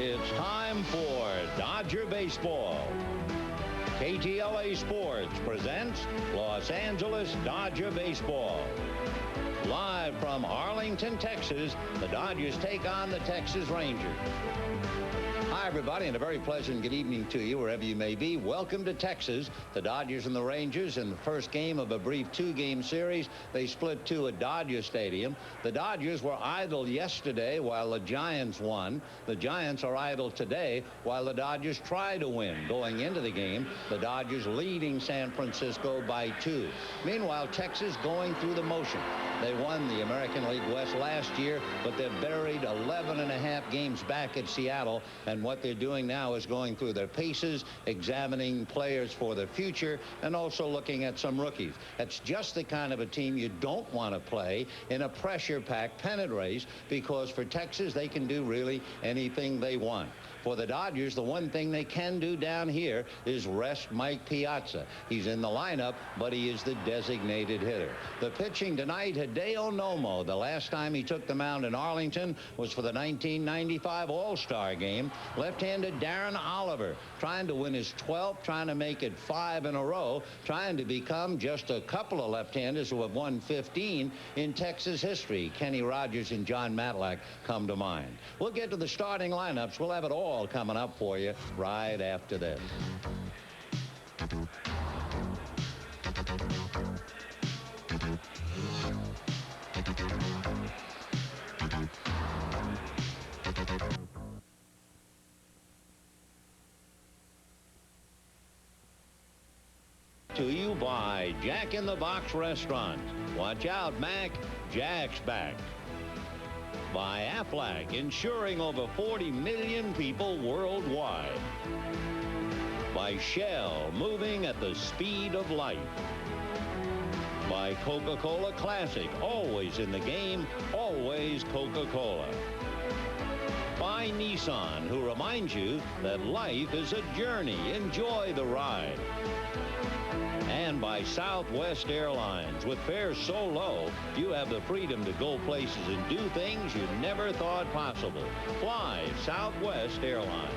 It's time for Dodger Baseball. KTLA Sports presents Los Angeles Dodger Baseball. Live from Arlington, Texas, the Dodgers take on the Texas Rangers. Hi, everybody, and a very pleasant good evening to you, wherever you may be. Welcome to Texas. The Dodgers and the Rangers in the first game of a brief two-game series. They split two at Dodger Stadium. The Dodgers were idle yesterday while the Giants won. The Giants are idle today while the Dodgers try to win. Going into the game, the Dodgers leading San Francisco by 2. Meanwhile, Texas going through the motion. They won the American League West last year, but they're buried 11.5 games back at Seattle, and what they're doing now is going through their paces, examining players for the future, and also looking at some rookies. That's just the kind of a team you don't want to play in a pressure-packed pennant race, because for Texas, they can do really anything they want. For the Dodgers, the one thing they can do down here is rest Mike Piazza. He's in the lineup, but he is the designated hitter. The pitching tonight, Hideo Nomo. The last time he took the mound in Arlington was for the 1995 All-Star game. Left-handed Darren Oliver, trying to win his 12th, trying to make it 5 in a row, trying to become just a couple of left-handers who have won 15 in Texas history. Kenny Rogers and John Matlack come to mind. We'll get to the starting lineups. We'll have it all coming up for you right after this. To you by Jack in the Box Restaurant. Watch out, Mac. Jack's back. By Aflac, insuring over 40 million people worldwide. By Shell, moving at the speed of light. By Coca-Cola Classic, always in the game, always Coca-Cola. By Nissan, who reminds you that life is a journey. Enjoy the ride. And by Southwest Airlines. With fares so low, you have the freedom to go places and do things you never thought possible. Fly Southwest Airlines.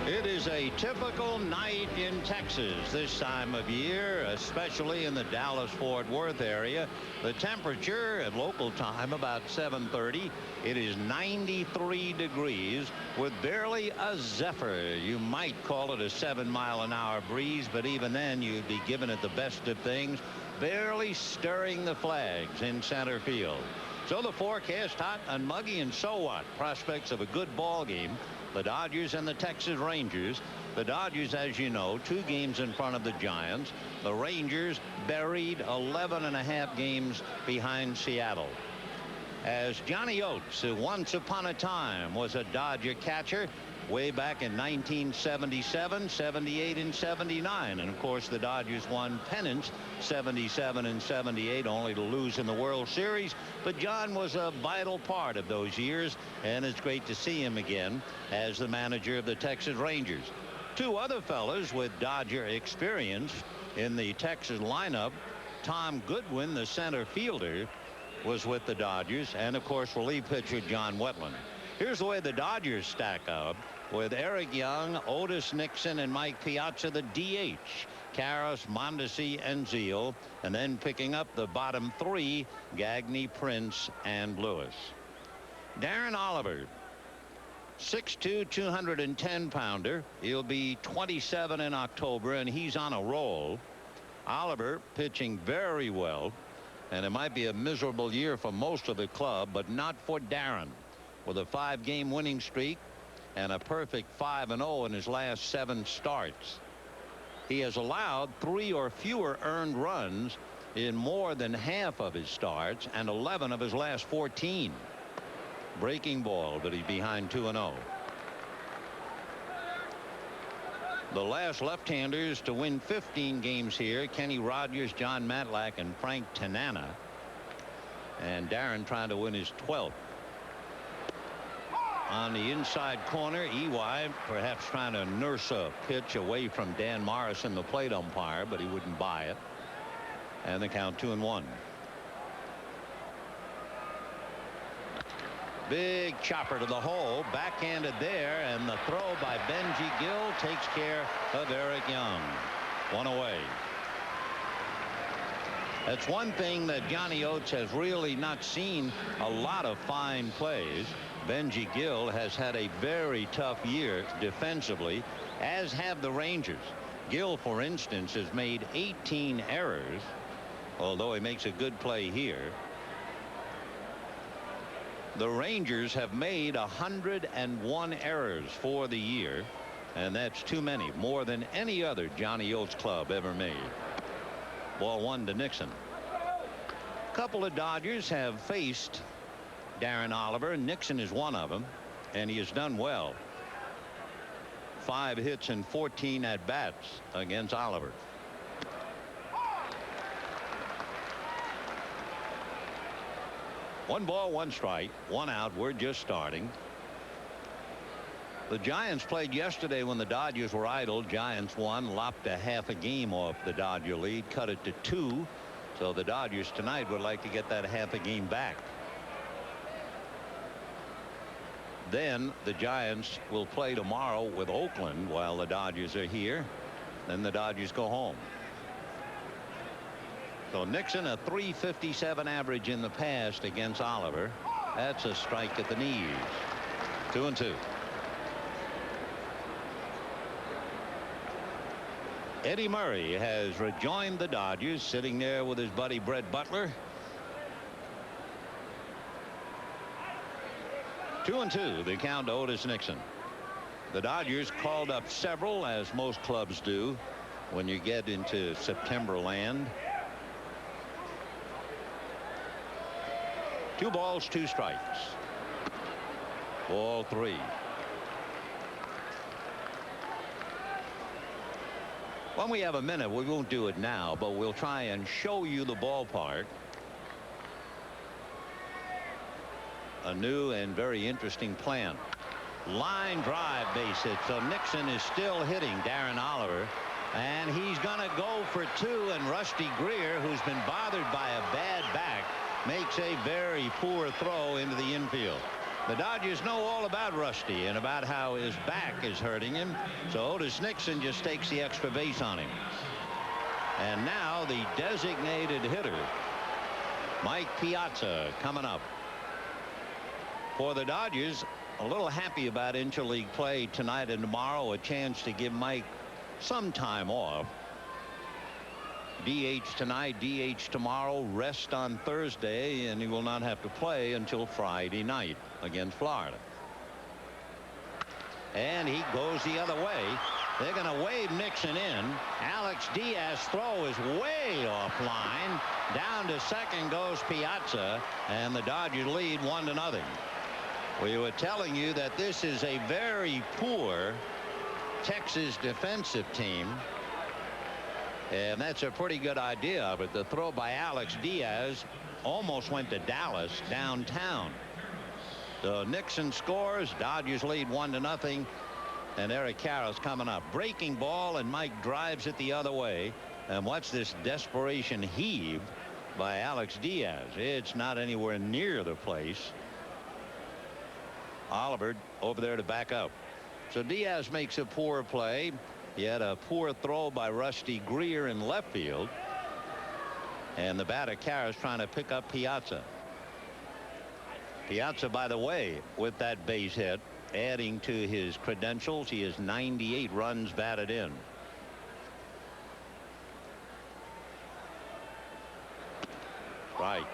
It is a typical night in Texas this time of year, especially in the Dallas-Fort Worth area. The temperature at local time about 7:30. It is 93 degrees with barely a zephyr. You might call it a 7-mile-an-hour breeze, but even then you'd be giving it the best of things, barely stirring the flags in center field. So the forecast hot and muggy, and so what? Prospects of a good ball game. The Dodgers and the Texas Rangers. The Dodgers, as you know, 2 games in front of the Giants. The Rangers buried 11.5 games behind Seattle. As Johnny Oates, who once upon a time was a Dodger catcher, way back in 1977, 78, and 79. And, of course, the Dodgers won pennants 77 and 78, only to lose in the World Series. But John was a vital part of those years, and it's great to see him again as the manager of the Texas Rangers. 2 other fellas with Dodger experience in the Texas lineup. Tom Goodwin, the center fielder, was with the Dodgers, and, of course, relief pitcher John Wetland. Here's the way the Dodgers stack up, with Eric Young, Otis Nixon, and Mike Piazza, the DH. Karras, Mondesi, and Zeal. And then picking up the bottom 3, Gagne, Prince, and Lewis. Darren Oliver, 6'2", 210-pounder. He'll be 27 in October, and he's on a roll. Oliver pitching very well, and it might be a miserable year for most of the club, but not for Darren. With a 5-game winning streak and a perfect 5-0 in his last 7 starts. He has allowed 3 or fewer earned runs in more than half of his starts and 11 of his last 14. Breaking ball, but he's behind 2-0. The last left-handers to win 15 games here, Kenny Rogers, John Matlack, and Frank Tanana. And Darren trying to win his 12th. On the inside corner, EY perhaps trying to nurse a pitch away from Dan Morrison, the plate umpire, but he wouldn't buy it. And the count 2-1. Big chopper to the hole, backhanded there, and the throw by Benji Gill takes care of Eric Young. One away. That's one thing that Johnny Oates has really not seen a lot of fine plays. Benji Gill has had a very tough year defensively, as have the Rangers. Gill, for instance, has made 18 errors, although he makes a good play here. The Rangers have made 101 errors for the year, and that's too many, more than any other Johnny Oates club ever made. Ball one to Nixon. A couple of Dodgers have faced Darren Oliver. Nixon is one of them, and he has done well. 5 hits and 14 at bats against Oliver. One ball, one strike, one out. We're just starting. The Giants played yesterday when the Dodgers were idle. Giants won, lopped a half a game off the Dodger lead, cut it to 2. So the Dodgers tonight would like to get that half a game back. Then the Giants will play tomorrow with Oakland while the Dodgers are here. Then the Dodgers go home. So Nixon, a .357 average in the past against Oliver. That's a strike at the knees. 2-2. Eddie Murray has rejoined the Dodgers, sitting there with his buddy Brett Butler. 2-2 the count to Otis Nixon. The Dodgers called up several, as most clubs do when you get into September land. 2 balls, 2 strikes. Ball 3. When we have a minute, we won't do it now, but we'll try and show you the ballpark. A new and very interesting plan. Line drive base hit. So Nixon is still hitting Darren Oliver, and he's going to go for 2. And Rusty Greer, who's been bothered by a bad back, makes a very poor throw into the infield. The Dodgers know all about Rusty and about how his back is hurting him. So Otis Nixon just takes the extra base on him. And now the designated hitter, Mike Piazza, coming up. For the Dodgers, a little happy about interleague play tonight and tomorrow. A chance to give Mike some time off. DH tonight, DH tomorrow, rest on Thursday, and he will not have to play until Friday night against Florida. And he goes the other way. They're going to wave Nixon in. Alex Diaz's throw is way offline. Down to second goes Piazza, and the Dodgers lead 1-0. We were telling you that this is a very poor Texas defensive team. And that's a pretty good idea of it. The throw by Alex Diaz almost went to Dallas downtown. So Nixon scores. Dodgers lead 1-0. And Eric Karros coming up. Breaking ball, and Mike drives it the other way. And watch this desperation heave by Alex Diaz. It's not anywhere near the place. Oliver over there to back up. So Diaz makes a poor play. He had a poor throw by Rusty Greer in left field. And the batter Karras trying to pick up Piazza. Piazza, by the way, with that base hit, adding to his credentials. He has 98 runs batted in. Right.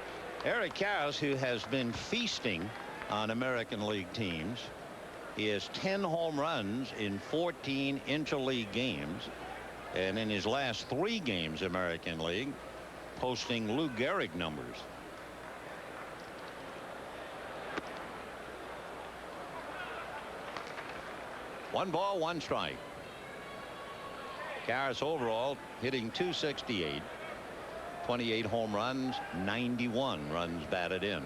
Eric Karros, who has been feasting on American League teams. He has 10 home runs in 14 interleague games, and in his last 3 games American League, posting Lou Gehrig numbers. One ball, one strike. Karras overall hitting .268, 28 home runs, 91 runs batted in.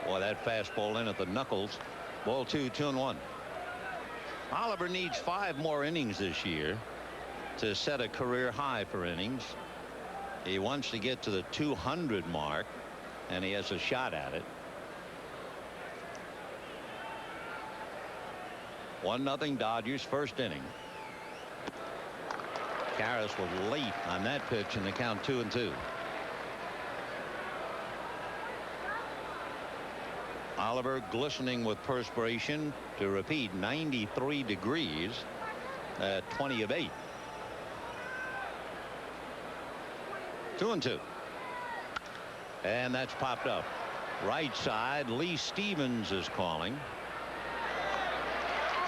Boy, that fastball in at the knuckles. Ball 2, 2-1. Oliver needs 5 more innings this year to set a career high for innings. He wants to get to the 200 mark, and he has a shot at it. 1-0 Dodgers, first inning. Karras was late on that pitch, and the count 2-2. Oliver glistening with perspiration, to repeat 93 degrees at 20 of 8. 2-2. And that's popped up. Right side, Lee Stevens is calling.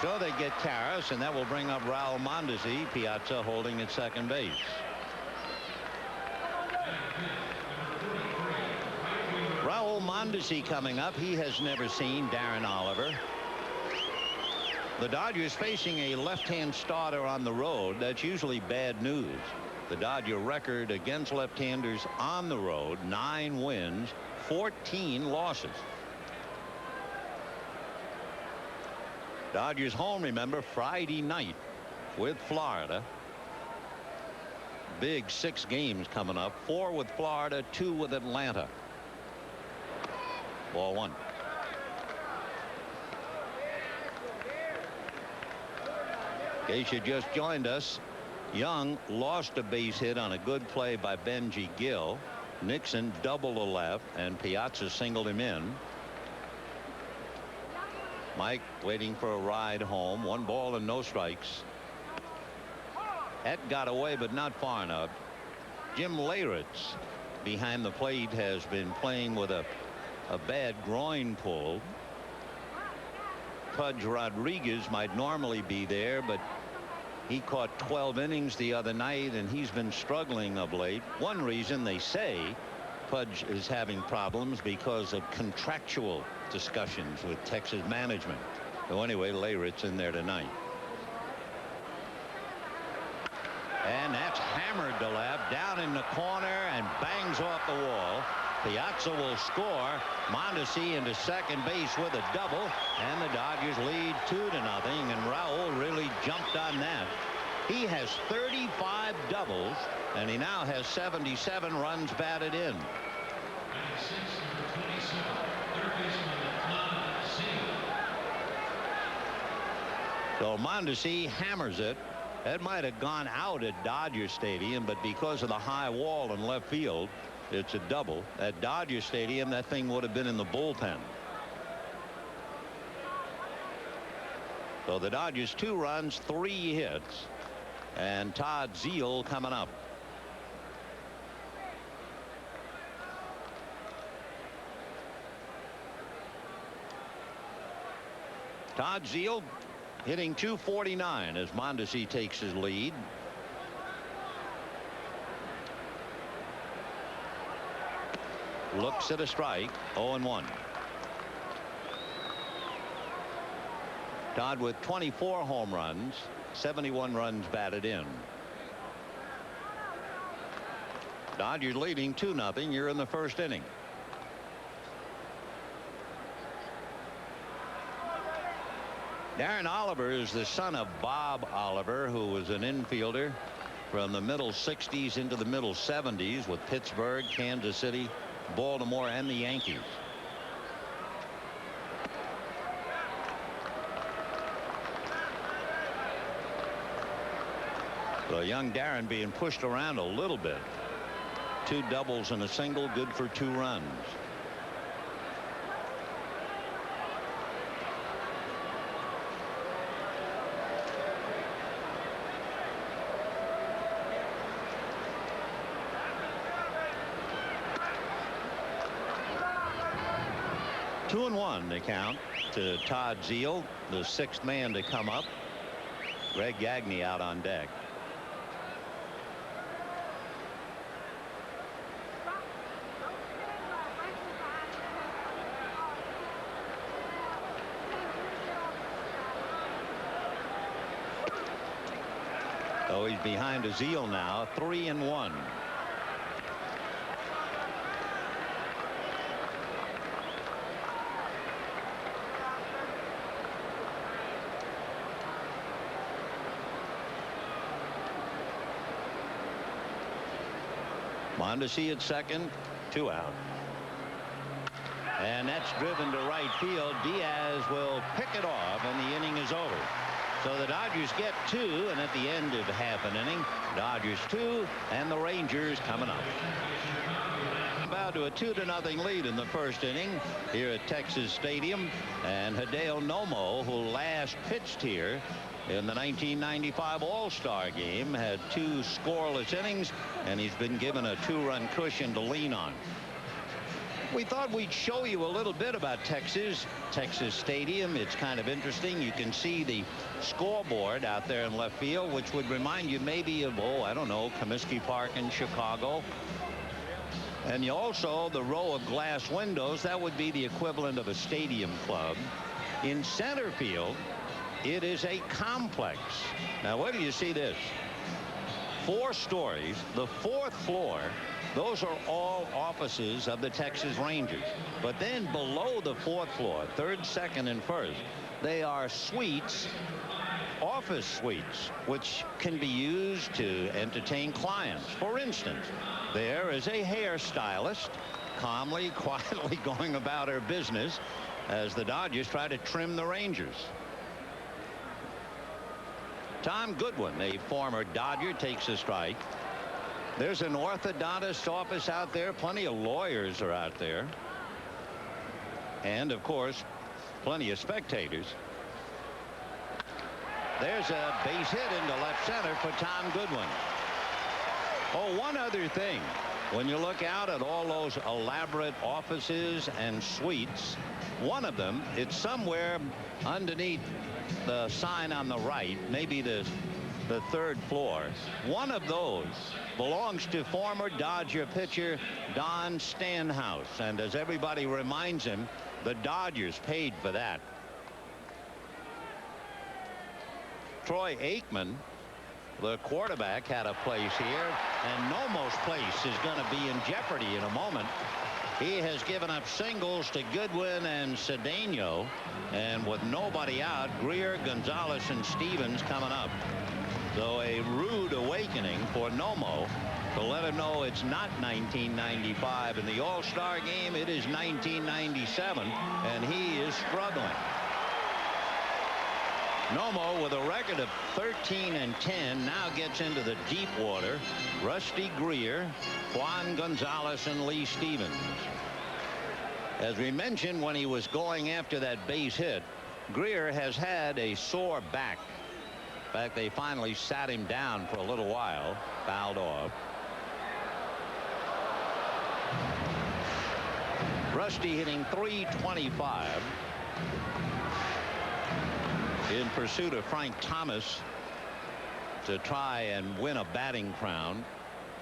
So they get Karras, and that will bring up Raul Mondesi. Piazza holding at second base. Raul Mondesi coming up. He has never seen Darren Oliver. The Dodgers facing a left-hand starter on the road. That's usually bad news. The Dodger record against left-handers on the road: 9 wins, 14 losses. Dodgers home, remember, Friday night with Florida. Big 6 games coming up. 4 with Florida, 2 with Atlanta. Ball 1. In case you just joined us, Young lost a base hit on a good play by Benji Gill. Nixon doubled to left, and Piazza singled him in. Mike waiting for a ride home. 1 ball and no strikes. That got away, but not far enough. Jim Leyritz behind the plate has been playing with a bad groin pull. Pudge Rodriguez might normally be there, but he caught 12 innings the other night, and he's been struggling of late. One reason, they say, Pudge is having problems because of contractual discussions with Texas management. So anyway, Leyritz in there tonight. And that's hammered to left, down in the corner, and bangs off the wall. Piazza will score. Mondesi into second base with a double, and the Dodgers lead 2-0. And Raul really jumped on that. He has 35 doubles, and he now has 77 runs batted in. So Mondesi hammers it. That might have gone out at Dodger Stadium, but because of the high wall in left field, it's a double. At Dodger Stadium, that thing would have been in the bullpen. So the Dodgers 2 runs, 3 hits, and Todd Zeile coming up. Todd Zeile hitting .249 as Mondesi takes his lead. Looks at a strike. 0-1. Todd with 24 home runs, 71 runs batted in. Dodgers leading 2-0. You're in the first inning. Darren Oliver is the son of Bob Oliver, who was an infielder from the middle 60s into the middle 70s with Pittsburgh, Kansas City, Baltimore, and the Yankees. So young Darren being pushed around a little bit. 2 doubles and a single, good for 2 runs. Two and 1 the count to Todd Zeile, the 6th man to come up. Greg Gagne out on deck. So he's behind Zeile now, 3 and 1. Mondesi at second, 2 out. And that's driven to right field. Diaz will pick it off, and the inning is over. So the Dodgers get 2, and at the end of half an inning, Dodgers 2 and the Rangers coming up. About to a 2-0 lead in the first inning here at Texas Stadium, and Hideo Nomo, who last pitched here in the 1995 All-Star game, had 2 scoreless innings, and he's been given a 2-run cushion to lean on. We thought we'd show you a little bit about Texas Stadium. It's kind of interesting. You can see the scoreboard out there in left field, which would remind you maybe of, I don't know, Comiskey Park in Chicago. And you also, the row of glass windows, that would be the equivalent of a stadium club. In center field, it is a complex. Now, where do you see this? 4 stories, the 4th floor. Those are all offices of the Texas Rangers. But then below the 4th floor, 3rd, 2nd, and 1st, they are suites, office suites, which can be used to entertain clients. For instance, there is a hairstylist calmly, quietly going about her business as the Dodgers try to trim the Rangers. Tom Goodwin, a former Dodger, takes a strike. There's an orthodontist office out there. Plenty of lawyers are out there. And, of course, plenty of spectators. There's a base hit into left center for Tom Goodwin. Oh, one other thing. When you look out at all those elaborate offices and suites, one of them, it's somewhere underneath the sign on the right, maybe the 3rd floor. One of those belongs to former Dodger pitcher Don Stanhouse, and as everybody reminds him, the Dodgers paid for that. Troy Aikman, the quarterback, had a place here, and Nomo's place is going to be in jeopardy in a moment. He has given up singles to Goodwin and Cedeno, and with nobody out, Greer, Gonzalez, and Stevens coming up. So a rude awakening for Nomo to let him know it's not 1995 in the All-Star game. It is 1997, and he is struggling. Nomo, with a record of 13-10, now gets into the deep water. Rusty Greer, Juan Gonzalez, and Lee Stevens. As we mentioned, when he was going after that base hit, Greer has had a sore back. In fact, they finally sat him down for a little while. Fouled off. Rusty hitting .325 in pursuit of Frank Thomas to try and win a batting crown,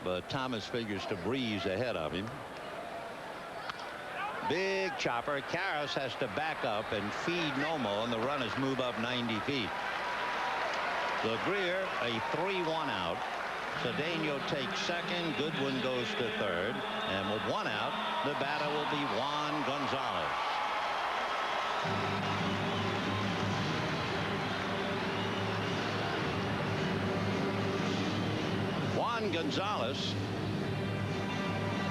but Thomas figures to breeze ahead of him. Big chopper. Karras has to back up and feed Nomo, and the runners move up 90 feet. So Greer, a 3-1 out. Cedeno takes second. Goodwin goes to third. And with 1 out, the batter will be Juan Gonzalez. Juan Gonzalez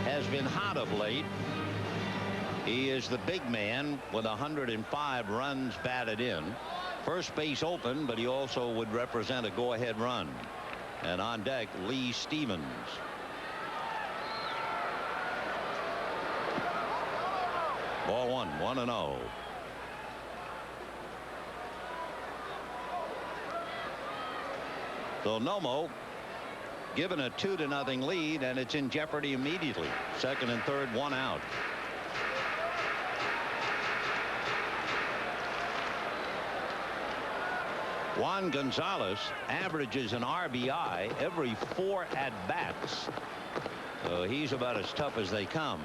has been hot of late. He is the big man with 105 runs batted in. First base open, but he also would represent a go-ahead run. And on deck, Lee Stevens. Ball 1, 1-0. So Nomo given a 2-0 lead, and it's in jeopardy immediately. Second and third, 1 out. Juan Gonzalez averages an RBI every 4 at-bats. So he's about as tough as they come.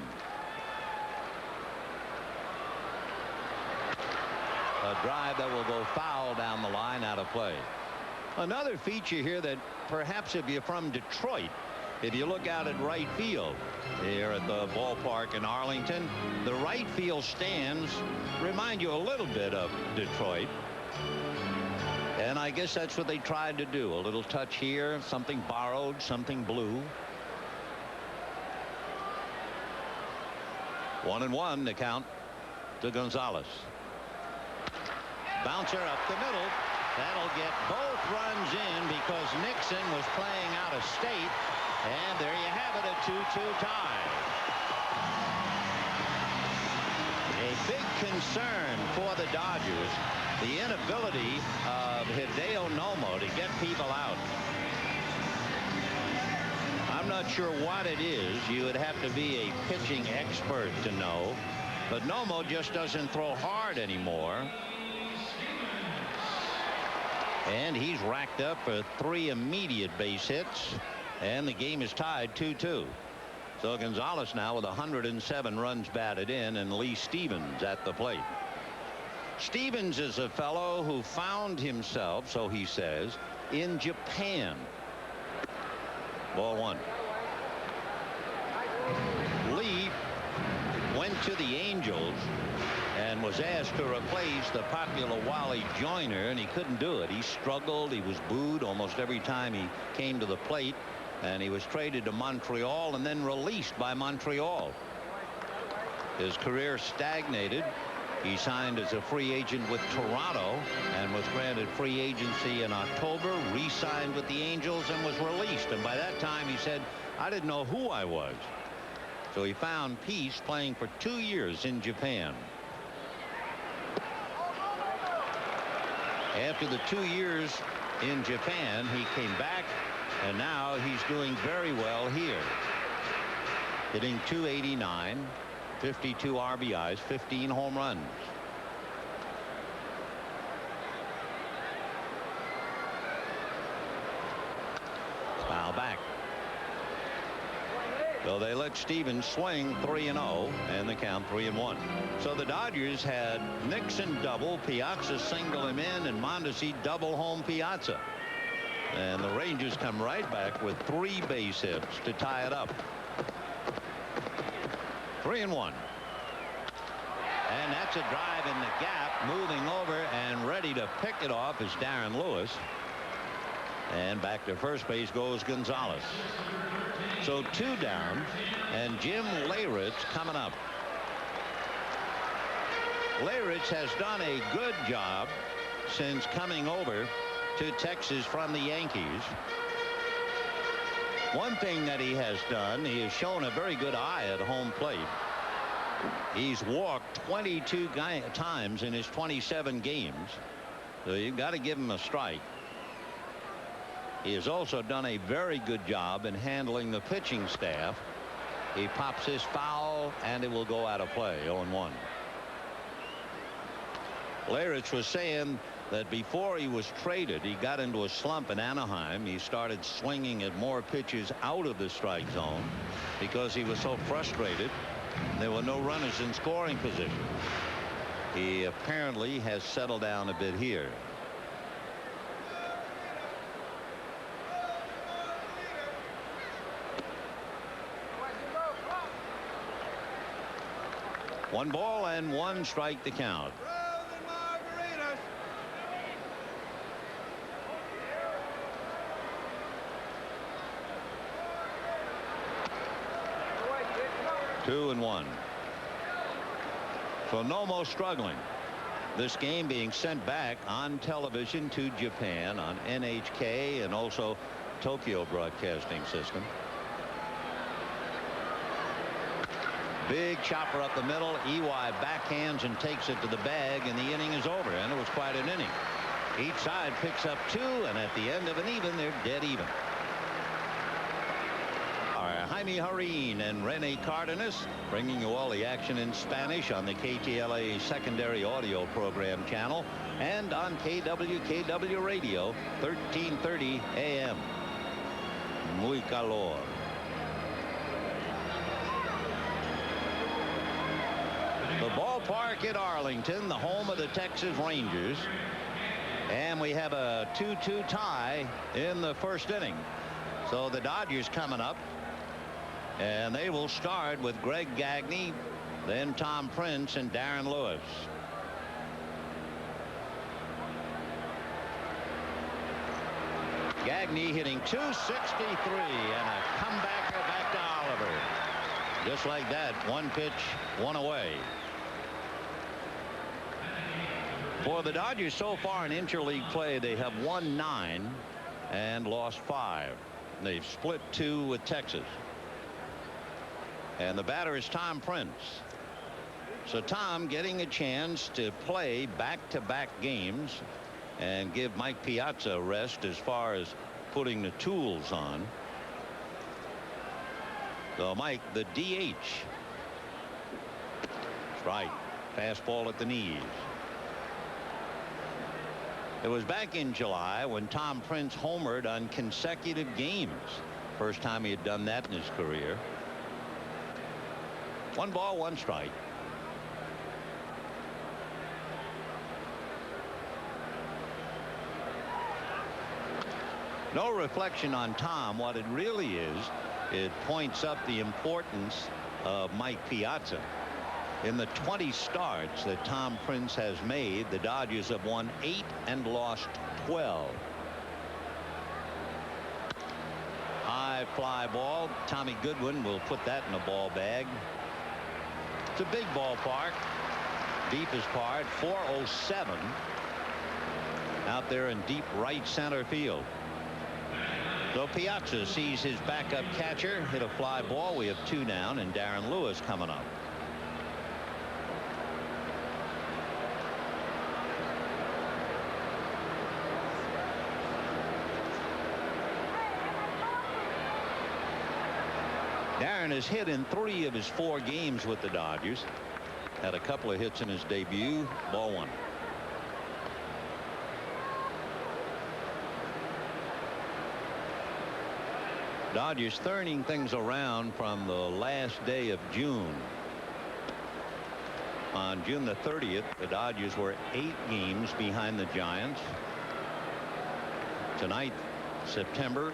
A drive that will go foul down the line, out of play. Another feature here that perhaps if you're from Detroit, if you look out at right field here at the ballpark in Arlington, the right field stands remind you a little bit of Detroit. And I guess that's what they tried to do. A little touch here, something borrowed, something blue. 1-1 the count to Gonzalez. Bouncer up the middle. That'll get both runs in because Nixon was playing out of state. And there you have it, a 2-2 tie. A big concern for the Dodgers, the inability of Hideo Nomo to get people out. I'm not sure what it is. You would have to be a pitching expert to know. But Nomo just doesn't throw hard anymore. And he's racked up for 3 immediate base hits. And the game is tied 2-2. So Gonzalez now with 107 runs batted in, and Lee Stevens at the plate. Stevens is a fellow who found himself, so he says, in Japan. Ball 1. Lee went to the Angels and was asked to replace the popular Wally Joyner, and he couldn't do it. He struggled. He was booed almost every time he came to the plate, and he was traded to Montreal and then released by Montreal. His career stagnated. He signed as a free agent with Toronto and was granted free agency in October, re-signed with the Angels, and was released. And by that time he said, I didn't know who I was. So he found peace playing for 2 years in Japan. After the 2 years in Japan, he came back, and now he's doing very well here. Hitting .289, 52 RBIs, 15 home runs. Foul back. So they let Stevens swing 3-0, and the count 3-1. So the Dodgers had Nixon double, Piazza single him in, and Mondesi double home Piazza. And the Rangers come right back with 3 base hits to tie it up. 3-1. And that's a drive in the gap. Moving over and ready to pick it off is Darren Lewis. And back to first base goes Gonzalez. So 2 down, and Jim Leyritz coming up. Leyritz has done a good job since coming over to Texas from the Yankees. One thing that he has done, he has shown a very good eye at home plate. He's walked 22 times in his 27 games. So you've got to give him a strike. He has also done a very good job in handling the pitching staff. He pops his foul, and it will go out of play. 0-1. Leyritz was saying that before he was traded, he got into a slump in Anaheim. He started swinging at more pitches out of the strike zone because he was so frustrated. There were no runners in scoring position. He apparently has settled down a bit here. One ball and 1 strike to count. Two and 1. So Nomo struggling. This game being sent back on television to Japan on NHK and also Tokyo Broadcasting System. Big chopper up the middle. Ewai backhands and takes it to the bag, and the inning is over, and it was quite an inning. Each side picks up 2, and at the end of an even, they're dead even. Jaime Jarrín and Rene Cardenas bringing you all the action in Spanish on the KTLA secondary audio program channel and on KWKW radio 1330 AM. Muy calor. The ballpark at Arlington, the home of the Texas Rangers, and we have a 2-2 tie in the first inning. So the Dodgers coming up, and they will start with Greg Gagne, then Tom Prince, and Darren Lewis. Gagne hitting .263 and a comebacker back to Oliver. Just like that, one pitch, one away. For the Dodgers so far in interleague play, they have won 9 and lost 5. They've split 2 with Texas. And the batter is Tom Prince. So Tom getting a chance to play back-to-back games and give Mike Piazza a rest as far as putting the tools on. So Mike, the DH. That's right. Fastball at the knees. It was back in July when Tom Prince homered on consecutive games. First time he had done that in his career. 1 ball, 1 strike. No reflection on Tom. What it really is, it points up the importance of Mike Piazza. In the 20 starts that Tom Prince has made, the Dodgers have won 8 and lost 12. High fly ball. Tommy Goodwin will put that in a ball bag. It's a big ballpark. Deepest part, 407. Out there in deep right center field. So Piazza sees his backup catcher hit a fly ball. We have 2 down, and Darren Lewis coming up. Darren has hit in 3 of his 4 games with the Dodgers. Had a couple of hits in his debut. Ball 1. Dodgers turning things around from the last day of June. On June the 30th, the Dodgers were 8 games behind the Giants. Tonight, September,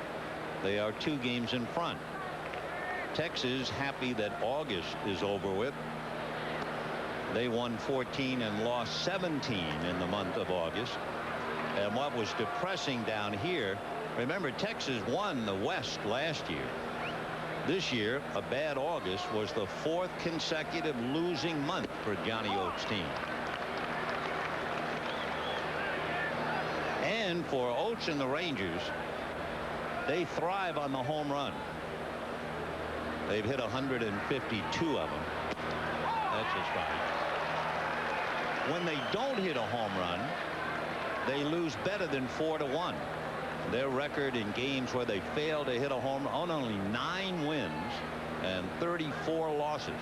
they are 2 games in front. Texas happy that August is over with. They won 14 and lost 17 in the month of August. And what was depressing down here, remember, Texas won the West last year. This year, a bad August was the 4th consecutive losing month for Johnny Oates' team. And for Oates and the Rangers, they thrive on the home run. They've hit 152 of them. That's just right. When they don't hit a home run, they lose better than 4-1. Their record in games where they fail to hit a home run, only 9 wins and 34 losses.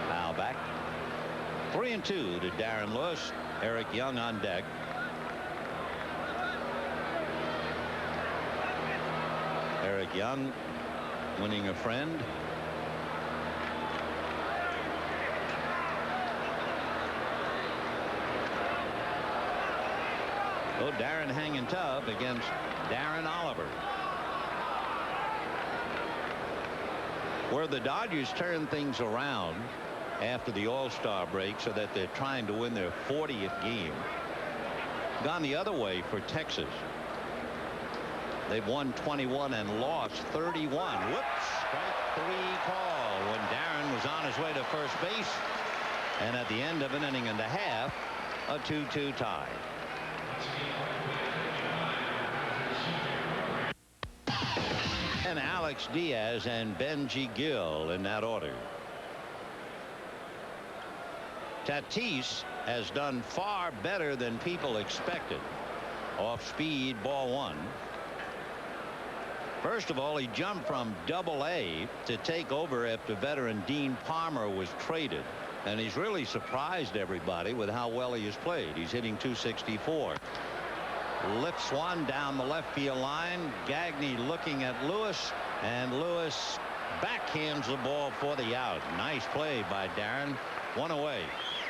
Now back. 3-2 to Darren Lewis. Eric Young on deck. Eric Young winning a friend. Oh, Darren hanging tough against Darren Oliver. Where the Dodgers turn things around after the All-Star break so that they're trying to win their 40th game. Gone the other way for Texas. They've won 21 and lost 31. Whoops. Strike 3 call when Darren was on his way to first base. And at the end of an inning and a half, a 2-2 tie. And Alex Diaz and Benji Gill in that order. Tatis has done far better than people expected. Off speed, ball 1. First of all, he jumped from Double-A to take over after veteran Dean Palmer was traded. And he's really surprised everybody with how well he has played. He's hitting .264. Lifts one down the left field line. Gagne looking at Lewis, and Lewis backhands the ball for the out. Nice play by Darren. 1 away.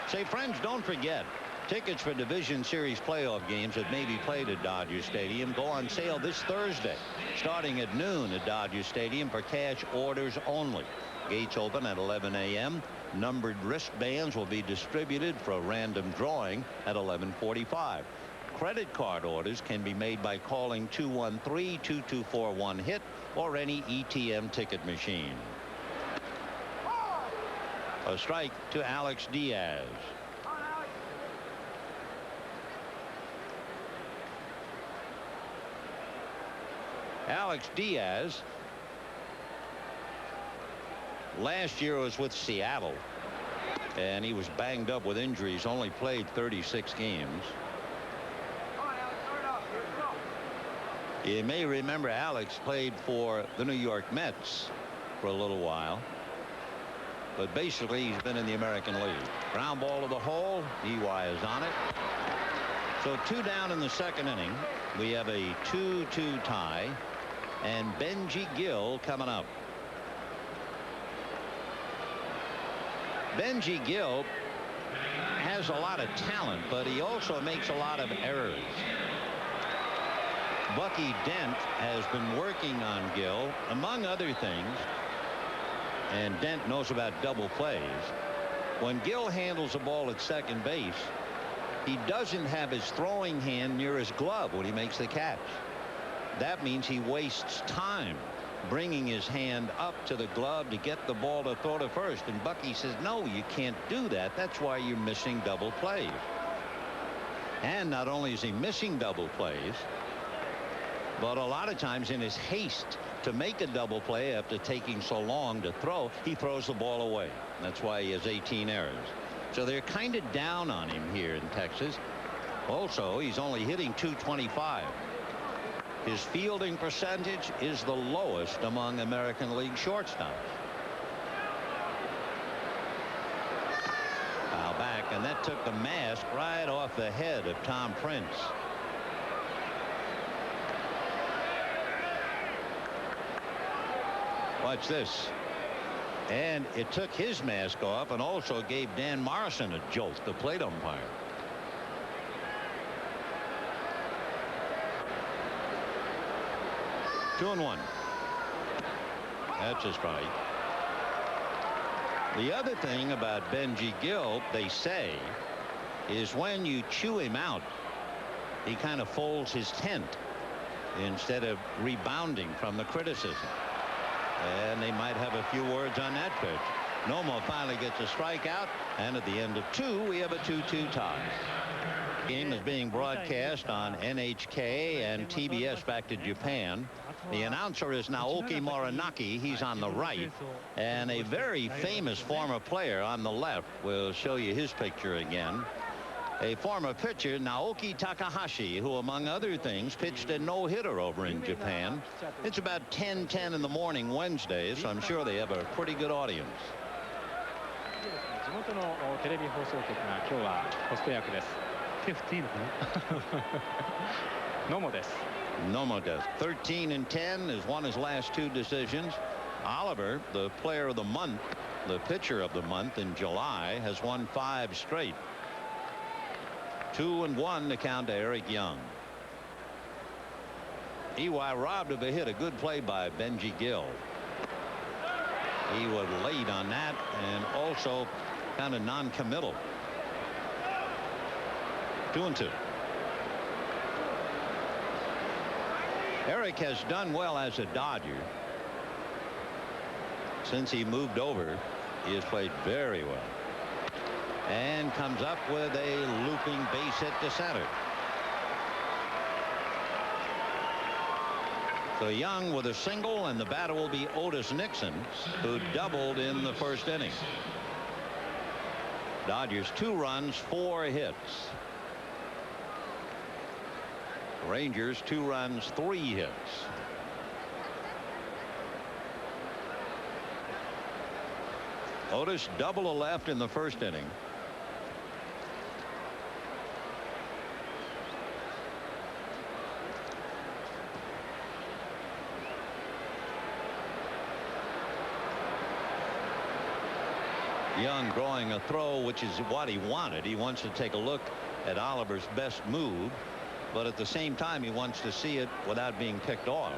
Say, friends, don't forget, tickets for Division Series playoff games that may be played at Dodger Stadium go on sale this Thursday, starting at noon at Dodger Stadium for cash orders only. Gates open at 11 a.m. Numbered wristbands will be distributed for a random drawing at 11:45. credit card orders can be made by calling 213-2241-HIT or any ETM ticket machine. A strike to Alex Diaz. Alex Diaz last year was with Seattle, and he was banged up with injuries, only played 36 games. You may remember Alex played for the New York Mets for a little while, but basically he's been in the American League. Ground ball to the hole. EY is on it. So 2 down in the second inning. We have a 2-2 tie, and Benji Gill coming up. Benji Gill has a lot of talent, but he also makes a lot of errors. Bucky Dent has been working on Gill, among other things, and Dent knows about double plays. When Gill handles the ball at second base, he doesn't have his throwing hand near his glove when he makes the catch. That means he wastes time bringing his hand up to the glove to get the ball to throw to first. And Bucky says, no, you can't do that. That's why you're missing double plays. And not only is he missing double plays, but a lot of times in his haste to make a double play after taking so long to throw, he throws the ball away. That's why he has 18 errors. So they're kind of down on him here in Texas. Also, he's only hitting .225. His fielding percentage is the lowest among American League shortstops. Foul back, and that took the mask right off the head of Tom Prince. Watch this. And it took his mask off and also gave Dan Morrison a jolt, the plate umpire. Two and one. That's a strike. The other thing about Benji Gill, they say, is when you chew him out, he kind of folds his tent instead of rebounding from the criticism. And they might have a few words on that pitch. Nomo finally gets a strikeout, and at the end of 2, we have a 2-2 tie. The game is being broadcast on NHK and TBS back to Japan. The announcer is Naoki Morinaki. He's on the right, and a very famous former player on the left. We'll show you his picture again. A former pitcher, Naoki Takahashi, who among other things pitched a no-hitter over in Japan. It's about 10:10 in the morning Wednesday, so I'm sure they have a pretty good audience. Nomo does. 13-10 has won his last 2 decisions. Oliver, the player of the month, the pitcher of the month in July, has won 5 straight. 2-1 to count to Eric Young. EY robbed of a hit. A good play by Benji Gill. He was late on that and also kind of non-committal. 2-2. Eric has done well as a Dodger. Since he moved over, he has played very well. And comes up with a looping base hit to center. So Young with a single, and the batter will be Otis Nixon, who doubled in the first inning. Dodgers 2 runs, 4 hits. Rangers 2 runs, 3 hits. Otis double to left in the first inning. Young drawing a throw, which is what he wanted. He wants to take a look at Oliver's best move, but at the same time he wants to see it without being picked off.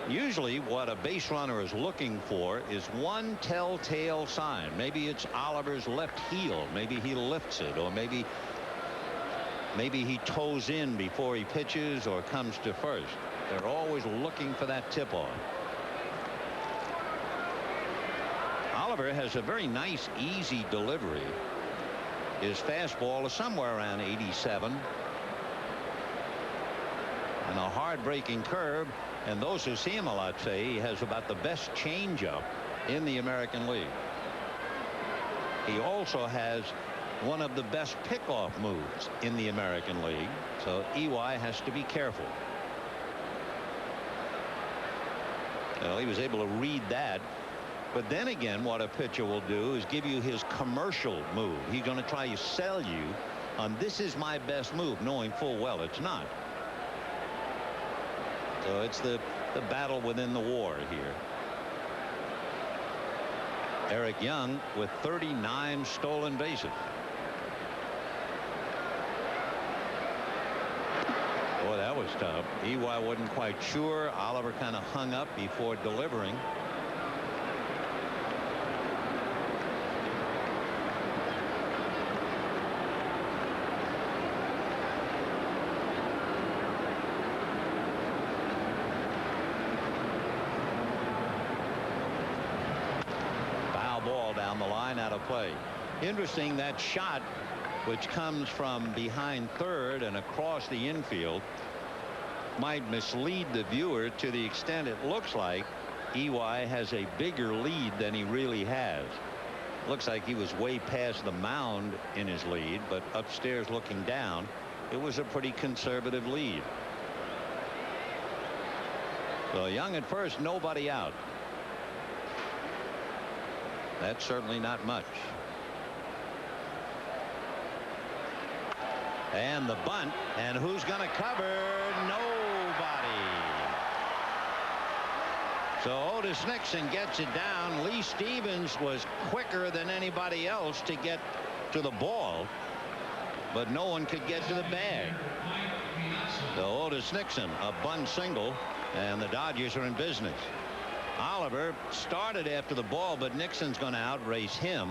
Usually what a base runner is looking for is one telltale sign. Maybe it's Oliver's left heel. Maybe he lifts it, or maybe maybe he toes in before he pitches or comes to first. They're always looking for that tip off. Oliver has a very nice easy delivery. His fastball is somewhere around 87. And a hard breaking curve, and those who see him a lot say he has about the best changeup in the American League. He also has one of the best pickoff moves in the American League, so EY has to be careful. Well, he was able to read that. But then again, what a pitcher will do is give you his commercial move. He's going to try to sell you on this is my best move, knowing full well it's not. So it's the battle within the war here. Eric Young with 39 stolen bases. Boy, that was tough. EY wasn't quite sure. Oliver kind of hung up before delivering. Down the line, out of play. Interesting, that shot, which comes from behind third and across the infield, might mislead the viewer to the extent it looks like EY has a bigger lead than he really has. Looks like he was way past the mound in his lead, but upstairs looking down, it was a pretty conservative lead. So Young at first, nobody out. That's certainly not much. And the bunt, and who's going to cover? Nobody. So Otis Nixon gets it down. Lee Stevens was quicker than anybody else to get to the ball, but no one could get to the bag. So Otis Nixon, a bunt single, and the Dodgers are in business. Oliver started after the ball, but Nixon's going to outrace him.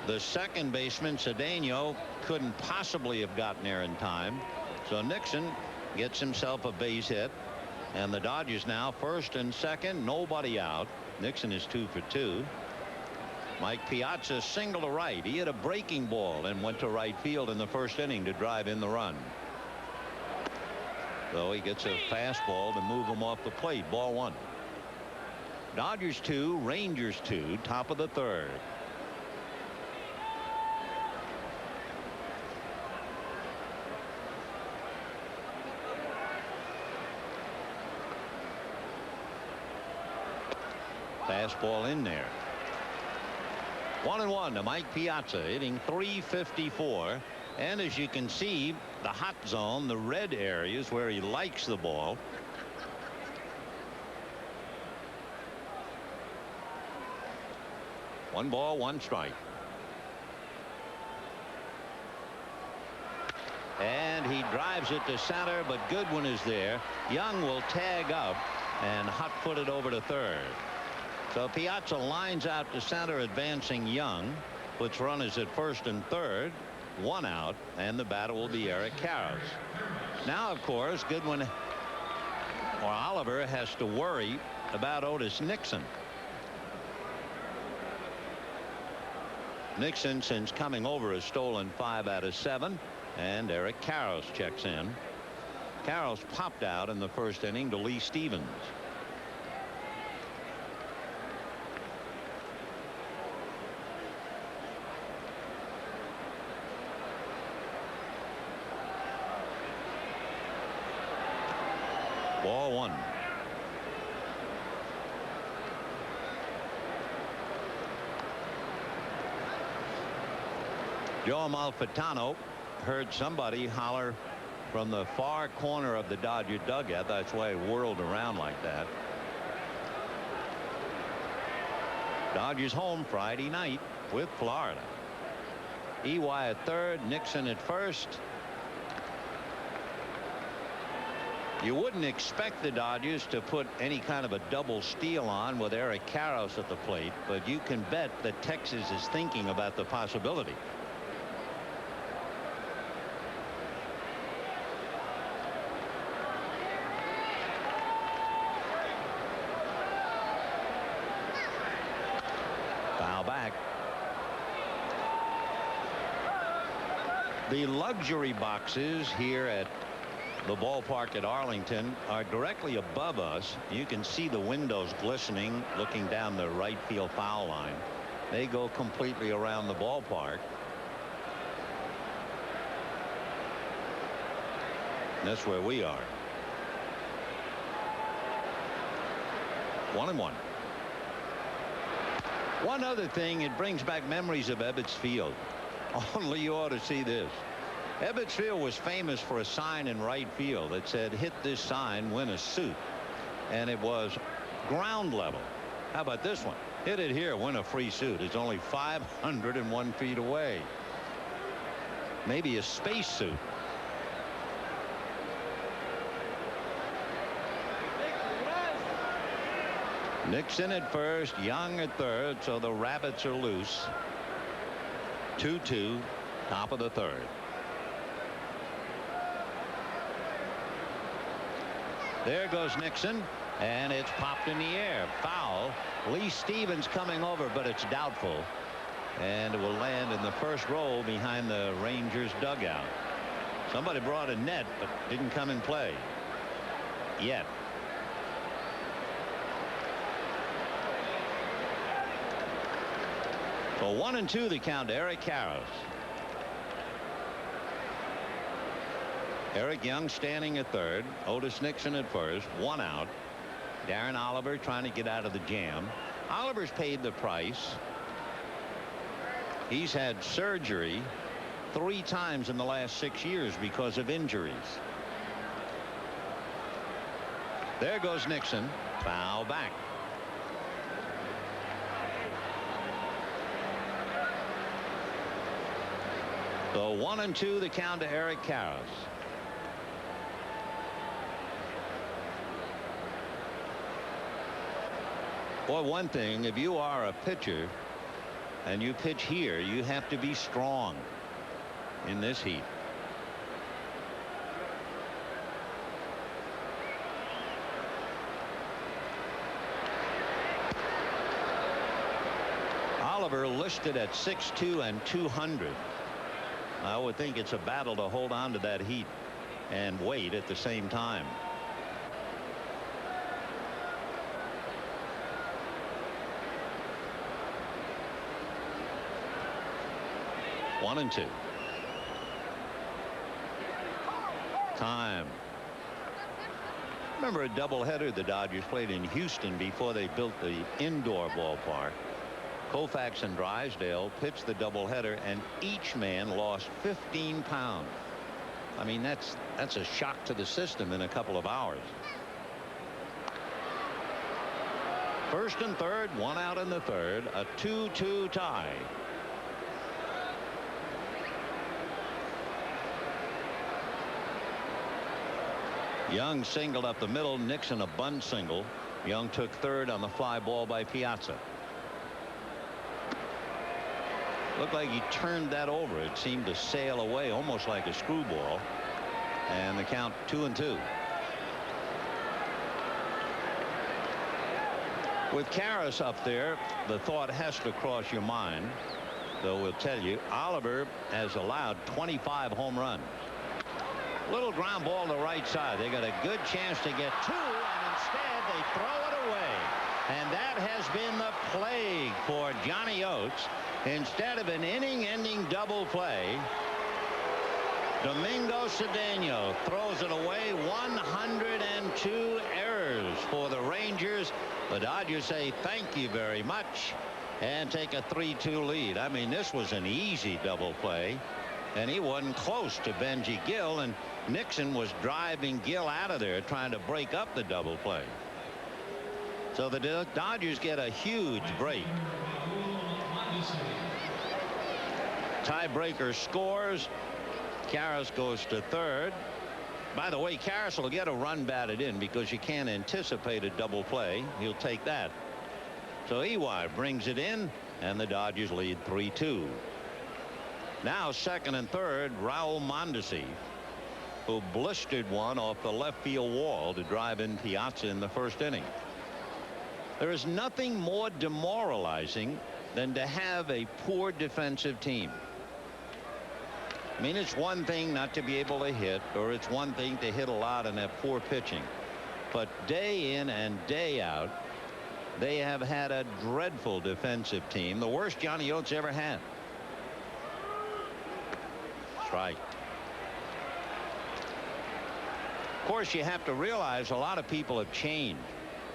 The second baseman, Cedeno, couldn't possibly have gotten there in time. So Nixon gets himself a base hit, and the Dodgers now first and second, nobody out. Nixon is 2 for 2. Mike Piazza single to right. He hit a breaking ball and went to right field in the first inning to drive in the run. So he gets a fastball to move him off the plate. Ball 1. Dodgers 2, Rangers 2, top of the third. Fastball in there. 1-1 to Mike Piazza, hitting .354. And as you can see, the hot zone, the red areas where he likes the ball. One ball, one strike. And he drives it to center, but Goodwin is there. Young will tag up and hot-footed over to third. So Piazza lines out to center, advancing Young. Puts runners at first and third. One out, and the batter will be Eric Karros. Now, of course, Goodwin or Oliver has to worry about Otis Nixon. Nixon, since coming over, has stolen 5 out of 7, and Eric Karros checks in. Karros popped out in the first inning to Lee Stevens. Ball 1. Joe Amalfitano heard somebody holler from the far corner of the Dodger dugout. That's why it whirled around like that. Dodgers home Friday night with Florida. EY at third, Nixon at first. You wouldn't expect the Dodgers to put any kind of a double steal on with Eric Karros at the plate, but you can bet that Texas is thinking about the possibility. Foul back. The luxury boxes here at the ballpark at Arlington are directly above us. You can see the windows glistening looking down the right field foul line. They go completely around the ballpark. That's where we are. 1-1. One other thing, it brings back memories of Ebbets Field. Only you ought to see this. Ebbets Field was famous for a sign in right field that said, "Hit this sign, win a suit." And it was ground level. How about this one? Hit it here, win a free suit. It's only 501 feet away. Maybe a space suit. Nixon at first, Young at third, so the Rabbits are loose. 2-2, top of the third. There goes Nixon, and it's popped in the air. Foul. Lee Stevens coming over, but it's doubtful. And it will land in the first row behind the Rangers dugout. Somebody brought a net, but didn't come in play yet. So 1-2 the count to Eric Karros. Eric Young standing at third. Otis Nixon at first. One out. Darren Oliver trying to get out of the jam. Oliver's paid the price. He's had surgery 3 times in the last 6 years because of injuries. There goes Nixon. Foul back. So 1-2 the count to Eric Karros. Boy, one thing, if you are a pitcher and you pitch here, you have to be strong in this heat. Oliver listed at 6'2" and 200. I would think it's a battle to hold on to that heat and wait at the same time. One and 2. Time. Remember a doubleheader the Dodgers played in Houston before they built the indoor ballpark. Koufax and Drysdale pitched the doubleheader, and each man lost 15 pounds. I mean, that's a shock to the system in a couple of hours. First and third, one out in the third, a 2-2 tie. Young singled up the middle. Nixon a bunt single. Young took third on the fly ball by Piazza. Looked like he turned that over. It seemed to sail away almost like a screwball. And the count 2-2. With Karros up there, the thought has to cross your mind. Though we'll tell you, Oliver has allowed 25 home runs. Little ground ball to the right side. They got a good chance to get 2, and instead they throw it away. And that has been the plague for Johnny Oates. Instead of an inning-ending double play, Domingo Cedeno throws it away. 102 errors for the Rangers. The Dodgers say thank you very much and take a 3-2 lead. I mean, this was an easy double play, and he wasn't close to Benji Gill, and Nixon was driving Gill out of there trying to break up the double play. So the Dodgers get a huge break. Tiebreaker scores. Karros goes to third. By the way, Karros will get a run batted in because you can't anticipate a double play. He'll take that. So Ewald brings it in, and the Dodgers lead 3-2. Now second and third, Raul Mondesi, who blistered one off the left field wall to drive in Piazza in the first inning. There is nothing more demoralizing than to have a poor defensive team. I mean, it's one thing not to be able to hit, or it's one thing to hit a lot and have poor pitching. But day in and day out, they have had a dreadful defensive team, the worst Johnny Oates ever had. Strike. Of course, you have to realize a lot of people have changed.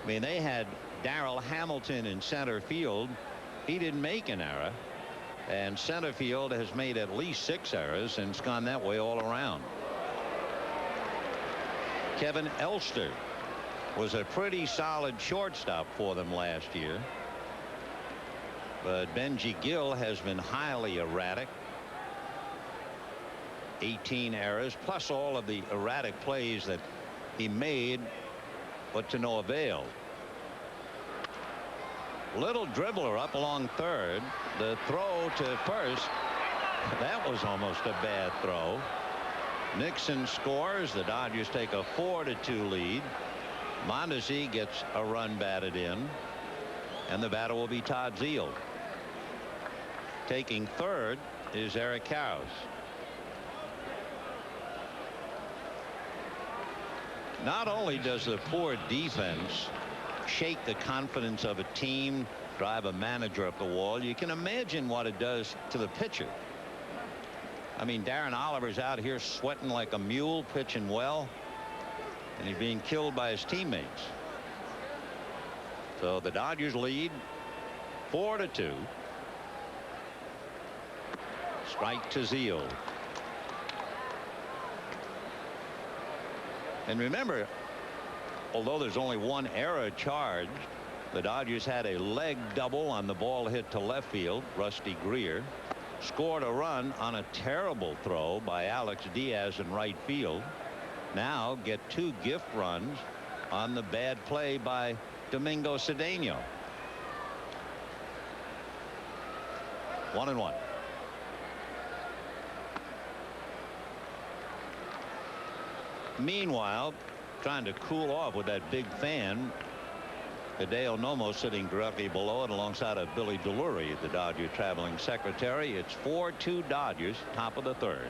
I mean, they had Darrell Hamilton in center field. He didn't make an error, and center field has made at least 6 errors, and it's gone that way all around. Kevin Elster was a pretty solid shortstop for them last year, but Benji Gill has been highly erratic. 18 errors plus all of the erratic plays that he made, but to no avail. Little dribbler up along third. The throw to first, that was almost a bad throw. Nixon scores. The Dodgers take a 4-2 lead. Mondesi gets a run batted in, and the batter will be Todd Zeile. Taking third is Eric Karros. Not only does the poor defense shake the confidence of a team, drive a manager up the wall, you can imagine what it does to the pitcher. I mean, Darren Oliver's out here sweating like a mule, pitching well, and he's being killed by his teammates. So the Dodgers lead 4-2. Strike to Zeile. And remember, although there's only 1 error charged, the Dodgers had a leg double on the ball hit to left field. Rusty Greer scored a run on a terrible throw by Alex Diaz in right field. Now get 2 gift runs on the bad play by Domingo Cedeno. 1-1. Meanwhile, trying to cool off with that big fan, Hideo Nomo sitting directly below it alongside of Billy Delury, the Dodger traveling secretary. It's 4-2 Dodgers, top of the third.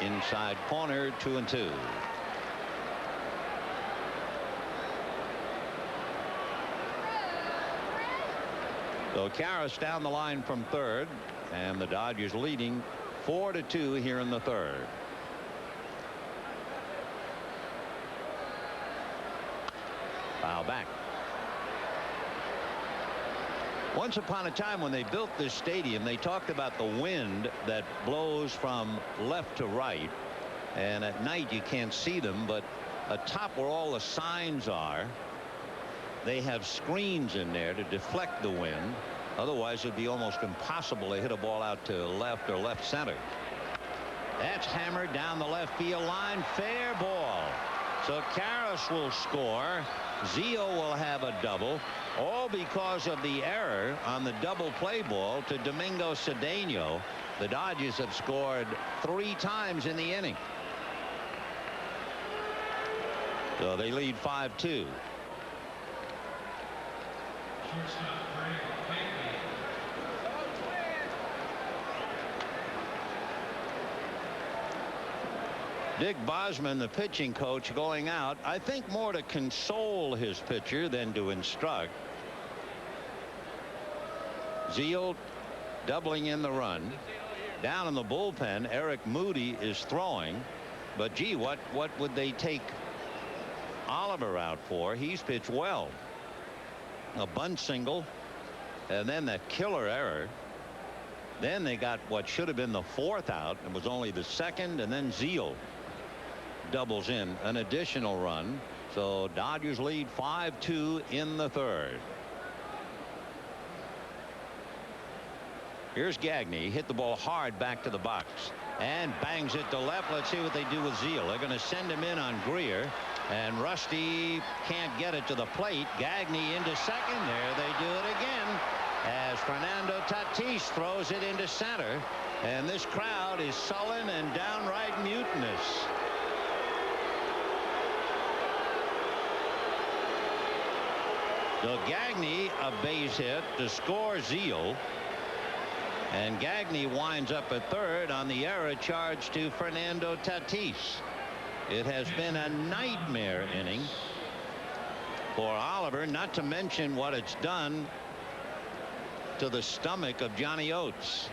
Inside corner, 2-2. So Karras down the line from third, and the Dodgers leading 4-2 here in the third. Foul back. Once upon a time, when they built this stadium, they talked about the wind that blows from left to right, and at night you can't see them, but atop where all the signs are, they have screens in there to deflect the wind. Otherwise, it'd be almost impossible to hit a ball out to left or left center. That's hammered down the left field line. Fair ball. So Karras will score. Zeile will have a double, all because of the error on the double play ball to Domingo Cedeno. The Dodgers have scored 3 times in the inning. So they lead 5-2. Dick Bosman, the pitching coach, going out, I think more to console his pitcher than to instruct. Zeile doubling in the run. Down in the bullpen, Eric Moody is throwing, but gee, what would they take Oliver out for? He's pitched well. A bunt single, and then that killer error. Then they got what should have been the 4th out. It was only the 2nd, and then Zeile doubles in an additional run. So Dodgers lead 5-2 in the third. Here's Gagne. Hit the ball hard back to the box and bangs it to left. Let's see what they do with Zeile. They're going to send him in on Greer, and Rusty can't get it to the plate. Gagne into second. There they do it again as Fernando Tatis throws it into center, and this crowd is sullen and downright mutinous. So Gagne a base hit to score Zeal. And Gagne winds up at third on the error charge to Fernando Tatis. It has been a nightmare inning for Oliver, not to mention what it's done to the stomach of Johnny Oates.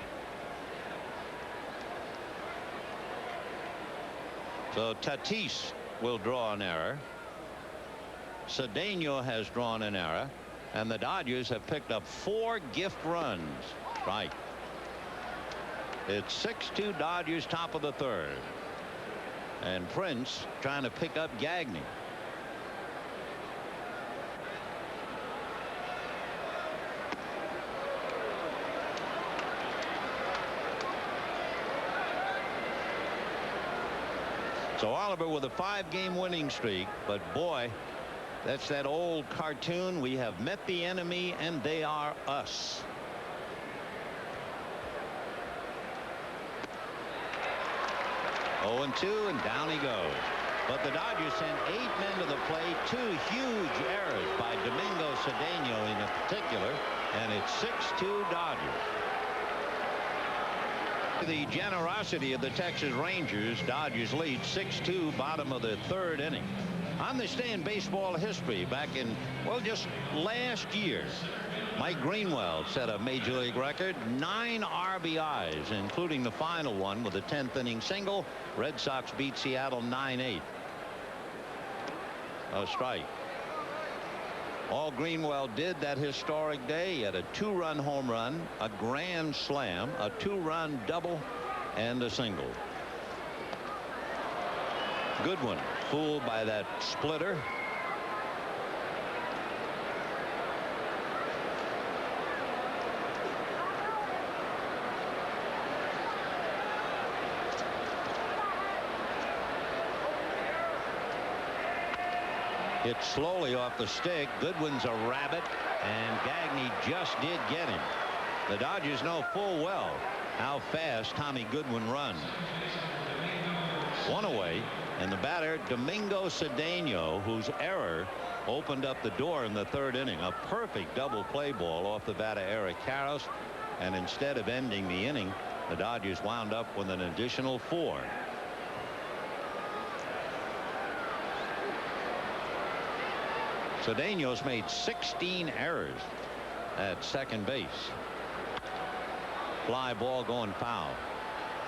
So Tatis will draw an error. Cedeno has drawn an error, and the Dodgers have picked up 4 gift runs. Right. It's 6-2 Dodgers, top of the third. And Prince trying to pick up Gagne. So Oliver with a 5-game winning streak, but boy, that's that old cartoon. We have met the enemy and they are us. Oh, 2 and down he goes. But the Dodgers sent 8 men to the plate. 2 huge errors by Domingo Cedeno in particular, and it's 6-2 Dodgers. The generosity of the Texas Rangers, Dodgers lead 6-2, bottom of the third inning. On this day in baseball history, back in, well, just last year, Mike Greenwell set a major league record, 9 RBIs, including the final one with a 10th inning single. Red Sox beat Seattle 9-8. A strike. All Greenwell did that historic day, he had a 2-run home run, a grand slam, a 2-run double, and a single. Goodwin fooled by that splitter. Hit slowly off the stick. Goodwin's a rabbit, and Gagne just did get him. The Dodgers know full well how fast Tommy Goodwin runs. 1 away, and the batter Domingo Cedeno, whose error opened up the door in the third inning. A perfect double play ball off the bat of Eric Karros, and instead of ending the inning, the Dodgers wound up with an additional 4. Cedeno's made 16 errors at second base. Fly ball going foul.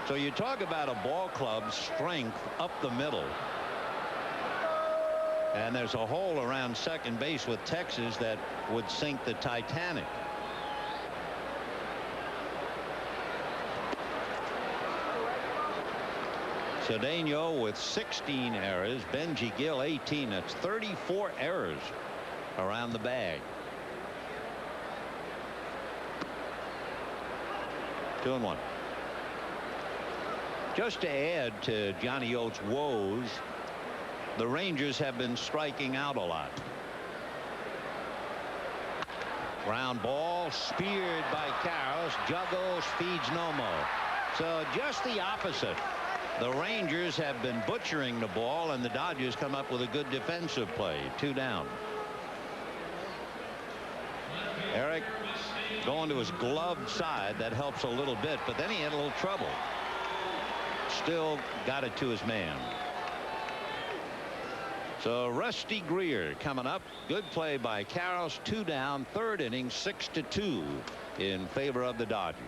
So you talk about a ball club's strength up the middle. And there's a hole around second base with Texas that would sink the Titanic. Cedeno with 16 errors. Benji Gill 18. That's 34 errors around the bag. 2-1. Just to add to Johnny Oates' woes, the Rangers have been striking out a lot. Ground ball speared by Karros. Juggles, feeds no more. So just the opposite. The Rangers have been butchering the ball, and the Dodgers come up with a good defensive play. 2 down. Eric going to his gloved side. That helps a little bit, but then he had a little trouble. Still got it to his man. So Rusty Greer coming up. Good play by Karros. 2 down, third inning, 6-2 in favor of the Dodgers.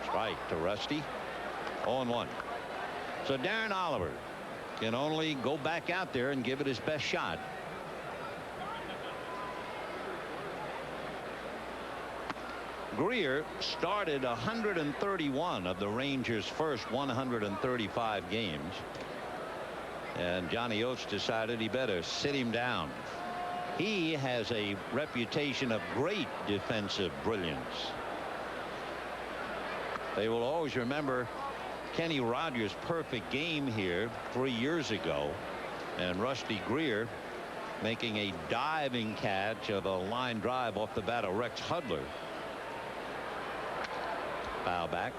Strike to Rusty. 0-1. So Darren Oliver can only go back out there and give it his best shot. Greer started 131 of the Rangers' first 135 games, and Johnny Oates decided he better sit him down. He has a reputation of great defensive brilliance. They will always remember Kenny Rogers' perfect game here 3 years ago, and Rusty Greer making a diving catch of a line drive off the bat of Rex Hudler. Foul back.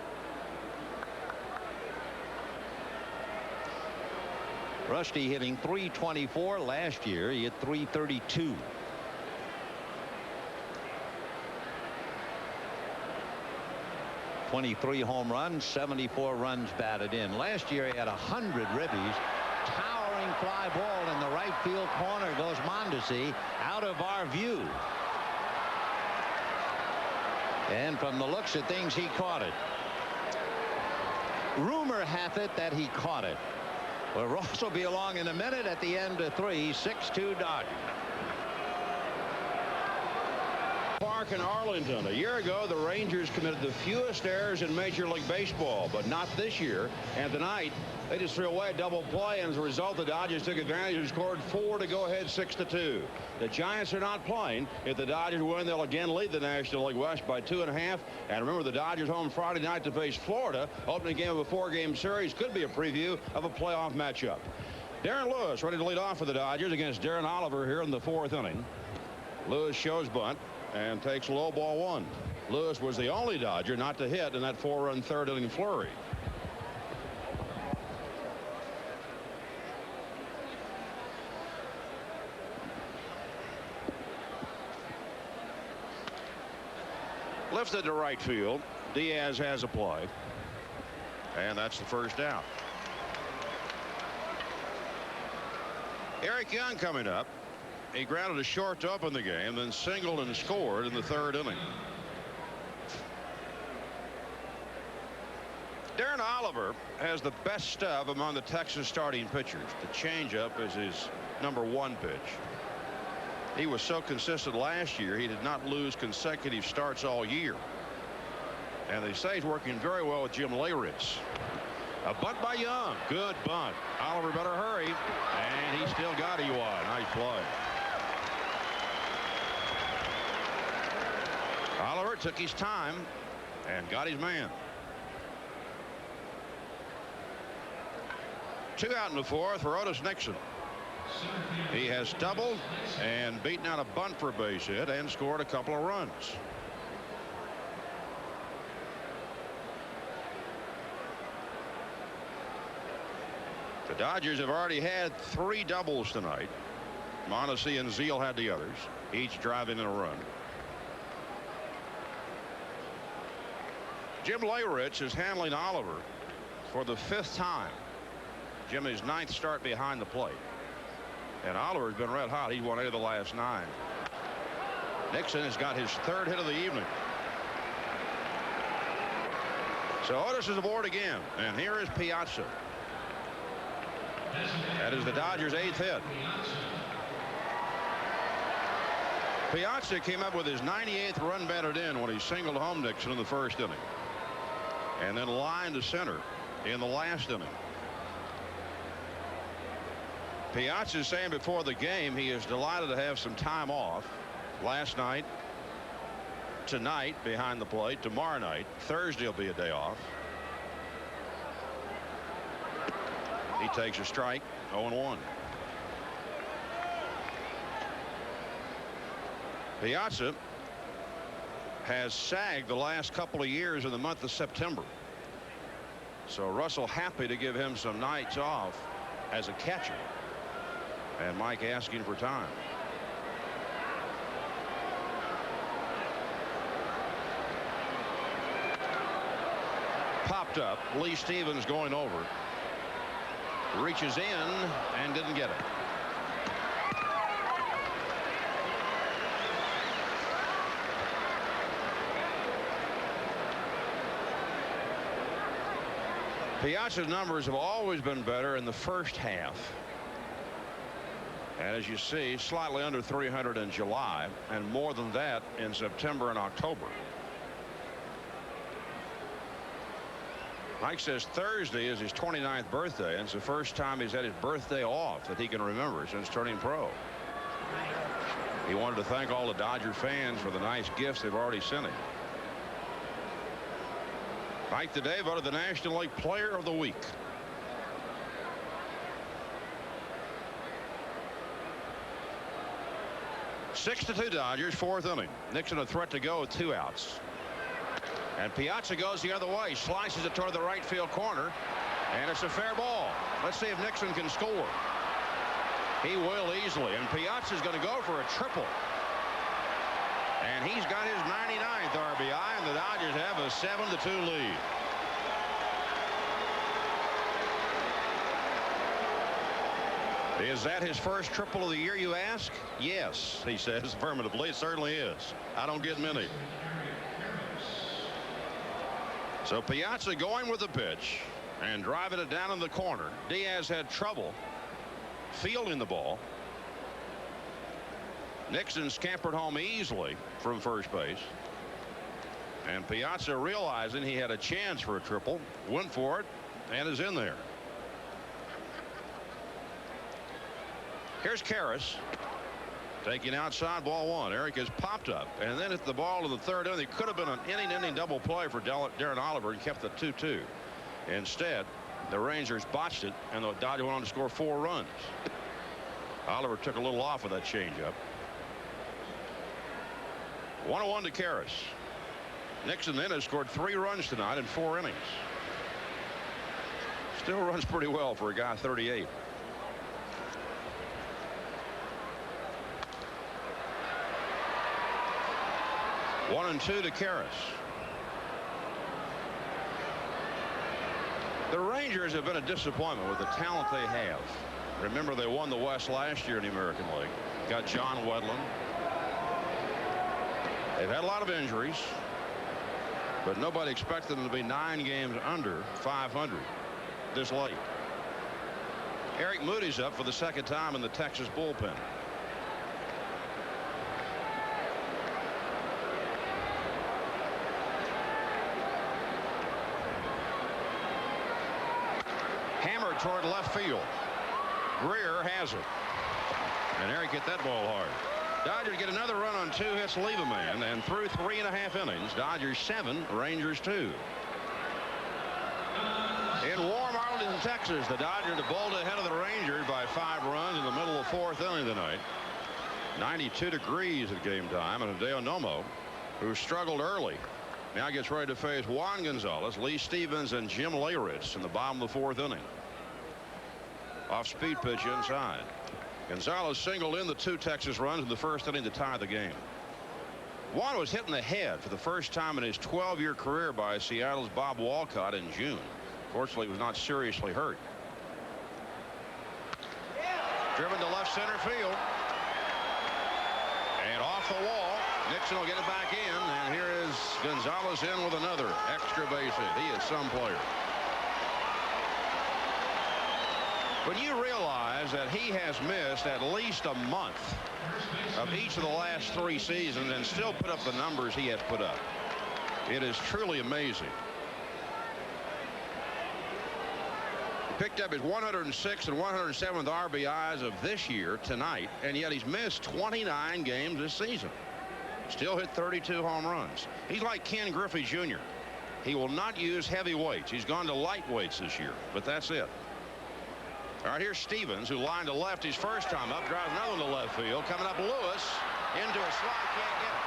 Rusty hitting .324 last year. He hit .332. .23 home runs, 74 runs batted in. Last year he had 100 ribbies. Towering fly ball in the right field corner goes Mondesi, out of our view. And from the looks of things, he caught it. Rumor hath it that he caught it. Well, Ross will be along in a minute at the end of 3. 6-2 Dodgers. Park in Arlington. A year ago, the Rangers committed the fewest errors in Major League Baseball, but not this year. And tonight, they just threw away a double play, and as a result, the Dodgers took advantage and scored 4 to go ahead 6-2. The Giants are not playing. If the Dodgers win, they'll again lead the National League West by 2.5. And remember, the Dodgers home Friday night to face Florida. Opening game of a 4-game series could be a preview of a playoff matchup. Darren Lewis ready to lead off for the Dodgers against Darren Oliver here in the 4th inning. Lewis shows bunt and takes low ball 1. Lewis was the only Dodger not to hit in that 4-run 3rd inning flurry. Lifted to right field. Diaz has a play, and that's the first out. Eric Young coming up. He grounded a short to open the game, then singled and scored in the 3rd inning. Darren Oliver has the best stub among the Texas starting pitchers. The changeup is his #1 pitch. He was so consistent last year, he did not lose consecutive starts all year. And they say he's working very well with Jim Leyritz. A bunt by Young. Good bunt. Oliver better hurry. And he still got Ewald. Nice play. Oliver took his time and got his man. 2 out in the 4th for Otis Nixon. He has doubled and beaten out a bunt for a base hit and scored a couple of runs. The Dodgers have already had 3 doubles tonight. Mondesi and Zeal had the others, each driving in a run. Jim Leyritz is handling Oliver for the 5th time. Jimmy's 9th start behind the plate. And Oliver's been red hot. He's won 8 of the last 9. Nixon has got his 3rd hit of the evening. So Otis is aboard again. And here is Piazza. That is the Dodgers' 8th hit. Piazza came up with his 98th run batted in when he singled home Nixon in the 1st inning. And then lined to center in the last inning. Piazza is saying before the game he is delighted to have some time off. Last night, tonight behind the plate, tomorrow night, Thursday will be a day off. He takes a strike. 0-1. Piazza has sagged the last couple of years in the month of September. So Russell happy to give him some nights off as a catcher. And Mike asking for time. Popped up. Lee Stevens going over. Reaches in and didn't get it. Piazza's numbers have always been better in the first half. And as you see, slightly under 300 in July and more than that in September and October. Mike says Thursday is his 29th birthday, and it's the first time he's had his birthday off that he can remember since turning pro. He wanted to thank all the Dodger fans for the nice gifts they've already sent him. Mike today voted the National League Player of the Week. Six to 2 Dodgers, 4th inning. Nixon a threat to go with 2 outs. And Piazza goes the other way, slices it toward the right field corner. And it's a fair ball. Let's see if Nixon can score. He will easily. And Piazza's going to go for a triple. And he's got his 99th RBI, and the Dodgers have a 7-2 lead. Is that his first triple of the year, you ask? Yes, he says affirmatively. It certainly is. I don't get many. So Piazza going with the pitch and driving it down in the corner. Diaz had trouble fielding the ball. Nixon scampered home easily from first base. And Piazza, realizing he had a chance for a triple, went for it and is in there. Here's Karras taking outside, ball one. Eric has popped up and then hit the ball in the third inning. It could have been an inning double play for Darren Oliver and kept the 2-2. Instead, the Rangers botched it and the Dodgers went on to score 4 runs. Oliver took a little off with that changeup. 1-1 to Karras. Nixon then has scored 3 runs tonight in 4 innings. Still runs pretty well for a guy 38. One and two to Karras. The Rangers have been a disappointment with the talent they have. Remember, they won the West last year in the American League. Got John Wedlin. They've had a lot of injuries, but nobody expected them to be 9 games under 500 this late. Eric Moody's up for the 2nd time in the Texas bullpen. Hammer toward left field. Greer has it. And Eric hit that ball hard. Dodgers get another run on 2 hits, leave a man, and through 3.5 innings, Dodgers 7, Rangers 2. In warm Arlington, Texas, the Dodgers bowled ahead of the Rangers by 5 runs in the middle of 4th inning tonight. 92 degrees at game time, and Hideo Nomo, who struggled early, now gets ready to face Juan Gonzalez, Lee Stevens, and Jim Leyritz in the bottom of the 4th inning. Off speed pitch inside. Gonzalez singled in the 2 Texas runs in the 1st inning to tie the game. Juan was hit in the head for the first time in his 12-year career by Seattle's Bob Walcott in June. Fortunately, he was not seriously hurt. Driven to left center field. And off the wall. Nixon will get it back in, and here is Gonzalez in with another extra base hit. He is some player. When you realize that he has missed at least a month of each of the last 3 seasons and still put up the numbers he has put up, it is truly amazing. He picked up his 106th and 107th RBIs of this year tonight, and yet he's missed 29 games this season. Still hit 32 home runs. He's like Ken Griffey Jr. He will not use heavy weights. He's gone to light weights this year, but that's it. All right, here's Stevens, who lined to left his first time up, drives another one to left field. Coming up, Lewis into a slide, can't get it.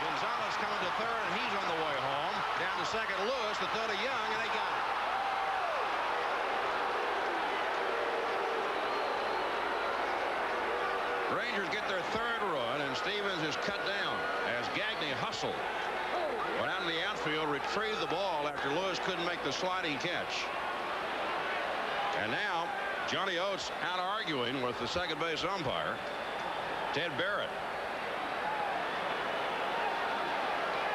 Gonzalez coming to third, and he's on the way home. Down to second, Lewis, the throw to Young, and they got it. Rangers get their 3rd run, and Stevens is cut down as Gagne hustled. Went out in the outfield, retrieved the ball after Lewis couldn't make the sliding catch. And now Johnny Oates out arguing with the second base umpire, Ted Barrett.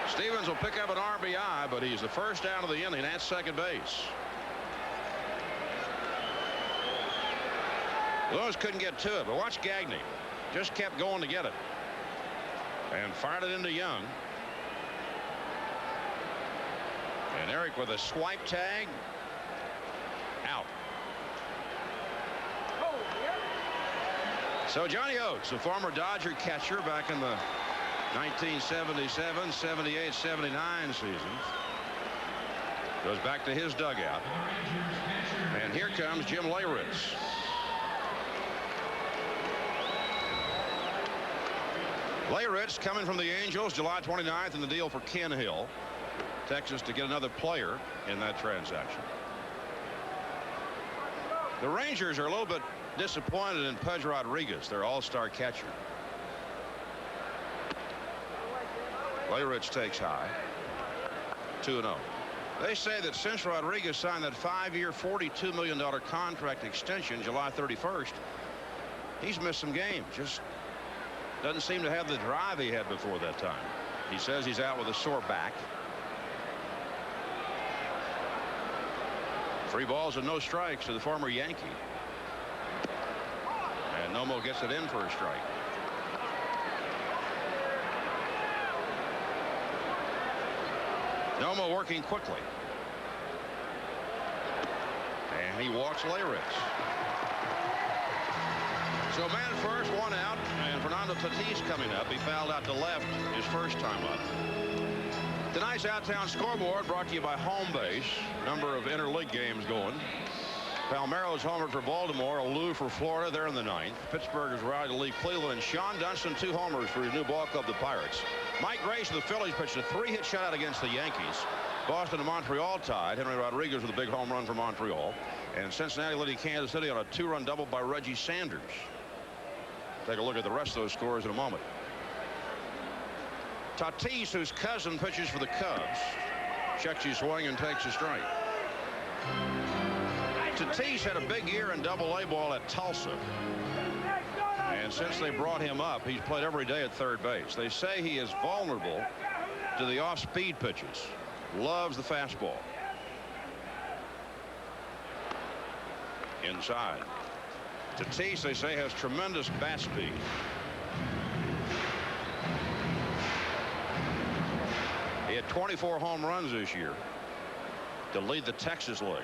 Stevens will pick up an RBI, but he's the first out of the inning at second base. Lewis couldn't get to it, but watch Gagne. Just kept going to get it. And fired it into Young. And Eric with a swipe tag. Out. So Johnny Oates, a former Dodger catcher back in the 1977, 78, 79 seasons, goes back to his dugout. And here comes Jim Leyritz. Leyritz coming from the Angels July 29th in the deal for Ken Hill. Texas to get another player in that transaction. The Rangers are a little bit disappointed in Pudge Rodriguez, their all-star catcher. Layrich takes high. 2-0. They say that since Rodriguez signed that 5-year, $42 million contract extension July 31st, he's missed some games. Just doesn't seem to have the drive he had before that time. He says he's out with a sore back. 3 balls and no strikes to the former Yankee. And Nomo gets it in for a strike. Nomo working quickly. And he walks Layrich. So man first, 1 out, and Fernando Tatis coming up. He fouled out to left his first time up. Tonight's Outtown Scoreboard brought to you by Home Base. Number of interleague games going. Palmeiro's homered for Baltimore. Alou for Florida. They're in the 9th. Pittsburgh is rallied to lead Cleveland. Sean Dunston 2 homers for his new ball club, the Pirates. Mike Grace of the Phillies pitched a 3-hit shutout against the Yankees. Boston and Montreal tied. Henry Rodriguez with a big home run for Montreal. And Cincinnati leading Kansas City on a 2-run double by Reggie Sanders. Take a look at the rest of those scores in a moment. Tatis, whose cousin pitches for the Cubs, checks his swing and takes a strike. Tatis had a big year in Double-A ball at Tulsa. And since they brought him up, he's played every day at third base. They say he is vulnerable to the off-speed pitches. Loves the fastball. Inside. Tatis, they say, has tremendous bat speed. He had 24 home runs this year to lead the Texas League.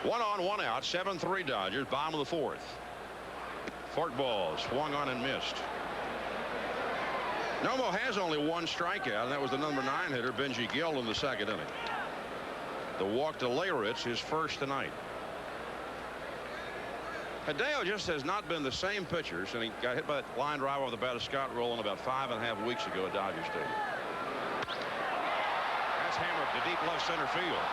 1 on, 1 out, 7-3 Dodgers, bottom of the 4th. Fork ball swung on and missed. Nomo has only 1 strikeout, and that was the number 9 hitter, Benji Gill, in the 2nd inning. The walk to Layrich, his first tonight. Hideo just has not been the same pitcher since he got hit by that line drive off the bat of Scott Rowland about 5.5 weeks ago at Dodger Stadium. That's hammered to deep left center field.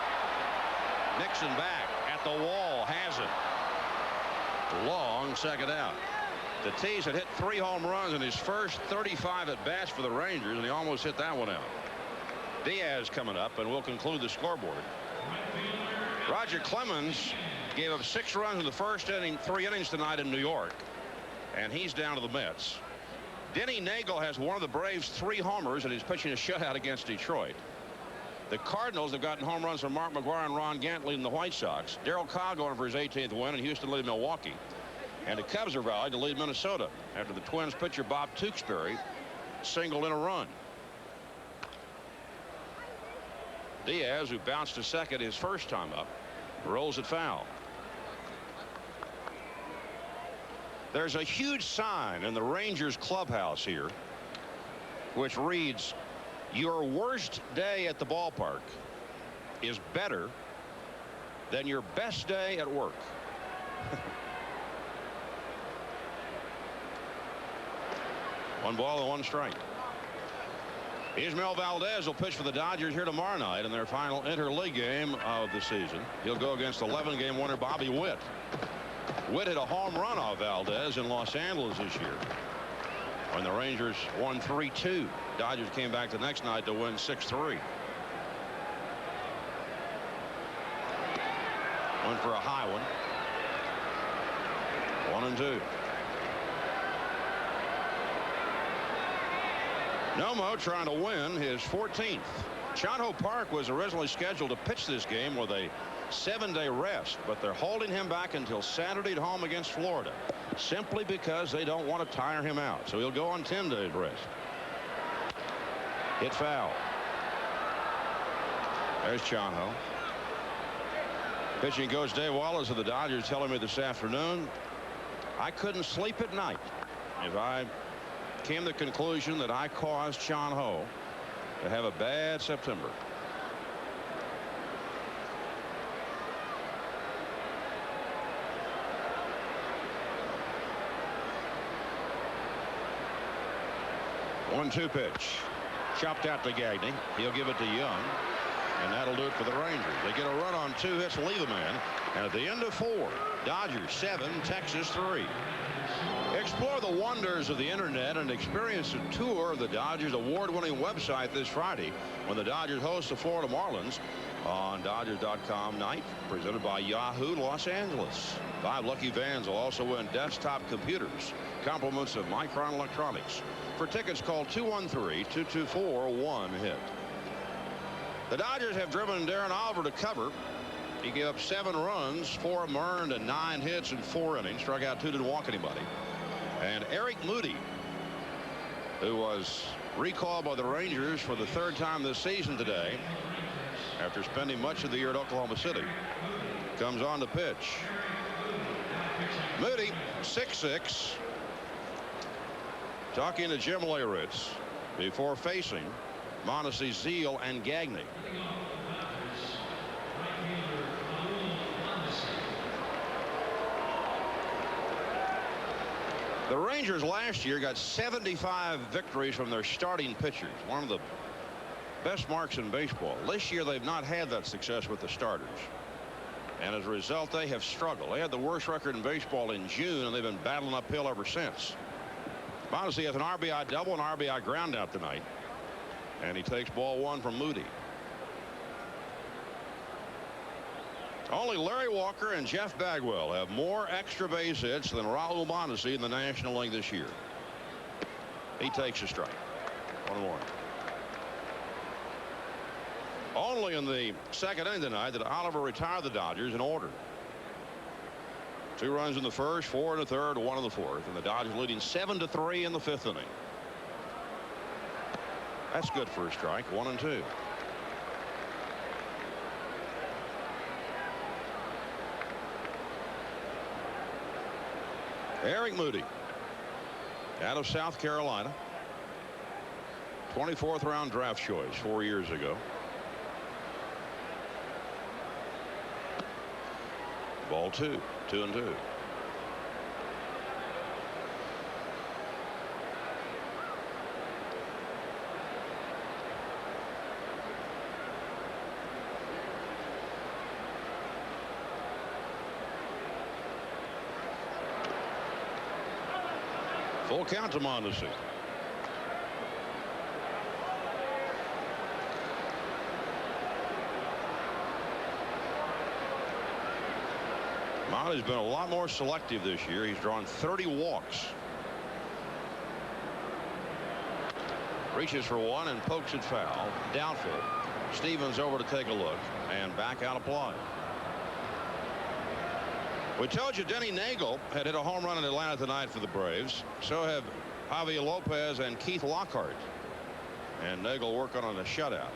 Nixon back at the wall, has it. Long 2nd out. Tatis had hit 3 home runs in his first 35 at bats for the Rangers, and he almost hit that one out. Diaz coming up, and we'll conclude the scoreboard. Roger Clemens gave up 6 runs in the first inning, 3 innings tonight in New York, and he's down to the Mets. Denny Nagel has one of the Braves' 3 homers, and he's pitching a shutout against Detroit. The Cardinals have gotten home runs from Mark McGwire and Ron Gant leading the White Sox. Darryl Cobb going for his 18th win, and Houston leading Milwaukee. And the Cubs are rallied to lead Minnesota after the Twins pitcher Bob Tewksbury singled in a run. Diaz, who bounced to second his first time up, rolls it foul. There's a huge sign in the Rangers clubhouse here which reads, "Your worst day at the ballpark is better than your best day at work." One ball and 1 strike. Ismael Valdez will pitch for the Dodgers here tomorrow night in their final interleague game of the season. He'll go against 11-game winner Bobby Witt. Witt hit a home run off Valdez in Los Angeles this year when the Rangers won 3-2. Dodgers came back the next night to win 6-3. Went for a high one. 1-2. Nomo trying to win his 14th. Chonho Park was originally scheduled to pitch this game with a 7-day rest, but they're holding him back until Saturday at home against Florida, simply because they don't want to tire him out. So he'll go on 10 days rest. Hit foul. There's Chonho. Pitching coach Dave Wallace of the Dodgers telling me this afternoon, "I couldn't sleep at night if I came to the conclusion that I caused Chonho to have a bad September." One-two pitch. Chopped out to Gagne. He'll give it to Young. And that'll do it for the Rangers. They get a run on 2 hits, leave a man. And at the end of 4, Dodgers 7, Texas 3. Explore the wonders of the internet and experience a tour of the Dodgers award-winning website this Friday when the Dodgers host the Florida Marlins on Dodgers.com night, presented by Yahoo Los Angeles. 5 lucky fans will also win desktop computers, compliments of Micron Electronics. For tickets, call 213-224-1-HIT. The Dodgers have driven Darren Oliver to cover. He gave up 7 runs, 4 of them earned, and 9 hits in 4 innings. Struck out 2, didn't walk anybody. And Eric Moody, who was recalled by the Rangers for the 3rd time this season today, after spending much of the year at Oklahoma City, comes on to pitch. Moody, 6'6", talking to Jim Leyritz before facing Mondesi, Zeal, and Gagne. The Rangers last year got 75 victories from their starting pitchers, one of the best marks in baseball. This year they've not had that success with the starters, and as a result they have struggled. They had the worst record in baseball in June, and they've been battling uphill ever since. Mondesi has an RBI double and RBI ground out tonight, and he takes ball 1 from Moody. Only Larry Walker and Jeff Bagwell have more extra base hits than Raul Mondesi in the National League this year. He takes a strike. 1-1. Only in the 2nd inning tonight did Oliver retire the Dodgers in order. 2 runs in the 1st, 4 in the 3rd, 1 in the 4th, and the Dodgers leading 7-3 in the 5th inning. That's good for a strike. 1-2. Eric Moody, out of South Carolina, 24th round draft choice 4 years ago. Ball 2, 2-2. Full count to Mondesi. Mondesi's been a lot more selective this year. He's drawn 30 walks. Reaches for 1 and pokes it foul. Doubtful. Stevens over to take a look, and back out of play. We told you Denny Nagel had hit a home run in Atlanta tonight for the Braves. So have Javier Lopez and Keith Lockhart. And Nagel working on a shutout.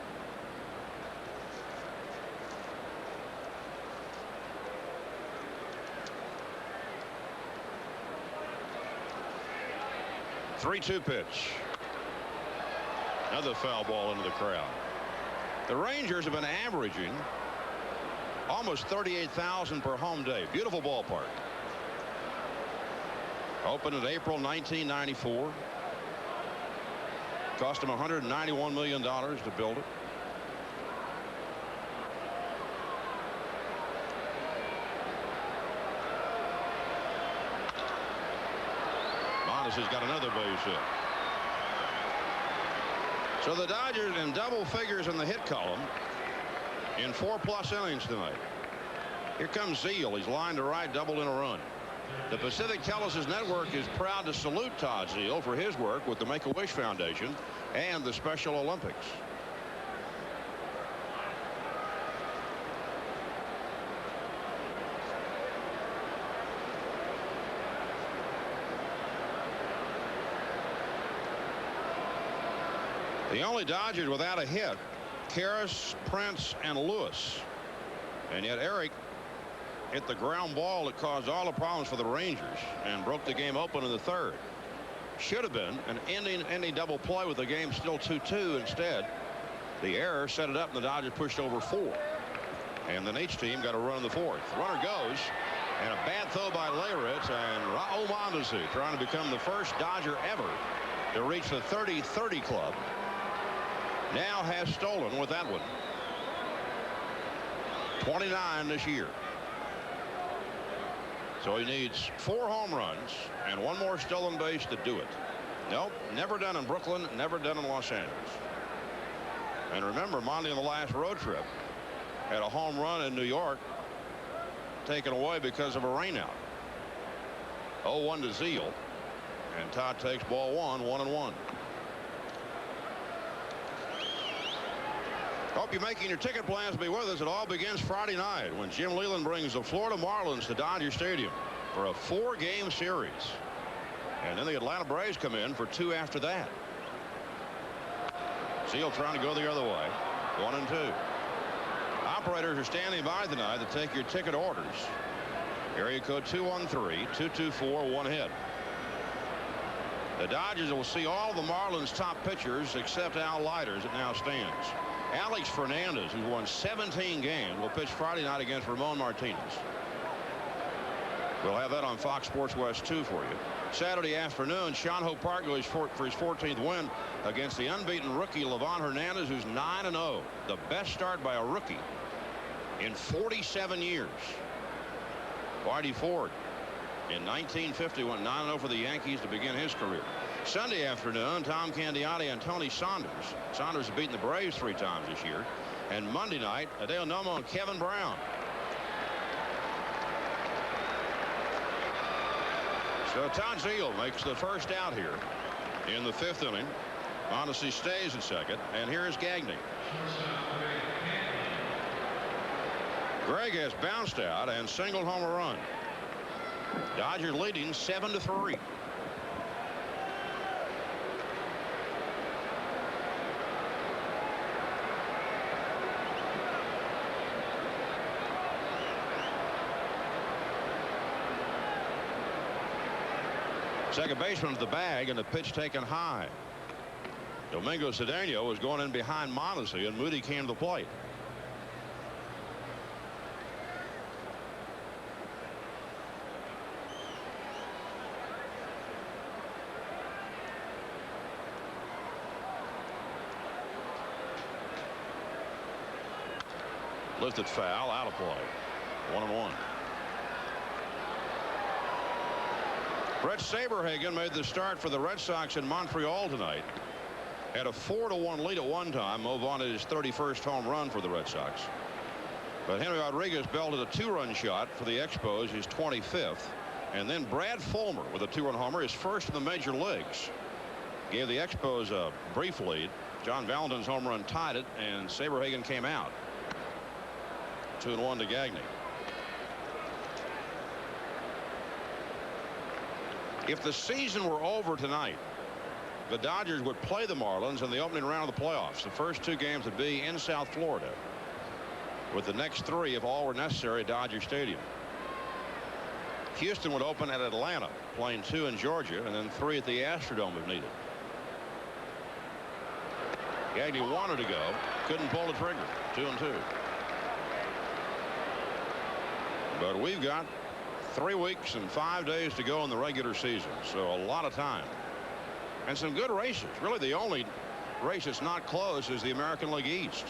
Three-two pitch. Another foul ball into the crowd. The Rangers have been averaging almost 38,000 per home day. Beautiful ballpark. Opened in April 1994. Cost them $191 million to build it. Mondesi's got another base hit. So the Dodgers in double figures in the hit column in 4+ innings tonight. Here comes Zeal. He's lined to right, double in a run. The Pacific Telesis Network is proud to salute Todd Zeal for his work with the Make-A-Wish Foundation and the Special Olympics. The only Dodgers without a hit, Karras, Prince, and Lewis. And yet Eric hit the ground ball that caused all the problems for the Rangers and broke the game open in the 3rd. Should have been an ending double play with the game still 2-2. Instead, the error set it up, and the Dodgers pushed over 4. And then each team got a run in the 4th. Runner goes, and a bad throw by Leyritz, and Raul Mondesi, trying to become the first Dodger ever to reach the 30-30 club, now has stolen with that one. 29 this year. So he needs 4 home runs and 1 more stolen base to do it. Nope, never done in Brooklyn, never done in Los Angeles. And remember, Monty on the last road trip had a home run in New York taken away because of a rainout. 0-1 to Zeal, and Todd takes ball 1, 1-1. Hope you're making your ticket plans to be with us. It all begins Friday night when Jim Leyland brings the Florida Marlins to Dodger Stadium for a 4-game series. And then the Atlanta Braves come in for 2 after that. Zeal trying to go the other way. 1 and 2. Operators are standing by tonight to take your ticket orders. Area code 213-224, 1 hit. The Dodgers will see all the Marlins' top pitchers except Al Leiter as it now stands. Alex Fernandez, who won 17 games, will pitch Friday night against Ramon Martinez. We'll have that on Fox Sports West 2 for you. Saturday afternoon, Sean Hope Park goes for his 14th win against the unbeaten rookie Livan Hernandez, who's 9-0. The best start by a rookie in 47 years. Whitey Ford in 1950 went 9-0 for the Yankees to begin his career. Sunday afternoon, Tom Candiotti and Tony Saunders. Saunders has beaten the Braves 3 times this year. And Monday night, Adele Nomo and Kevin Brown. So Todd Zeal makes the first out here in the 5th inning. Mondesi stays at second, and here's Gagne. Gregg has bounced out and singled home a run. Dodgers leading 7-3. Second baseman to the bag, and the pitch taken high. Domingo Cedeno was going in behind Mondesi, and Moody came to the plate. Lifted foul, out of play. 1-1. Brett Saberhagen made the start for the Red Sox in Montreal tonight. Had a 4-1 lead at one time. Move on to his 31st home run for the Red Sox. But Henry Rodriguez belted a 2-run shot for the Expos, his 25th. And then Brad Fulmer with a 2-run homer, his first in the major leagues. Gave the Expos a brief lead. John Valentin's home run tied it, and Saberhagen came out. 2-1 to Gagne. If the season were over tonight, the Dodgers would play the Marlins in the opening round of the playoffs. The first 2 games would be in South Florida, with the next 3, if all were necessary, at Dodger Stadium. Houston would open at Atlanta, playing 2 in Georgia, and then 3 at the Astrodome if needed. Gagne wanted to go, couldn't pull the trigger. 2-2. But we've got 3 weeks and 5 days to go in the regular season, so a lot of time and some good races. Really, the only race that's not close is the American League East,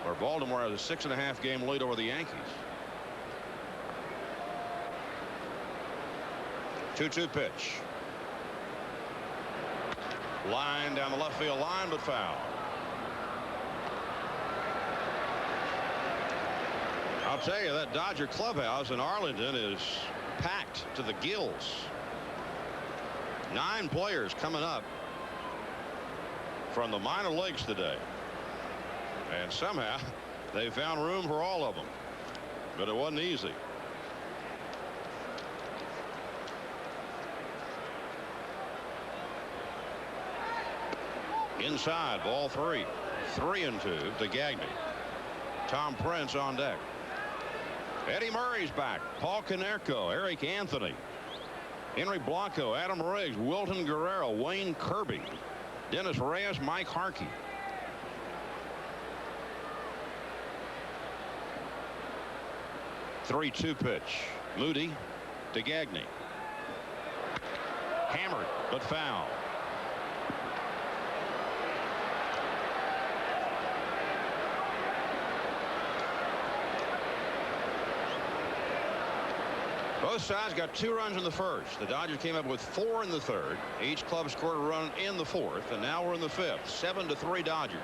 where Baltimore has a 6.5 game lead over the Yankees. 2-2 pitch. Line down the left field line, but foul. I'll tell you, that Dodger clubhouse in Arlington is packed to the gills. 9 players coming up from the minor leagues today. And somehow they found room for all of them. But it wasn't easy. Inside, ball 3. 3-2 to Gagne. Tom Prince on deck. Eddie Murray's back. Paul Konerko, Eric Anthony, Henry Blanco, Adam Riggs, Wilton Guerrero, Wayne Kirby, Dennis Reyes, Mike Harkey. Three-2 pitch. Moody to Gagne. Hammered, but foul. Both sides got 2 runs in the first. The Dodgers came up with 4 in the third. Each club scored a run in the fourth, and now we're in the fifth. 7-3 Dodgers.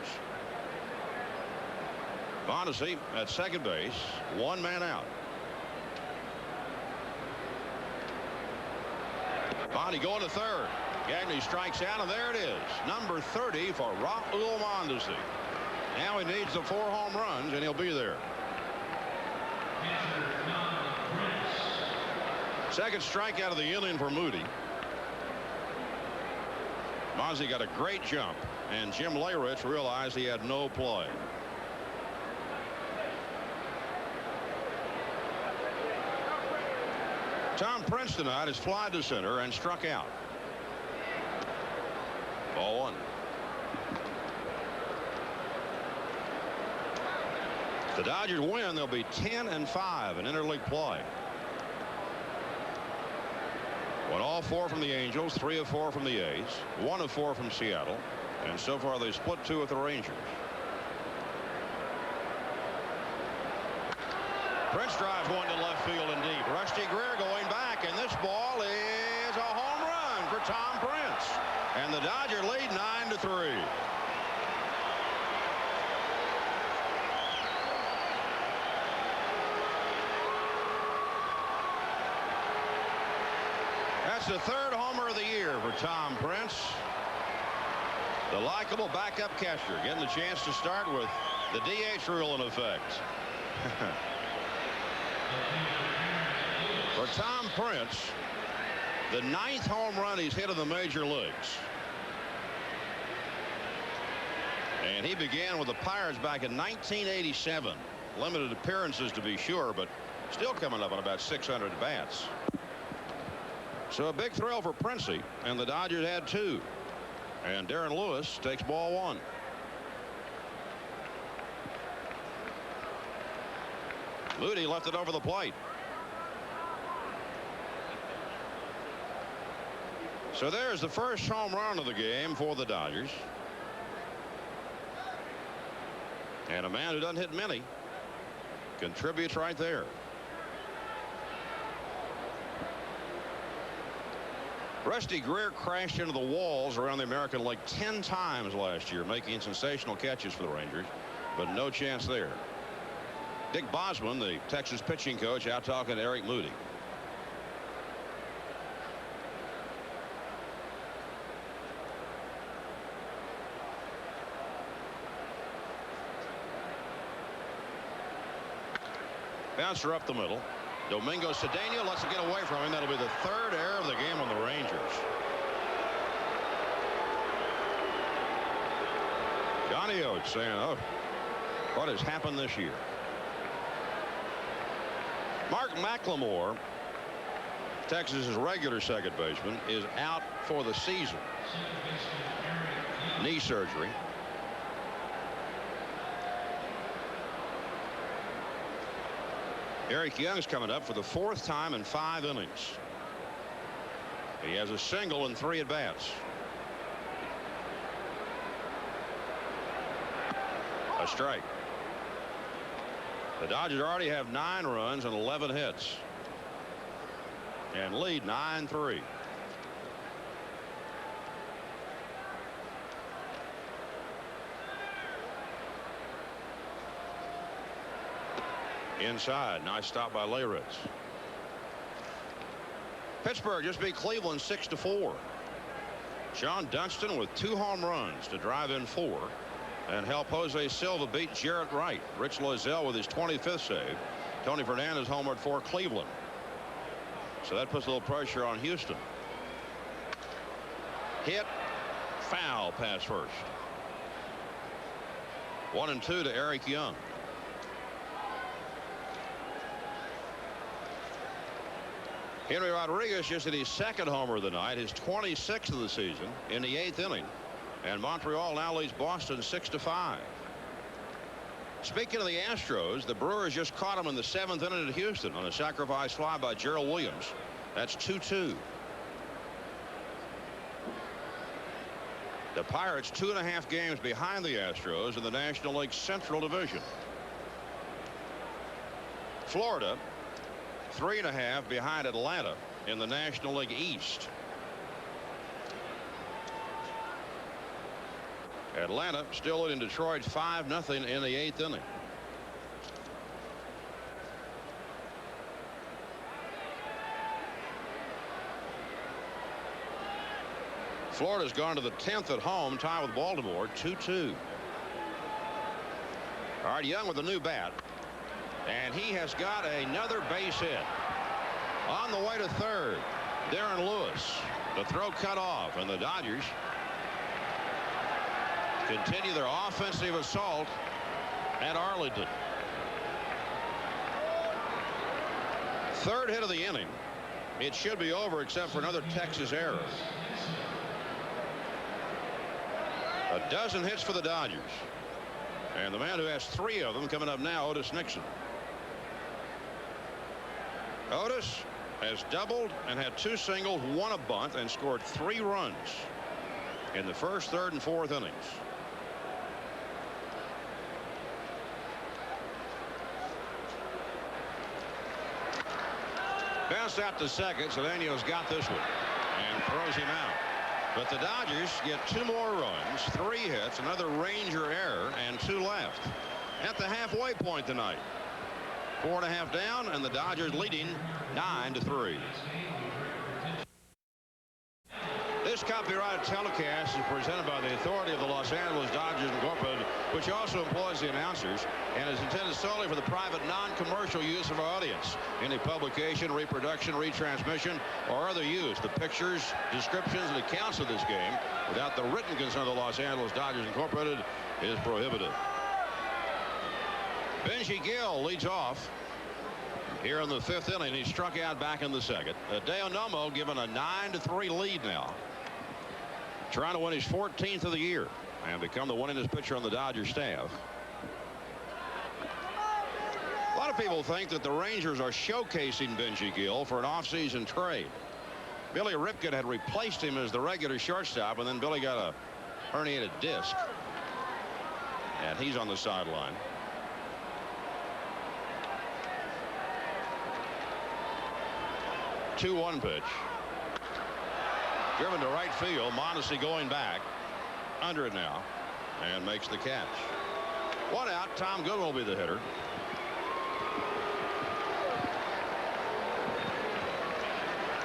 Mondesi at second base, 1 man out. Bonnie going to third. Gagne strikes out, and there it is. Number 30 for Raul Mondesi. Now he needs the 4 home runs, and he'll be there. Second strikeout of the inning for Moody. Mozzie got a great jump, and Jim Leyritz realized he had no play. Tom Prince tonight has flied to center and struck out. Ball 1. If the Dodgers win, they'll be 10-5 in interleague play. Won all 4 from the Angels, 3 of 4 from the A's, 1 of 4 from Seattle, and so far they split 2 with the Rangers. Prince drives 1 to left field and deep. Rusty Greer going back, and this ball is a home run for Tom Prince, and the Dodgers lead 9-3. That's the 3rd homer of the year for Tom Prince. The likable backup catcher getting the chance to start with the DH rule in effect. For Tom Prince, the 9th home run he's hit in the major leagues. And he began with the Pirates back in 1987. Limited appearances to be sure, but still coming up on about 600 bats. So a big thrill for Princey, and the Dodgers had 2. And Darren Lewis takes ball 1. Moody left it over the plate. So there's the first home run of the game for the Dodgers. And a man who doesn't hit many contributes right there. Rusty Greer crashed into the walls around the American League 10 times last year, making sensational catches for the Rangers, but no chance there. Dick Bosman, the Texas pitching coach, out talking to Eric Moody. Bouncer up the middle. Domingo Cedeno lets it get away from him. That'll be the 3rd error of the game on the Rangers. Johnny Oates saying, oh, what has happened this year? Mark McLemore, Texas's regular second baseman, is out for the season. Knee surgery. Eric Young's coming up for the 4th time in 5 innings. He has a single in 3 at-bats. A strike. The Dodgers already have 9 runs and 11 hits and lead 9-3. Inside. Nice stop by Leyritz. Pittsburgh just beat Cleveland 6-4. Sean Dunston with 2 home runs to drive in 4 and help Jose Silva beat Jarrett Wright. Rich Loiselle with his 25th save. Tony Fernandez homered for Cleveland. So that puts a little pressure on Houston. Hit. Foul pass first. 1-2 to Eric Young. Henry Rodriguez just hit his 2nd homer of the night, his 26th of the season, in the 8th inning. And Montreal now leads Boston 6-5. Speaking of the Astros, the Brewers just caught them in the 7th inning at Houston on a sacrifice fly by Gerald Williams. That's 2-2. The Pirates 2.5 games behind the Astros in the National League Central Division. Florida 3.5 behind Atlanta in the National League East. Atlanta still leading Detroit 5-0 in the 8th inning. Florida's gone to the 10th at home, tied with Baltimore 2-2. All right, Young with a new bat, and he has got another base hit. On the way to third, Darren Lewis. The throw cut off, and the Dodgers continue their offensive assault at Arlington. Third hit of the inning. It should be over except for another Texas error. A dozen hits for the Dodgers. And the man who has 3 of them coming up now, Otis Nixon. Otis has doubled and had 2 singles, 1 a bunt, and scored 3 runs in the first, third, and fourth innings. Bounced out to second. Cedeno's got this one and throws him out. But the Dodgers get 2 more runs, 3 hits, another Ranger error, and 2 left at the halfway point tonight. 4.5 down, and the Dodgers leading 9-3. This copyrighted telecast is presented by the authority of the Los Angeles Dodgers Incorporated, which also employs the announcers, and is intended solely for the private, non-commercial use of our audience. Any publication, reproduction, retransmission, or other use, the pictures, descriptions, and accounts of this game, without the written consent of the Los Angeles Dodgers Incorporated, is prohibited. Benji Gill leads off here in the 5th inning. He struck out back in the 2nd. Deo Nomo given a 9-3 lead now, trying to win his 14th of the year and become the winningest pitcher on the Dodgers staff. A lot of people think that the Rangers are showcasing Benji Gill for an offseason trade. Billy Ripken had replaced him as the regular shortstop, and then Billy got a herniated disc, and he's on the sideline. The 2-1 pitch. Driven to right field. Mondesi going back. Under it now. And makes the catch. 1 out. Tom Goodwin will be the hitter.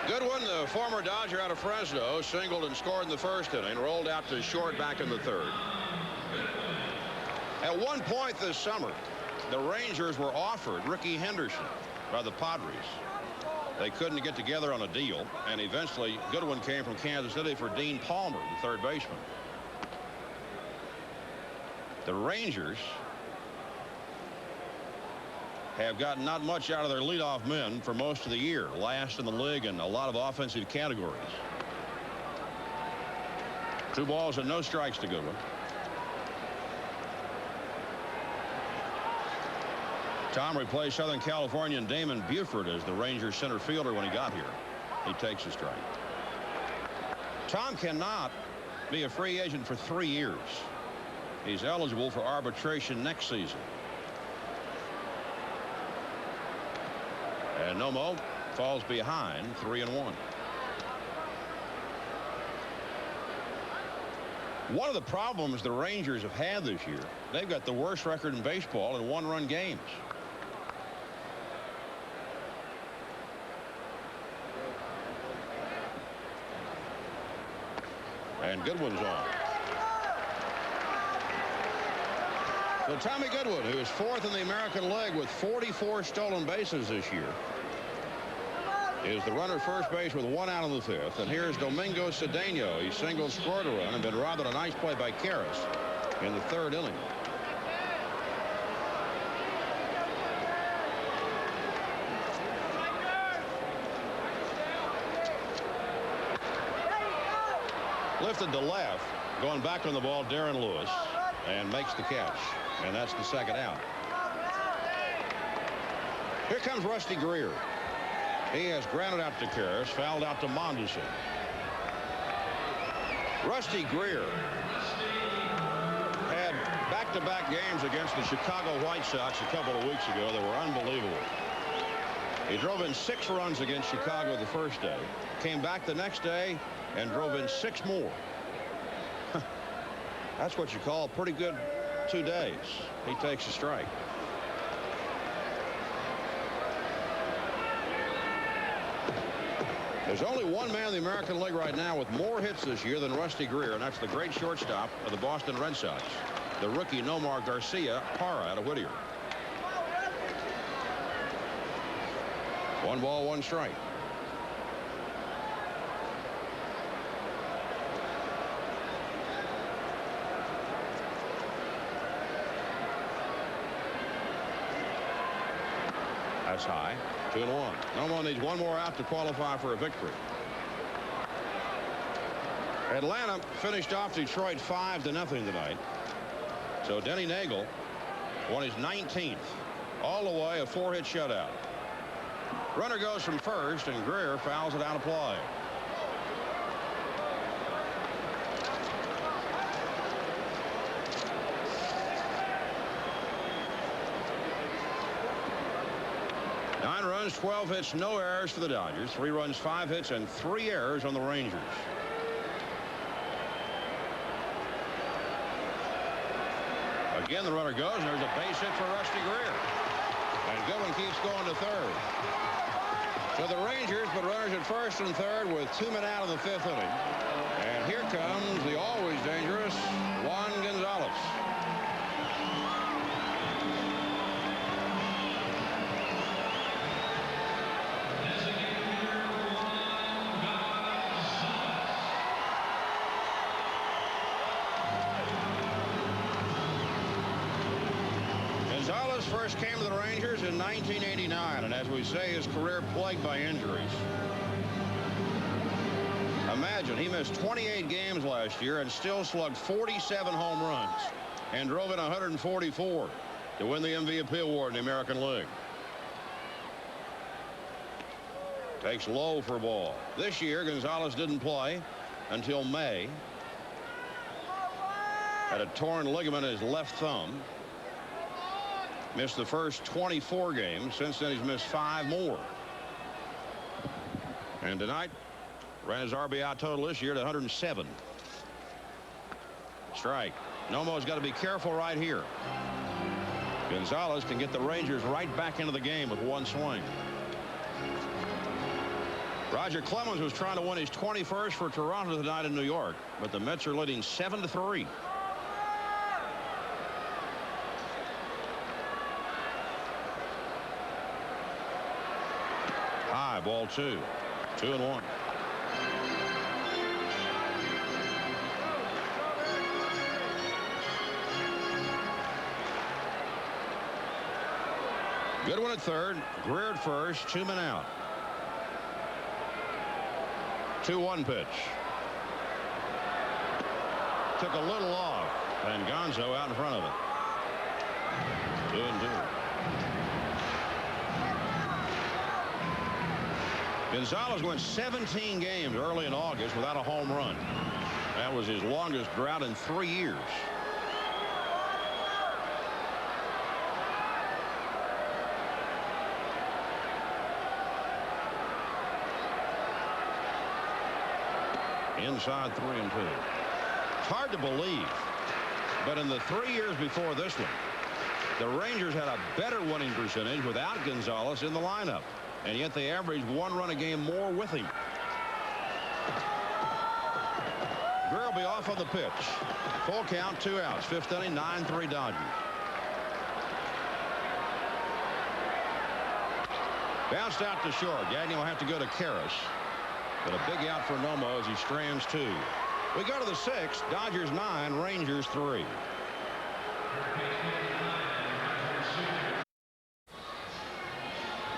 Goodwin, the former Dodger out of Fresno, singled and scored in the 1st inning. Rolled out to short back in the 3rd. At one point this summer, the Rangers were offered Ricky Henderson by the Padres. They couldn't get together on a deal, and eventually Goodwin came from Kansas City for Dean Palmer, the 3rd baseman. The Rangers have gotten not much out of their leadoff men for most of the year, last in the league in a lot of offensive categories. 2 balls and no strikes to Goodwin. Tom replaced Southern Californian Damon Buford as the Rangers center fielder when he got here. He takes a strike. Tom cannot be a free agent for 3 years. He's eligible for arbitration next season. And Nomo falls behind 3-1. One of the problems the Rangers have had this year, they've got the worst record in baseball in 1-run games. And Goodwin's on. So Tommy Goodwin, who is 4th in the American League with 44 stolen bases this year, is the runner first base with 1 out in the 5th. And here's Domingo Cedeno. He singled, scored a run, and been robbed on a nice play by Karras in the 3rd inning. Lifted to left, going back on the ball, Darren Lewis, and makes the catch. And that's the 2nd out. Here comes Rusty Greer. He has grounded out to Karras, fouled out to Mondesi. Rusty Greer had back-to-back games against the Chicago White Sox a couple of weeks ago that were unbelievable. He drove in 6 runs against Chicago the first day, came back the next day and drove in 6 more. That's what you call a pretty good 2 days. He takes a strike. There's only one man in the American League right now with more hits this year than Rusty Greer, and that's the great shortstop of the Boston Red Sox, the rookie Nomar Garcia Parra out of Whittier. 1 ball, 1 strike. That's high. 2-1. Nomar needs 1 more out to qualify for a victory. Atlanta finished off Detroit 5-0 tonight. So Denny Nagel won his 19th. All the way a 4-hit shutout. Runner goes from first, and Greer fouls it out of play. Nine runs, 12 hits, no errors for the Dodgers. 3 runs, 5 hits, and 3 errors on the Rangers. Again, the runner goes, and there's a base hit for Rusty Greer. And Goodwin keeps going to third. So the Rangers put runners at first and third with 2 men out in the 5th inning. And here comes the always dangerous Juan Gonzalez. Gonzalez first came to the Rangers in 1989, and as we say, his career plagued by injuries. Imagine, he missed 28 games last year and still slugged 47 home runs and drove in 144 to win the MVP award in the American League. Takes low for a ball. This year, Gonzalez didn't play until May. Had a torn ligament in his left thumb. Missed the first 24 games. Since then, he's missed 5 more. And tonight, ran his RBI total this year to 107. Strike. Nomo's got to be careful right here. Gonzalez can get the Rangers right back into the game with 1 swing. Roger Clemens was trying to win his 21st for Toronto tonight in New York, but the Mets are leading 7-3. High, ball 2. 2-1. Goodwin at third, Greer at first, 2 men out. 2-1 pitch. Took a little off, and Gonzo out in front of it. 2-2. Gonzalez went 17 games early in August without a home run. That was his longest drought in 3 years. Inside 3-2. It's hard to believe, but in the 3 years before this one, the Rangers had a better winning percentage without Gonzalez in the lineup, and yet they averaged 1 run a game more with him. Greer will be off on the pitch. Full count, 2 outs. 5th inning, 9-3 Dodgers. Bounced out to short. Gagnon will have to go to Karras. But a big out for Nomo as he strands 2. We go to the 6th. Dodgers 9, Rangers 3.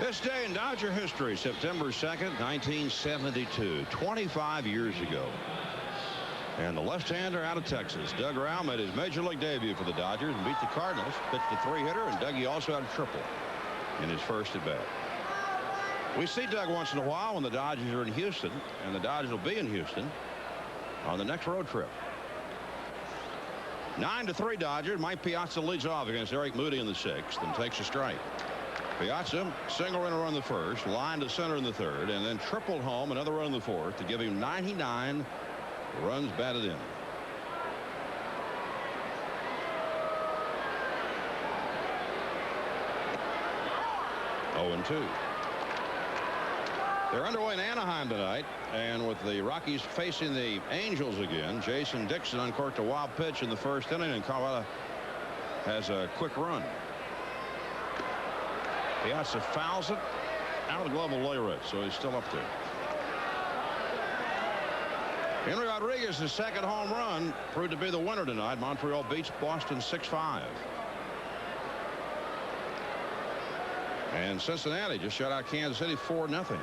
This day in Dodger history, September 2nd, 1972, 25 years ago. And the left-hander out of Texas, Doug Rauh, made his major league debut for the Dodgers and beat the Cardinals. Pitched a 3-hitter, and Dougie also had a triple in his first at bat. We see Doug once in a while when the Dodgers are in Houston, and the Dodgers will be in Houston on the next road trip. 9-3 Dodgers. Mike Piazza leads off against Eric Moody in the 6th and takes a strike. Piazza single in a run in the first, line to center in the third, and then tripled home another run in the fourth to give him 99 runs batted in. (0-2). They're underway in Anaheim tonight, and with the Rockies facing the Angels again, Jason Dixon uncorked a wild pitch in the first inning, and Colorado has a quick run. Piazza fouls it out of the glove of Leyritz, so he's still up there. Henry Rodriguez's second home run proved to be the winner tonight. Montreal beats Boston 6-5. And Cincinnati just shut out Kansas City 4-0.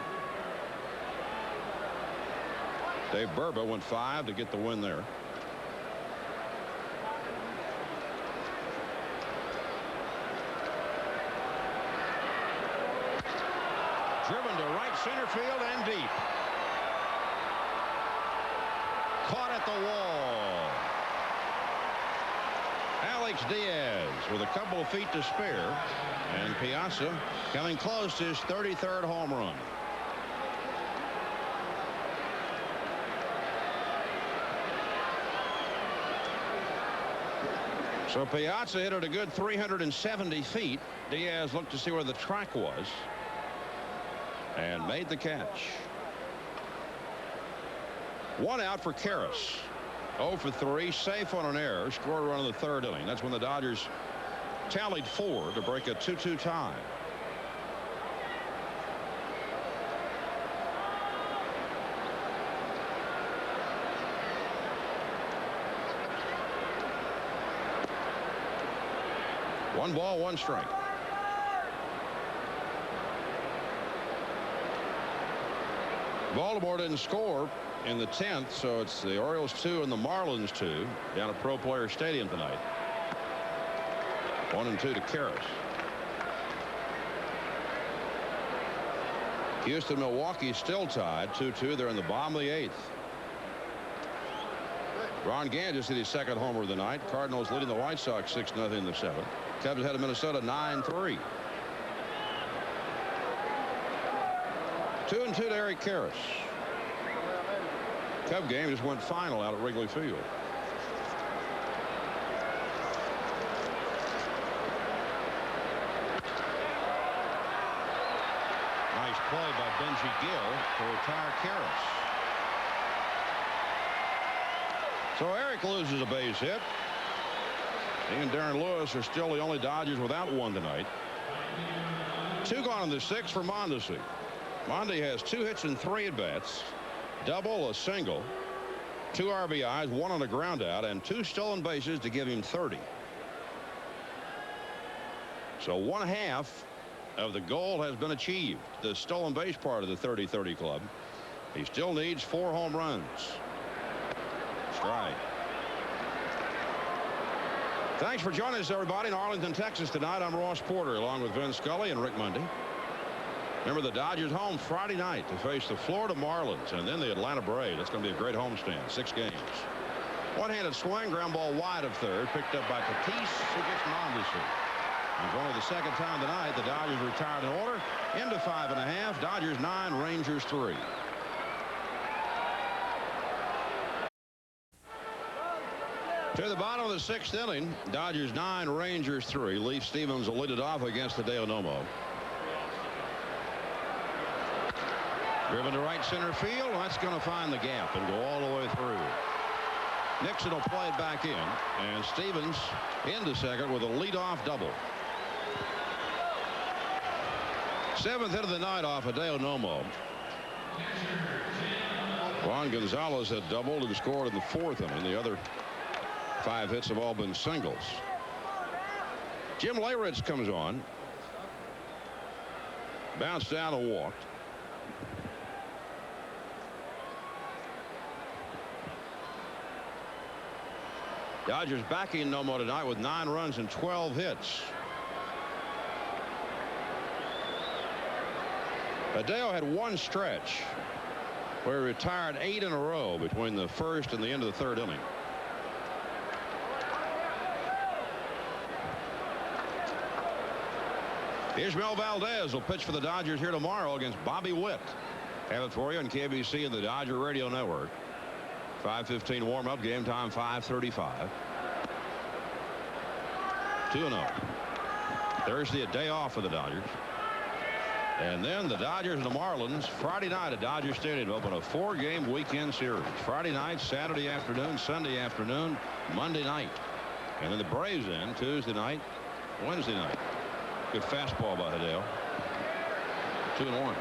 Dave Burba went 5 to get the win there. Driven to right center field and deep. Caught at the wall. Alex Diaz with a couple of feet to spare, and Piazza coming close to his 33rd home run. So Piazza hit it a good 370 feet. Diaz looked to see where the track was and made the catch. One out for Karras. 0 for 3, safe on an error, scored a run in the third inning. That's when the Dodgers tallied 4 to break a 2-2 tie. One ball, one strike. Baltimore didn't score in the 10th, so it's the Orioles 2 and the Marlins 2 down at Pro Player Stadium tonight. 1-2 to Karras. Houston, Milwaukee still tied 2-2. They're in the bottom of the 8th. Ron Gant just hit his second homer of the night. Cardinals leading the White Sox 6-0 in the 7th. Cubs ahead of Minnesota 9-3. 2-2 to Eric Karras. Cub game just went final out at Wrigley Field. Nice play by Benji Gill to retire Karras. So Eric loses a base hit. He and Darren Lewis are still the only Dodgers without one tonight. 2 gone in the 6th for Mondesi. Mondi has 2 hits and 3 at-bats. Double, a single, 2 RBIs, 1 on a ground out, and 2 stolen bases to give him 30. So 1/2 of the goal has been achieved. The stolen base part of the 30-30 club. He still needs 4 home runs. Strike. Thanks for joining us, everybody, in Arlington, Texas tonight. I'm Ross Porter, along with Vin Scully and Rick Mundy. Remember, the Dodgers home Friday night to face the Florida Marlins and then the Atlanta Braves. That's going to be a great homestand. 6 games. One-handed swing, ground ball wide of third, picked up by Tatis, who gets Mondesi. And for only the second time tonight, the Dodgers retired in order into 5.5. Dodgers 9, Rangers 3. To the bottom of the 6th inning, Dodgers 9, Rangers 3. Leaf Stevens will lead it off against the Dale Nomo. Driven to right center field. That's going to find the gap and go all the way through. Nixon will play it back in, and Stevens into second with a leadoff double. 7th hit of the night off of Dale Nomo. Juan Gonzalez had doubled and scored in the 4th inning. The other 5 hits have all been singles. Jim Leyritz comes on. Bounced down and walked. Dodgers backing Nomo tonight with 9 runs and 12 hits. Adeo had one stretch where he retired 8 in a row between the 1st and the end of the 3rd inning. Ismael Valdez will pitch for the Dodgers here tomorrow against Bobby Witt. Have it for you on KBC and the Dodger Radio Network. 5:15 warm-up. Game time 5:35. 2-0. Thursday, a day off for the Dodgers. And then the Dodgers and the Marlins Friday night at Dodger Stadium open a 4-game weekend series. Friday night, Saturday afternoon, Sunday afternoon, Monday night. And then the Braves in Tuesday night, Wednesday night. Good fastball by Hideo. 2-1.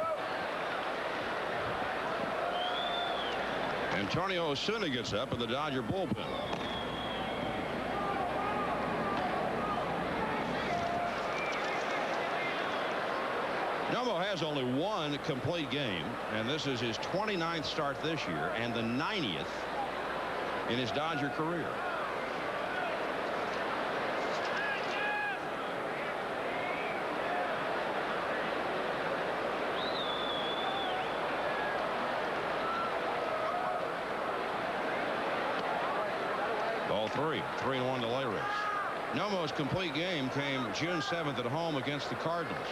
Antonio Osuna gets up in the Dodger bullpen. Nomo has only one complete game, and this is his 29th start this year and the 90th in his Dodger career. Ball 3-1 delay race. Nomo's complete game came June 7th at home against the Cardinals.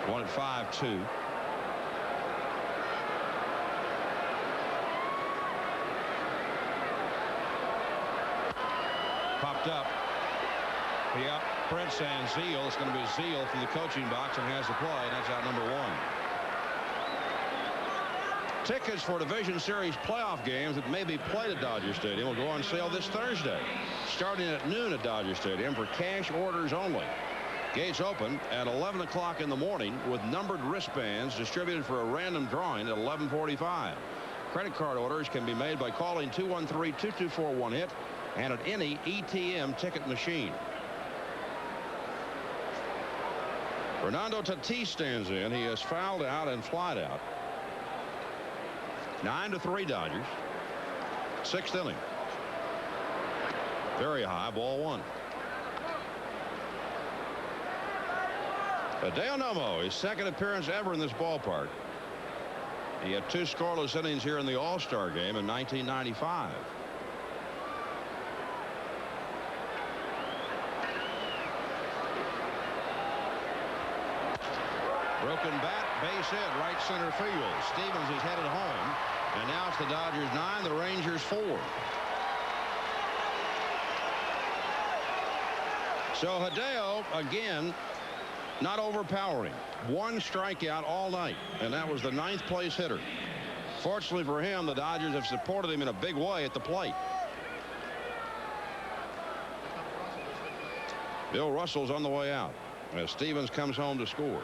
Won at 5-2. Popped up. Yep. Prince and Zeal. It's going to be Zeal from the coaching box and has the play. And that's out number 1. Tickets for Division Series playoff games that may be played at Dodger Stadium will go on sale this Thursday, starting at noon at Dodger Stadium for cash orders only. Gates open at 11 o'clock in the morning with numbered wristbands distributed for a random drawing at 11:45. Credit card orders can be made by calling 213-2241-HIT and at any ETM ticket machine. Fernando Tatis stands in. He is fouled out and flied out. 9-3 Dodgers. 6th inning. Very high, ball 1. Hideo Nomo, his second appearance ever in this ballpark. He had 2 scoreless innings here in the All-Star game in 1995. Broken bat, base hit, right center field. Stevens is headed home, and now it's the Dodgers 9, the Rangers 4. So Hideo again, not overpowering. 1 strikeout all night, and that was the 9th place hitter. Fortunately for him, the Dodgers have supported him in a big way at the plate. Bill Russell's on the way out as Stevens comes home to score.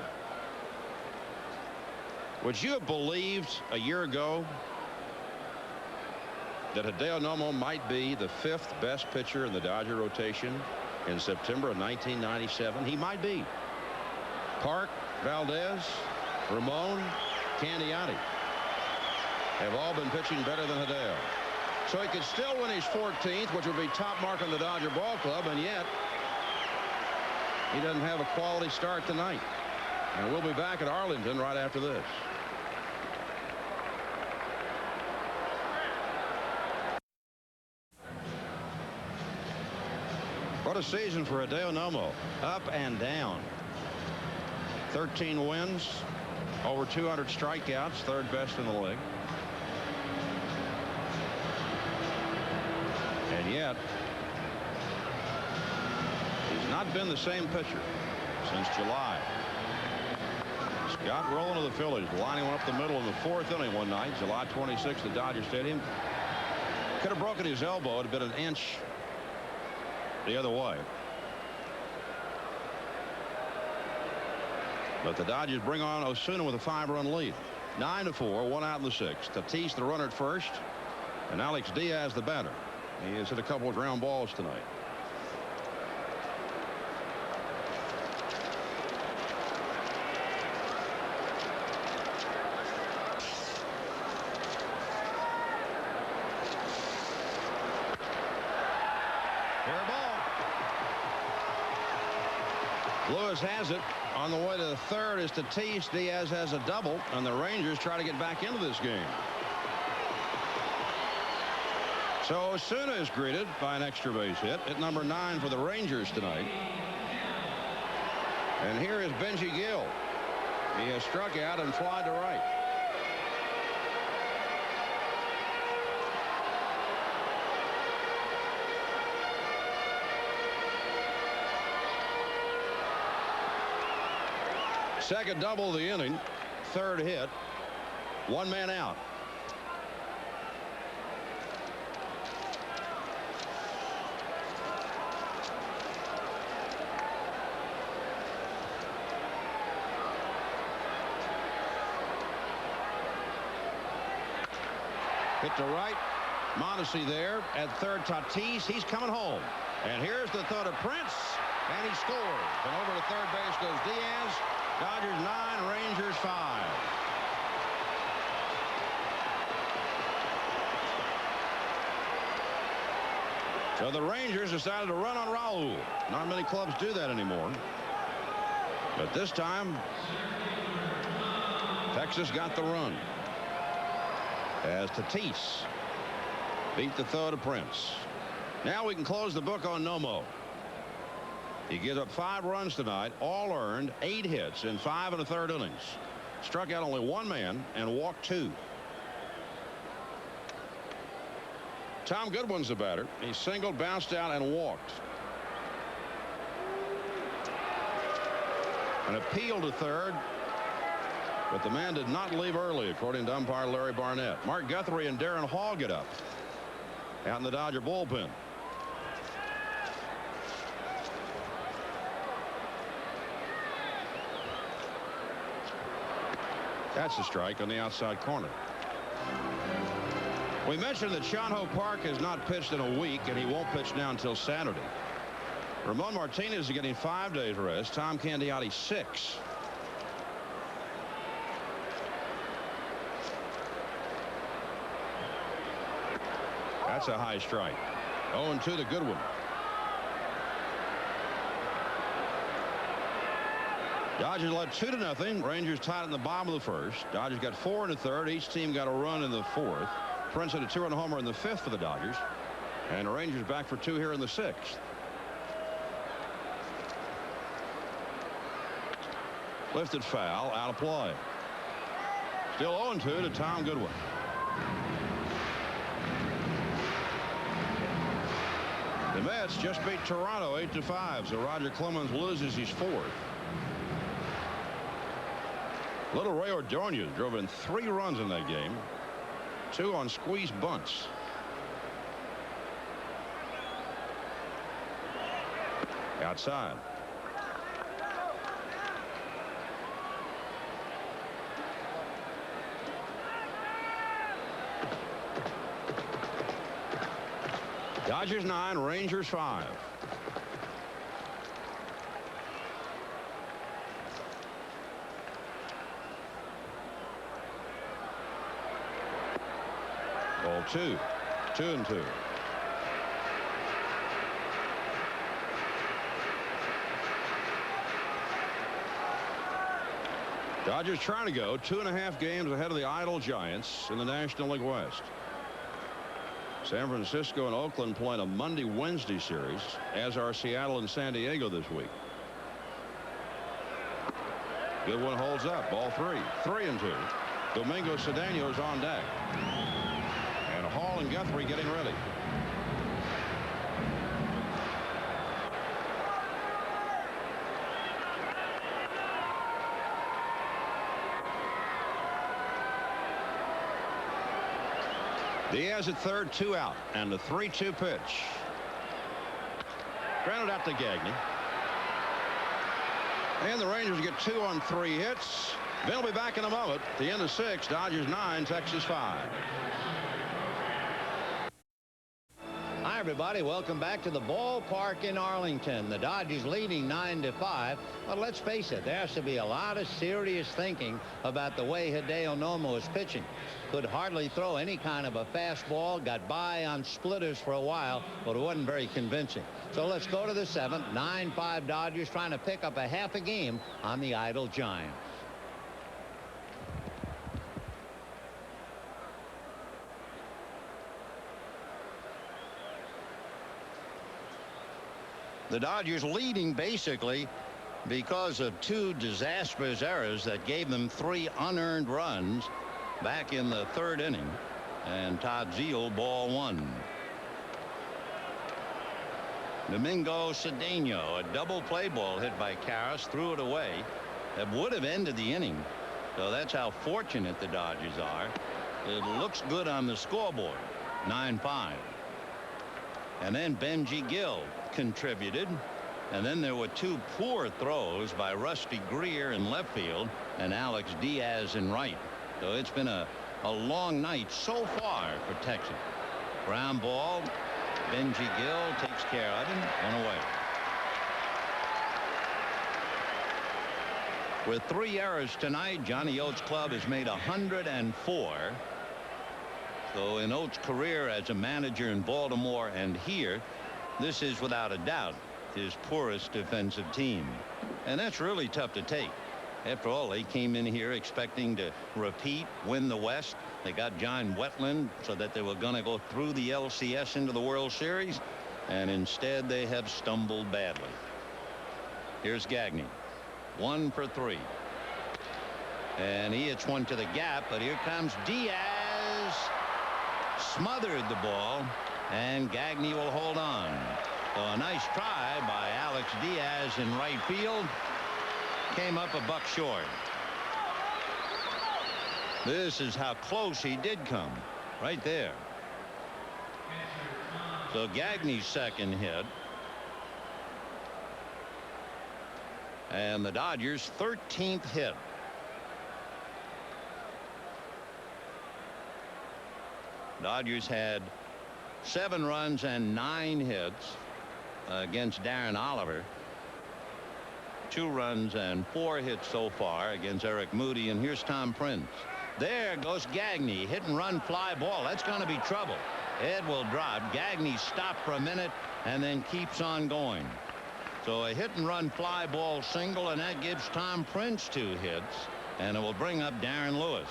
Would you have believed a year ago that Hideo Nomo might be the 5th best pitcher in the Dodger rotation in September of 1997? He might be. Park, Valdez, Ramon, Candiati have all been pitching better than Hideo. So he could still win his 14th, which would be top mark on the Dodger ball club, and yet he doesn't have a quality start tonight. And we'll be back at Arlington right after this. What a season for Hideo Nomo. Up and down. 13 wins, over 200 strikeouts, 3rd best in the league. And yet, he's not been the same pitcher since July. Scott rolling to the Phillies, lining one up the middle in the 4th inning one night, July 26th at Dodger Stadium. Could have broken his elbow. It had been an inch the other way. But the Dodgers bring on Osuna with a 5-run lead. 9-4, 1 out in the 6th. Tatis the runner at first, and Alex Diaz the batter. He has hit a couple of ground balls tonight. Fair ball. Lewis has it. On the way to the 3rd is Tatis. Diaz has a double, and the Rangers try to get back into this game. So Osuna is greeted by an extra base hit at number 9 for the Rangers tonight. And here is Benji Gill. He has struck out and flied to right. Second double of the inning. Third hit. One man out. Hit to right. Mondesi there at third. Tatis. He's coming home. And here's the throw to Prince. And he scores. And over to third base goes Diaz. Dodgers 9, Rangers 5. So the Rangers decided to run on Raul. Not many clubs do that anymore. But this time, Texas got the run. As Tatis beat the throw to Prince. Now we can close the book on Nomo. He gives up 5 runs tonight, all earned, 8 hits in 5 1/3 innings. Struck out only 1 man and walked 2. Tom Goodwin's the batter. He singled, bounced out, and walked. An appeal to third, but the man did not leave early, according to umpire Larry Barnett. Mark Guthrie and Darren Hall get up out in the Dodger bullpen. That's a strike on the outside corner. We mentioned that Sean-Ho Park has not pitched in a week, and he won't pitch now until Saturday. Ramon Martinez is getting 5 days rest. Tom Candiotti 6. That's a high strike. 0-2 to Goodwin. Dodgers led 2-0. Rangers tied in the bottom of the first. Dodgers got 4 in the third. Each team got a run in the fourth. Prince had a 2-run homer in the fifth for the Dodgers. And the Rangers back for 2 here in the sixth. Lifted foul, out of play. Still 0-2 to Tom Goodwin. The Mets just beat Toronto 8-5, so Roger Clemens loses his 4th. Little Ray Ordonez drove in 3 runs in that game. 2 on squeeze bunts. Outside. Dodgers 9, Rangers 5. Ball 2. 2-2. Dodgers trying to go 2.5 games ahead of the idle Giants in the National League West. San Francisco and Oakland playing a Monday-Wednesday series, as are Seattle and San Diego this week. Goodwin holds up. Ball 3. 3-2. Domingo Cedeno's on deck. And Hall and Guthrie getting ready. Diaz at third, 2 out, and the 3-2 pitch. Grounded out to Gagne. And the Rangers get 2 on 3 hits. They'll be back in a moment. The end of 6. Dodgers 9, Texas 5. Hi, everybody. Welcome back to the ballpark in Arlington. The Dodgers leading 9-5. But let's face it, there has to be a lot of serious thinking about the way Hideo Nomo is pitching. Could hardly throw any kind of a fastball. Got by on splitters for a while, but it wasn't very convincing. So let's go to the 7th. 9-5 Dodgers trying to pick up a half a game on the idle Giants. The Dodgers leading basically because of two disastrous errors that gave them 3 unearned runs back in the 3rd inning. And Todd Zeile, ball 1. Domingo Cedeno, a double play ball hit by Karras, threw it away. That would have ended the inning. So that's how fortunate the Dodgers are. It looks good on the scoreboard. 9-5. And then Benji Gill contributed. And then there were 2 poor throws by Rusty Greer in left field and Alex Diaz in right. So it's been a long night so far for Texas. Ground ball. Benji Gill takes care of him. 1 away. With 3 errors tonight, Johnny Oates' club has made 104. So in Oates' career as a manager in Baltimore and here, this is without a doubt his poorest defensive team. And that's really tough to take. After all, they came in here expecting to repeat, win the West. They got John Wetland so that they were going to go through the LCS into the World Series. And instead, they have stumbled badly. Here's Gagne. 1 for 3. And he hits one to the gap, but here comes Diaz. Smothered the ball, and Gagne will hold on. So a nice try by Alex Diaz in right field. Came up a buck short. This is how close he did come. Right there. So Gagne's second hit. And the Dodgers' 13th hit. Dodgers had 7 runs and 9 hits against Darren Oliver. 2 runs and 4 hits so far against Eric Moody. And here's Tom Prince. There goes Gagne. Hit and run fly ball. That's going to be trouble. Ed will drop. Gagne stopped for a minute and then keeps on going. So a hit and run fly ball single, and that gives Tom Prince 2 hits, and it will bring up Darren Lewis.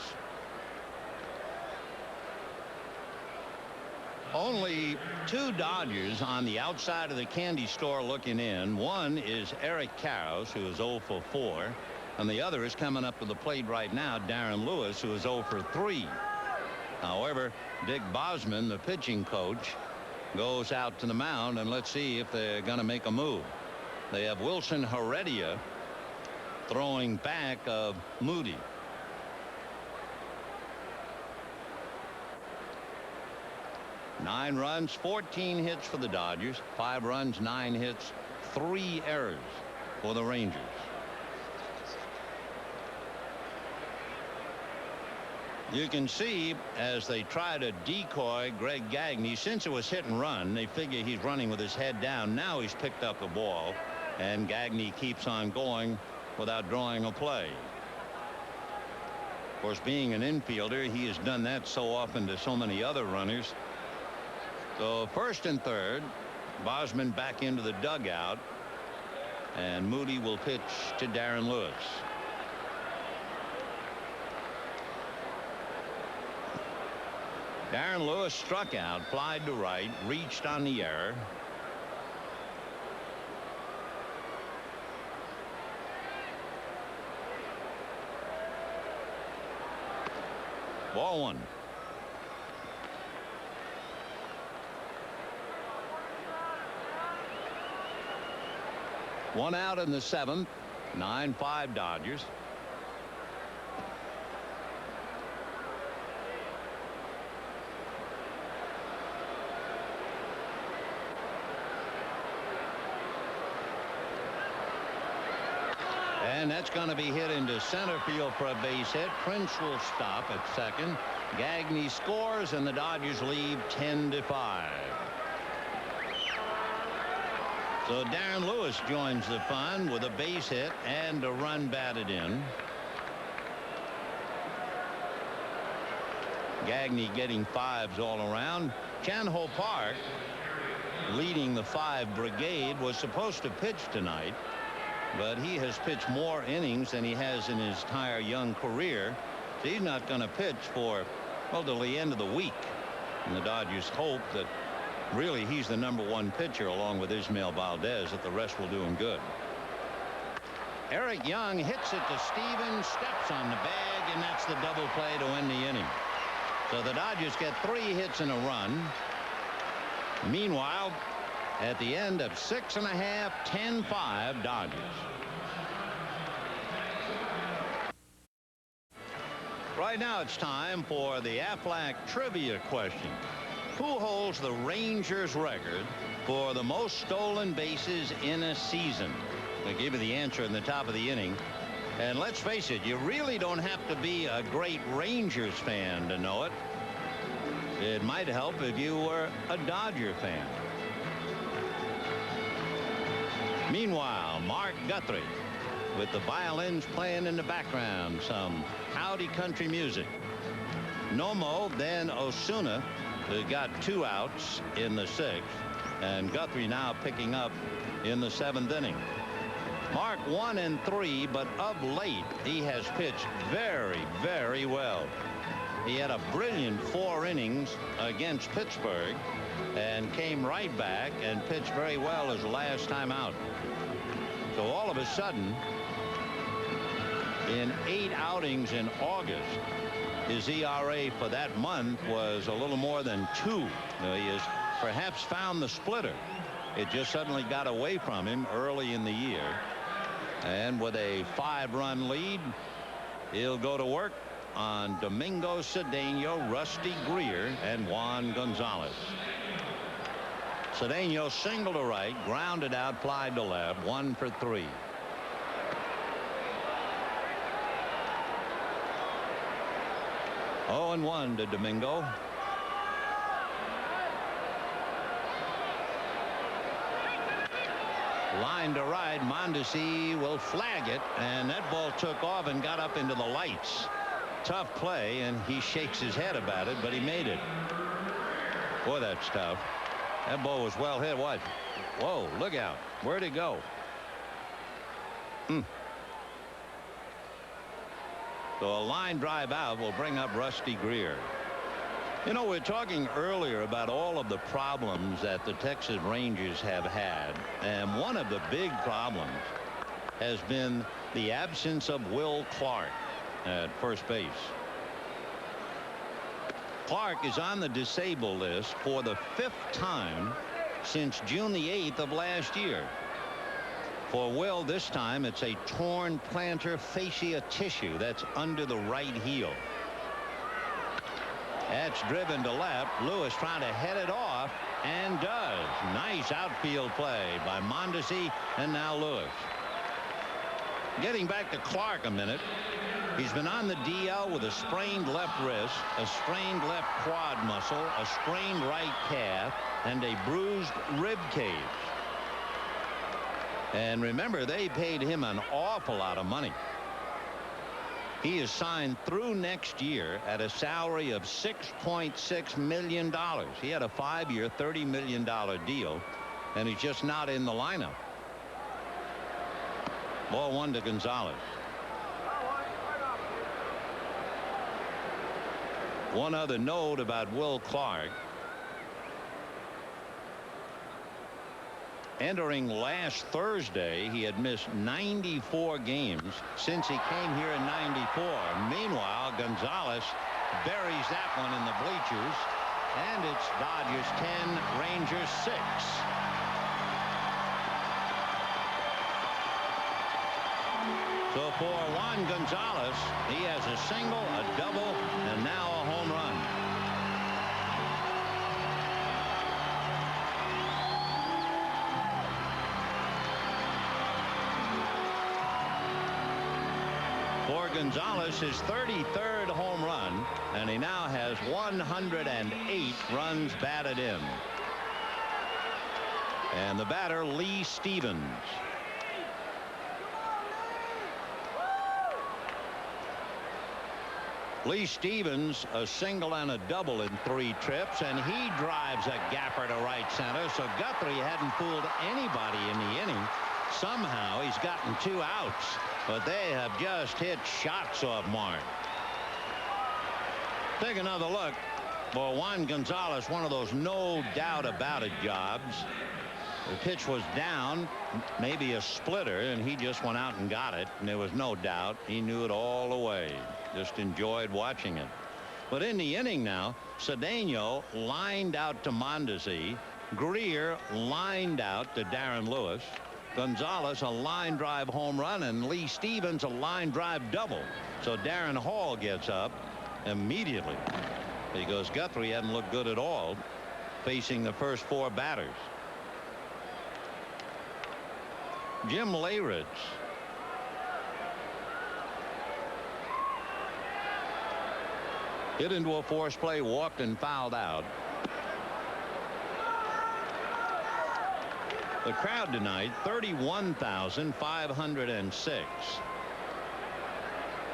Only 2 Dodgers on the outside of the candy store looking in. One is Eric Karros, who is 0 for 4, and the other is coming up to the plate right now, Darren Lewis, who is 0 for 3. However, Dick Bosman, the pitching coach, goes out to the mound, and let's see if they're going to make a move. They have Wilson Heredia throwing back of Moody. Nine runs, 14 hits for the Dodgers. 5 runs, 9 hits, 3 errors for the Rangers. You can see as they try to decoy Greg Gagne, since it was hit and run, they figure he's running with his head down. Now he's picked up the ball, and Gagne keeps on going without drawing a play. Of course, being an infielder, he has done that so often to so many other runners. So 1st and 3rd, Bosman back into the dugout, and Moody will pitch to Darren Lewis. Darren Lewis struck out, flied to right, reached on the error. Ball 1. One out in the 7th. 9-5 Dodgers. And that's going to be hit into center field for a base hit. Prince will stop at second. Gagne scores, and the Dodgers lead 10-5. So Darren Lewis joins the fun with a base hit and a run batted in. Gagne getting 5s all around. Chan-Ho Park, leading the 5 brigade, was supposed to pitch tonight, but he has pitched more innings than he has in his entire young career. So he's not going to pitch for, well, till the end of the week. And the Dodgers hope that really he's the #1 pitcher along with Ismael Valdez, that the rest will do him good. Eric Young hits it to Stevens, steps on the bag, and that's the double play to end the inning. So the Dodgers get 3 hits and a run. Meanwhile, at the end of 6.5, 10-5 Dodgers. Right now it's time for the Aflac trivia question. Who holds the Rangers record for the most stolen bases in a season? They give you the answer in the top of the inning. And let's face it, you really don't have to be a great Rangers fan to know it. It might help if you were a Dodger fan. Meanwhile, Mark Guthrie with the violins playing in the background, some howdy country music. Nomo, then Osuna, got 2 outs in the 6th, and Guthrie now picking up in the 7th inning. Mark 1 and 3, but of late he has pitched very, very well. He had a brilliant 4 innings against Pittsburgh and came right back and pitched very well his last time out. So all of a sudden, in 8 outings in August, his ERA for that month was a little more than 2. Now, he has perhaps found the splitter. It just suddenly got away from him early in the year. And with a 5-run lead, he'll go to work on Domingo Cedeno, Rusty Greer, and Juan Gonzalez. Cedeno single to right, grounded out, fly to left, 1 for 3. Oh, and 1 to Domingo. Line to right, Mondesi will flag it, and that ball took off and got up into the lights. Tough play, and he shakes his head about it, but he made it. Boy, that's tough. That ball was well hit. What? Whoa, look out. Where'd it go? So a line drive out will bring up Rusty Greer. You know, we're talking earlier about all of the problems that the Texas Rangers have had, and one of the big problems has been the absence of Will Clark at first base. Clark is on the disabled list for the 5th time since June the 8th of last year. For Will, this time it's a torn plantar fascia tissue that's under the right heel. That's driven to left. Lewis trying to head it off, and does. Nice outfield play by Mondesi, and now Lewis. Getting back to Clark a minute. He's been on the DL with a sprained left wrist, a strained left quad muscle, a strained right calf, and a bruised rib cage. And remember, they paid him an awful lot of money. He is signed through next year at a salary of $6.6 million. He had a 5-year, $30 million deal, and he's just not in the lineup. Ball 1 to Gonzalez. One other note about Will Clark. Entering last Thursday, he had missed 94 games since he came here in '94. Meanwhile, Gonzalez buries that one in the bleachers, and it's Dodgers 10, Rangers 6. So for Juan Gonzalez, he has a single, a double, and now a home run. For Gonzalez, his 33rd home run, and he now has 108 runs batted in. And the batter, Lee Stevens. Lee Stevens, a single and a double in 3 trips, and he drives a gapper to right center. So Guthrie hadn't fooled anybody in the inning. Somehow he's gotten 2 outs, but they have just hit shots off Mark. Take another look for Juan Gonzalez, one of those no doubt about it jobs. The pitch was down, maybe a splitter, and he just went out and got it, and there was no doubt he knew it all the way. Just enjoyed watching it. But in the inning now, Cedeno lined out to Mondesi. Greer lined out to Darren Lewis. Gonzalez a line drive home run, and Lee Stevens a line drive double. So Darren Hall gets up immediately because Guthrie hadn't looked good at all facing the first 4 batters. Jim Leyritz hit into a force play, walked and fouled out. The crowd tonight 31,506.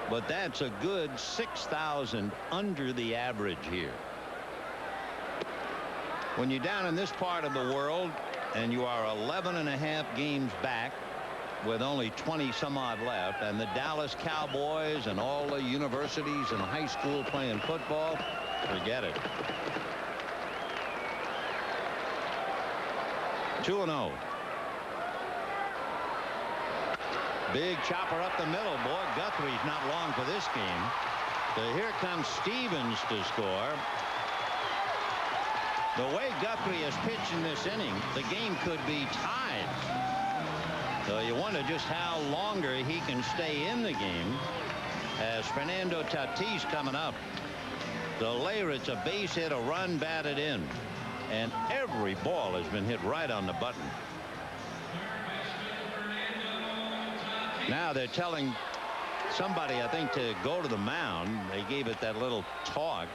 But that's a good 6,000 under the average here. When you're down in this part of the world and you are 11.5 games back with only 20 some odd left, and the Dallas Cowboys and all the universities and high school playing football, forget it. 2-0. Big chopper up the middle. Boy, Guthrie's not long for this game. So here comes Stevens to score. The way Guthrie has pitched in this inning, the game could be tied. So you wonder just how longer he can stay in the game as Fernando Tatis coming up. The Leyritz a base hit, a run batted in, and every ball has been hit right on the button. Now they're telling somebody, I think, to go to the mound. They gave it that little talk,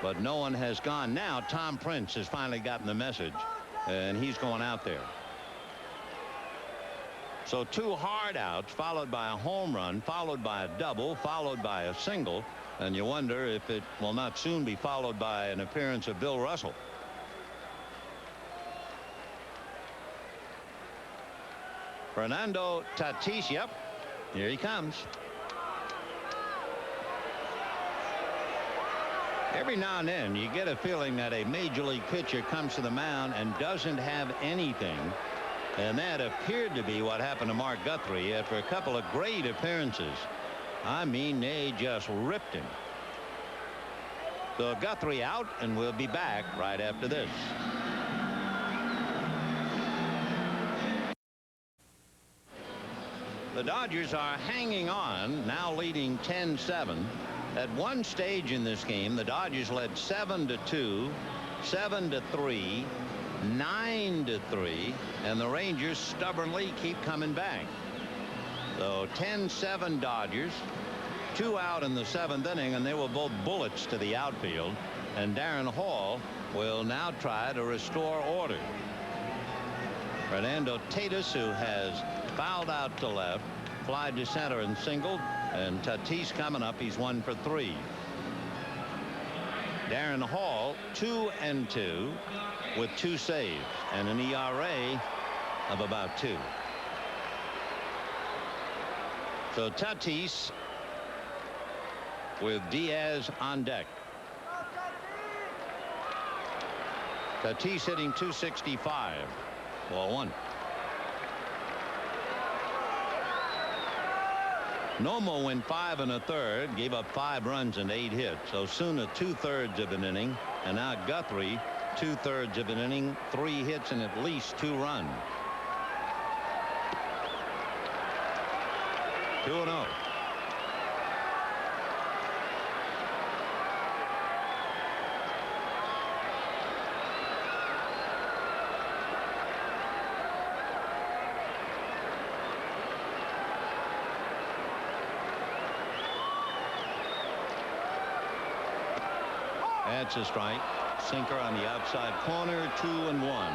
but no one has gone. Now Tom Prince has finally gotten the message, and he's going out there. So 2 hard outs, followed by a home run, followed by a double, followed by a single, and you wonder if it will not soon be followed by an appearance of Bill Russell. Fernando Tatis, yep, here he comes. Every now and then you get a feeling that a major league pitcher comes to the mound and doesn't have anything, and that appeared to be what happened to Mark Guthrie after a couple of great appearances. I mean, they just ripped him. So Guthrie out, and we'll be back right after this. The Dodgers are hanging on, now leading 10-7. At one stage in this game, the Dodgers led 7-2, 7-3, 9-3, and the Rangers stubbornly keep coming back. So 10-7 Dodgers, 2 out in the 7th inning, and they were both bullets to the outfield. And Darren Hall will now try to restore order. Fernando Tatis, who has fouled out to left, fly to center and singled, and Tatis coming up. He's 1 for 3. Darren Hall 2-2 with 2 saves and an ERA of about 2. So Tatis with Diaz on deck. Tatis hitting .265. Ball 1. Nomo went 5 1/3, gave up 5 runs and 8 hits. So Osuna 2/3 of an inning, and now Guthrie 2/3 of an inning, 3 hits and at least 2 runs. 2-0. That's a strike. Sinker on the outside corner. 2-1.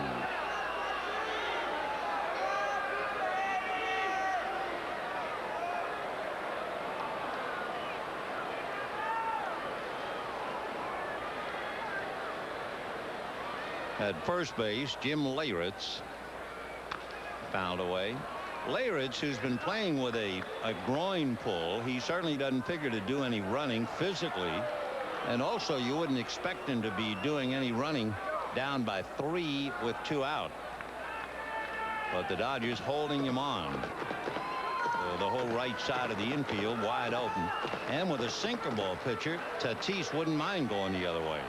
At first base, Jim Leyritz fouled away. Leyritz, who's been playing with a groin pull, he certainly doesn't figure to do any running physically. And also, you wouldn't expect him to be doing any running down by 3 with 2 out. but the Dodgers holding him on. The whole right side of the infield wide open, and with a sinker ball pitcher, Tatis wouldn't mind going the other way.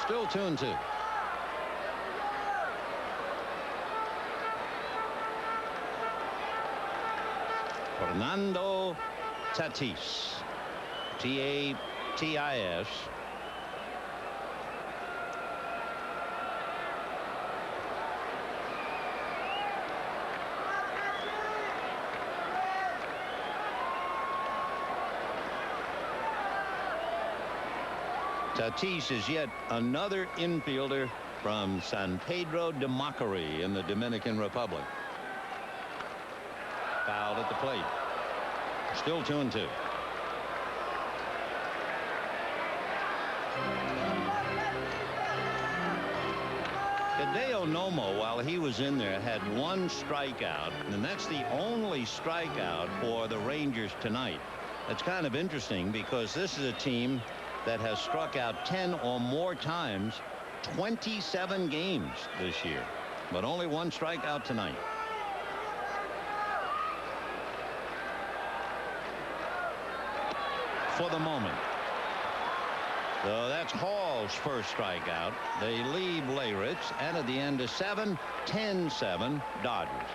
Still 2-2. Fernando Tatis, T-A-T-I-S. Tatis is yet another infielder from San Pedro de Macorís in the Dominican Republic. Fouled at the plate. Still 2-2. Hideo Nomo, while he was in there, had one strikeout, and that's the only strikeout for the Rangers tonight. That's kind of interesting because this is a team that has struck out 10 or more times 27 games this year, but only one strikeout tonight. For the moment. So that's Hall's first strikeout. They leave Leyritz, and at the end of 7, 10-7 Dodgers.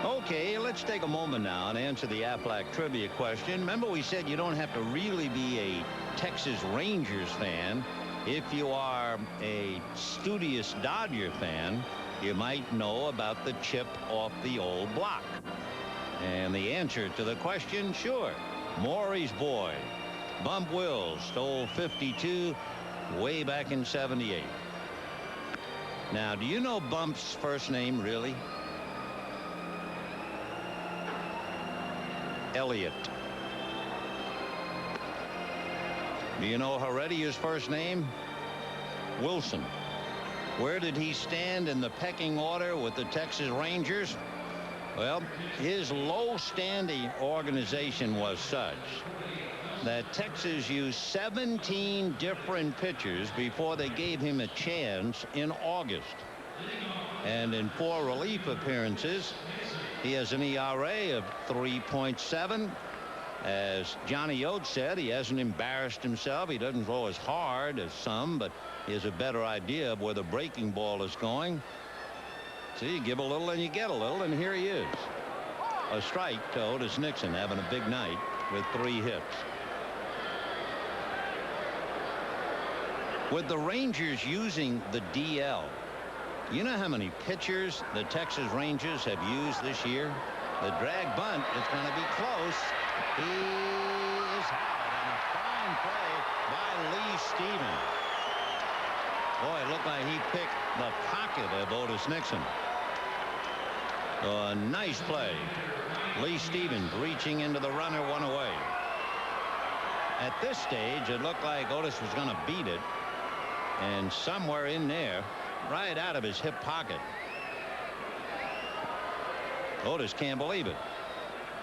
Okay, let's take a moment now and answer the Aflac trivia question. Remember, we said you don't have to really be a Texas Rangers fan. If you are a studious Dodger fan, you might know about the chip off the old block. And the answer to the question, sure, Maury's boy. Bump Wills stole 52 way back in 78. Now, do you know Bump's first name, really? Elliott. Do you know Heredia's first name? Wilson. Where did he stand in the pecking order with the Texas Rangers? Well, his low-standing organization was such that Texas used 17 different pitchers before they gave him a chance in August. And in 4 relief appearances, he has an ERA of 3.7. As Johnny Oates said, he hasn't embarrassed himself. He doesn't throw as hard as some, but he has a better idea of where the breaking ball is going. See, you give a little and you get a little, and here he is. A strike to Otis Nixon, having a big night with 3 hits. With the Rangers using the DL, you know how many pitchers the Texas Rangers have used this year? The drag bunt is going to be close. He is out on a fine play by Lee Stevens. Boy, it looked like he picked the pocket of Otis Nixon. A nice play. Lee Stevens reaching into the runner, 1 away. At this stage, it looked like Otis was going to beat it. And somewhere in there, right out of his hip pocket, Otis can't believe it.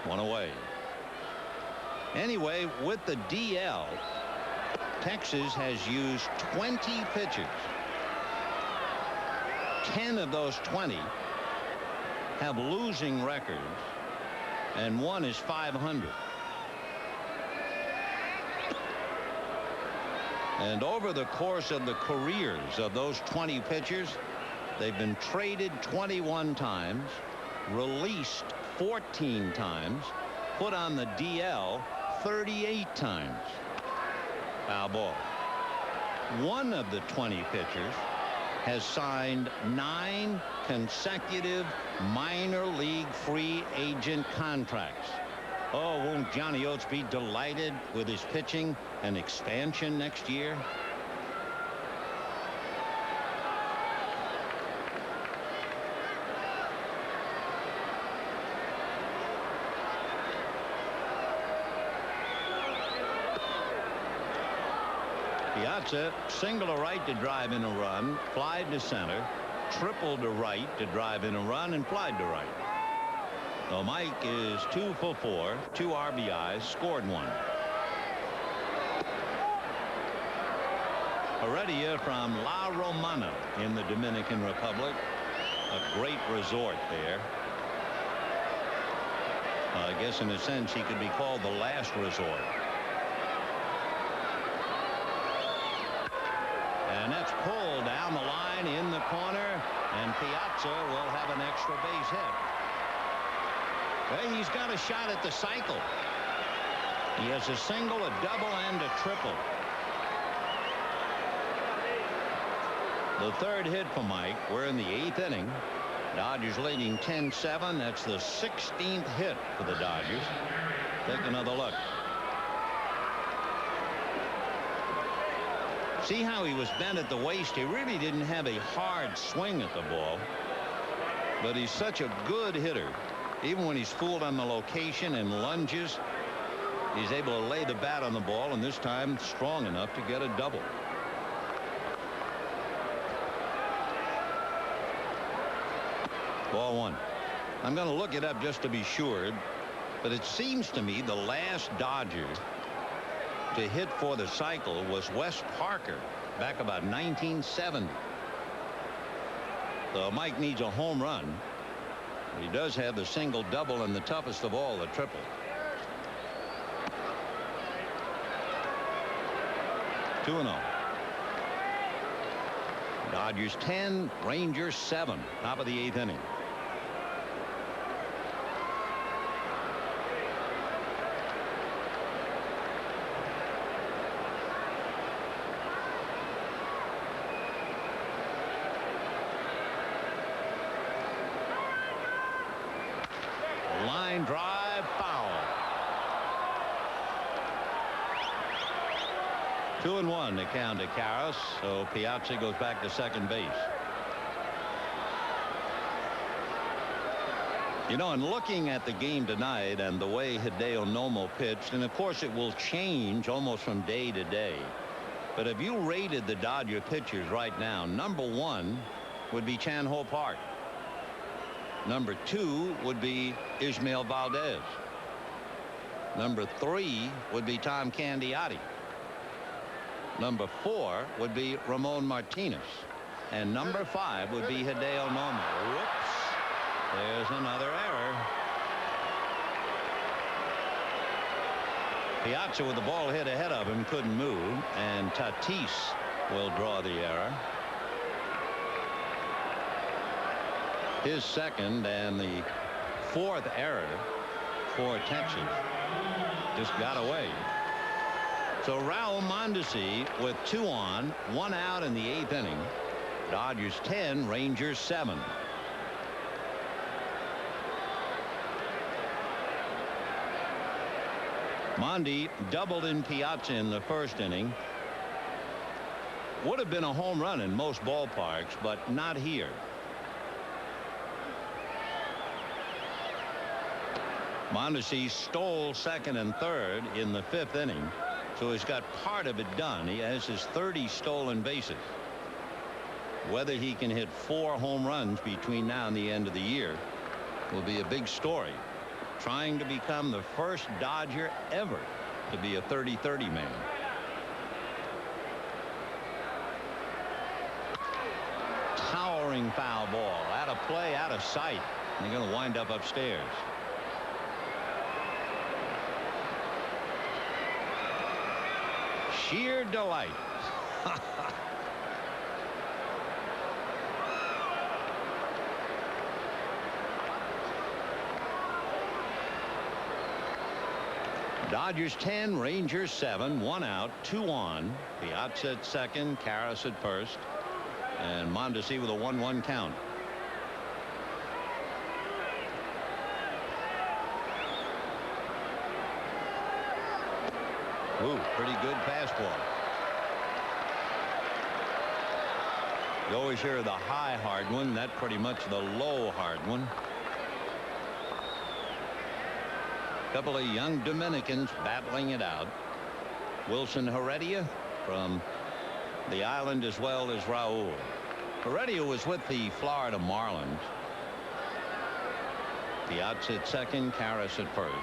1 away. Anyway, with the DL, Texas has used 20 pitchers. 10 of those 20 have losing records, and 1 is 500. And over the course of the careers of those 20 pitchers, they've been traded 21 times, released 14 times, put on the DL 38 times. Foul ball. 1 of the 20 pitchers has signed 9 consecutive minor league free agent contracts. Oh, won't Johnny Oates be delighted with his pitching and expansion next year? Piazza single to right to drive in a run, flied to center, triple to right to drive in a run, and flied to right. So Mike is 2 for 4, 2 RBIs, scored 1. Heredia from La Romana in the Dominican Republic. A great resort there. I guess in a sense he could be called the last resort. And that's pulled down the line in the corner, and Piazza will have an extra base hit. Well, he's got a shot at the cycle. He has a single, a double, and a triple. The third hit for Mike. We're in the 8th inning. Dodgers leading 10-7. That's the 16th hit for the Dodgers. Take another look. See how he was bent at the waist. He really didn't have a hard swing at the ball. But he's such a good hitter. Even when he's fooled on the location and lunges, he's able to lay the bat on the ball, and this time strong enough to get a double. Ball one. I'm going to look it up just to be sure, but it seems to me the last Dodger to hit for the cycle was Wes Parker back about 1970. So Mike needs a home run. He does have the single, double, and the toughest of all, the triple. Two and 0. Dodgers 10, Rangers 7. Top of the 8th inning. Line drive, foul. 2-1 to count to Karras, so Piazza goes back to second base. You know, in looking at the game tonight and the way Hideo Nomo pitched, and of course it will change almost from day to day, but if you rated the Dodger pitchers right now, number 1 would be Chan-Ho Park. Number 2 would be Ismael Valdez. Number 3 would be Tom Candiotti. Number 4 would be Ramon Martinez. And number 5 would be Hideo Nomo. Whoops. There's another error. Piazza with the ball hit ahead of him couldn't move, and Tatis will draw the error. His second and the 4th error for Texas. Just got away. So Raul Mondesi with 2 on, 1 out in the 8th inning. Dodgers 10, Rangers 7. Mondi doubled in Piazza in the first inning. Would have been a home run in most ballparks, but not here. Mondesi stole second and third in the 5th inning, so he's got part of it done. He has his 30 stolen bases. Whether he can hit 4 home runs between now and the end of the year will be a big story. Trying to become the first Dodger ever to be a 30-30 man. Towering foul ball, out of play, out of sight. And they're going to wind up upstairs. Sheer delight. Dodgers 10, Rangers 7, 1 out, 2 on. Piazza at second, Karras at first, and Mondesi with a 1-1 count. Ooh, pretty good fastball. You always hear the high hard one. That's pretty much the low hard one. A couple of young Dominicans battling it out. Wilson Heredia from the island, as well as Raul. Heredia was with the Florida Marlins. Piazza at second, Karras at first.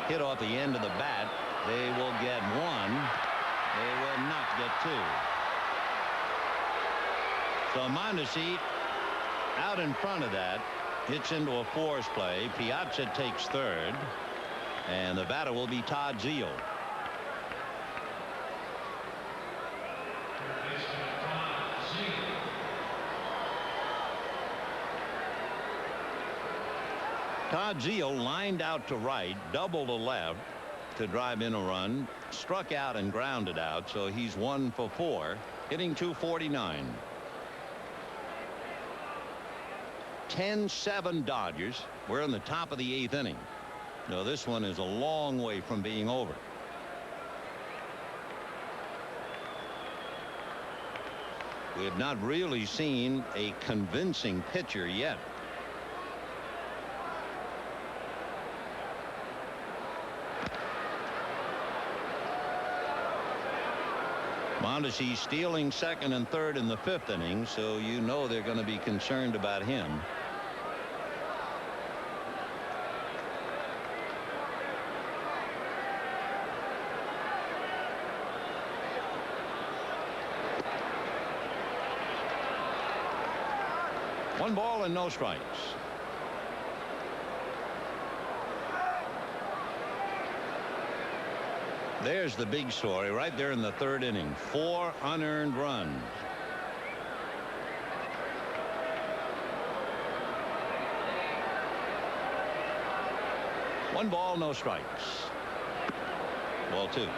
hit off the end of the bat. They will get one. They will not get two. So Mondesi out in front of that, hits into a force play. Piazza takes third, and the batter will be Todd Zeile. Todd Zeile lined out to right, double to left to drive in a run, struck out and grounded out, so he's 1 for 4, hitting .249. 10-7 Dodgers. We're in the top of the 8th inning. No, this one is a long way from being over. We have not really seen a convincing pitcher yet. Mondesi stealing second and third in the 5th inning, so you know they're going to be concerned about him. One ball and no strikes. There's the big story right there in the 3rd inning. 4 unearned runs. One ball, no strikes. Ball 2.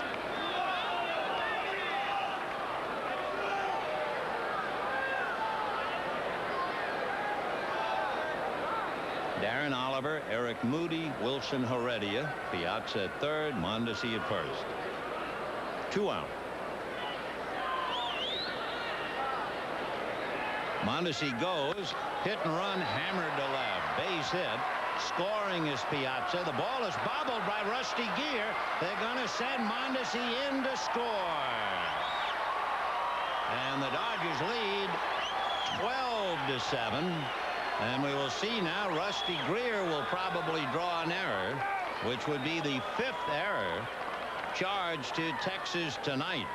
Darren Oliver, Eric Moody, Wilson Heredia, Piazza at third, Mondesi at first. 2 out. Mondesi goes, hit and run, hammered to left, base hit. Scoring is Piazza. The ball is bobbled by Rusty Gere. They're going to send Mondesi in to score. And the Dodgers lead 12-7. And we will see now Rusty Gere will probably draw an error, which would be the 5th error charged to Texas tonight.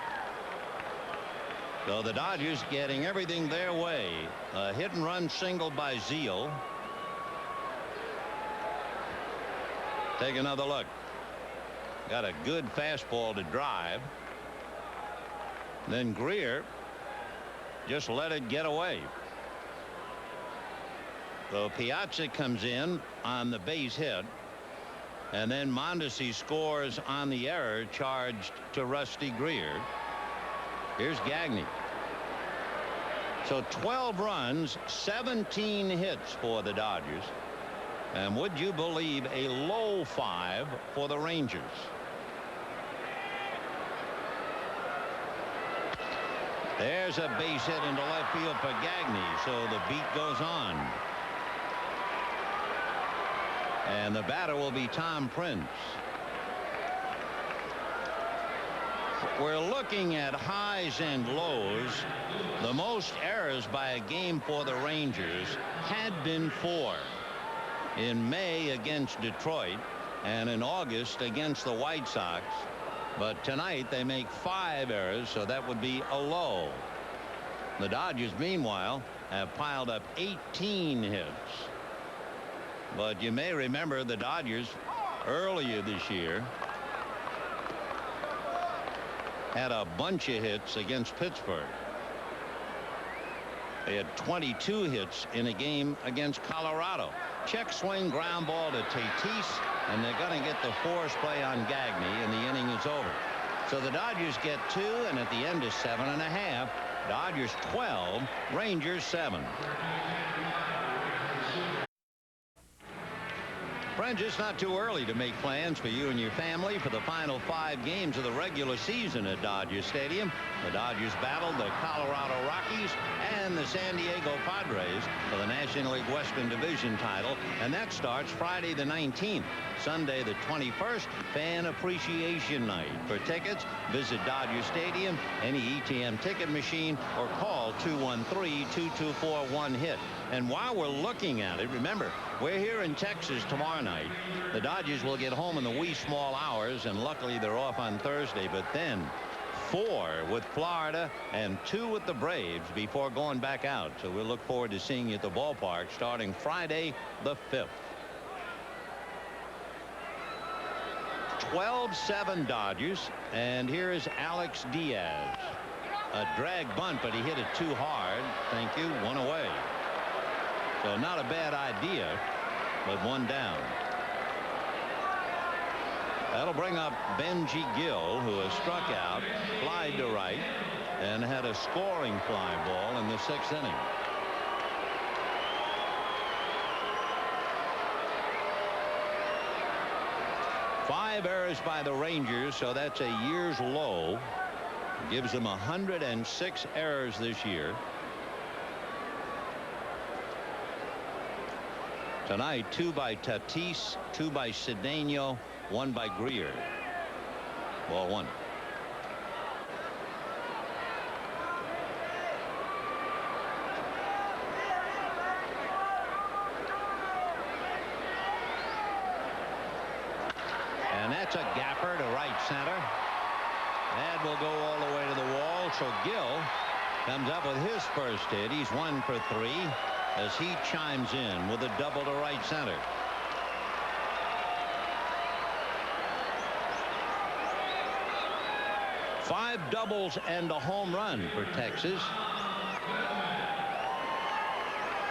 So the Dodgers getting everything their way. A hit and run single by Zeile. Take another look. Got a good fastball to drive. Then Gere just let it get away. So Piazza comes in on the base hit, and then Mondesi scores on the error charged to Rusty Gere. Here's Gagne. So 12 runs, 17 hits for the Dodgers. And would you believe a low 5 for the Rangers? There's a base hit into left field for Gagne, so the beat goes on. And the batter will be Tom Prince. We're looking at highs and lows. The most errors by a game for the Rangers had been 4. In May against Detroit and in August against the White Sox. But tonight they make 5 errors, so that would be a low. The Dodgers, meanwhile, have piled up 18 hits. But you may remember the Dodgers earlier this year had a bunch of hits against Pittsburgh. They had 22 hits in a game against Colorado. Check swing, ground ball to Tatis, and they're going to get the force play on Gagne, and the inning is over. So the Dodgers get 2, and at the end is 7.5. Dodgers 12, Rangers 7. Friends, it's not too early to make plans for you and your family for the final 5 games of the regular season at Dodger Stadium. The Dodgers battle the Colorado Rockies and the San Diego Padres for the National League Western Division title, and that starts Friday the 19th. Sunday the 21st, Fan Appreciation Night. For tickets, visit Dodger Stadium, any ETM ticket machine, or call 213-2241-HIT. And while we're looking at it, remember, we're here in Texas tomorrow night. night. The Dodgers will get home in the wee small hours, and luckily they're off on Thursday. But then 4 with Florida and 2 with the Braves before going back out. So we'll look forward to seeing you at the ballpark starting Friday the 5th. 12-7 Dodgers, and here is Alex Diaz. A drag bunt, but he hit it too hard. Thank you. 1 away. So not a bad idea, but 1 down. That'll bring up Benji Gill, who has struck out, flied to right, and had a scoring fly ball in the 6th inning. Five errors by the Rangers, so that's a year's low. Gives them 106 errors this year. Tonight, 2 by Tatis, 2 by Cedeno, 1 by Greer. Ball 1. And that's a gapper to right center. That will go all the way to the wall. So Gill comes up with his first hit. He's 1 for 3 as he chimes in with a double to right center. Five doubles and a home run for Texas.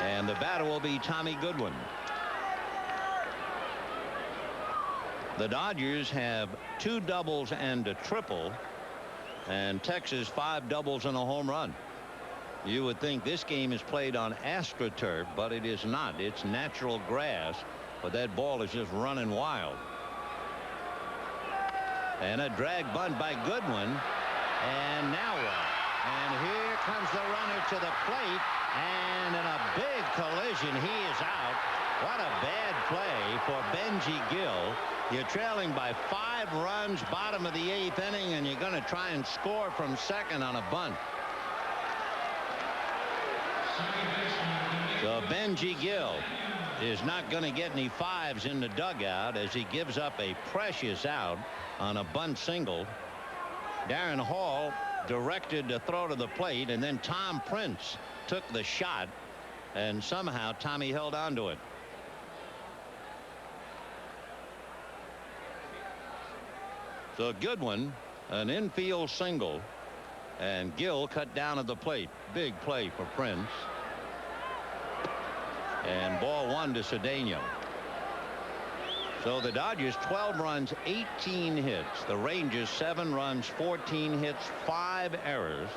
And the batter will be Tommy Goodwin. The Dodgers have 2 doubles and a triple, and Texas 5 doubles and a home run. You would think this game is played on AstroTurf, but it is not. It's natural grass, but that ball is just running wild. And a drag bunt by Goodwin. And now what? And here comes the runner to the plate, and in a big collision he is out. What a bad play for Benji Gill. You're trailing by 5 runs, bottom of the 8th inning, and you're going to try and score from second on a bunt. So Benji Gill is not going to get any 5s in the dugout as he gives up a precious out on a bunt single. Darren Hall directed to throw to the plate, and then Tom Prince took the shot, and somehow Tommy held on to it. So Goodwin, an infield single, and Gill cut down at the plate. Big play for Prince. And ball 1 to Cedeno. So the Dodgers 12 runs, 18 hits. The Rangers 7 runs, 14 hits, 5 errors,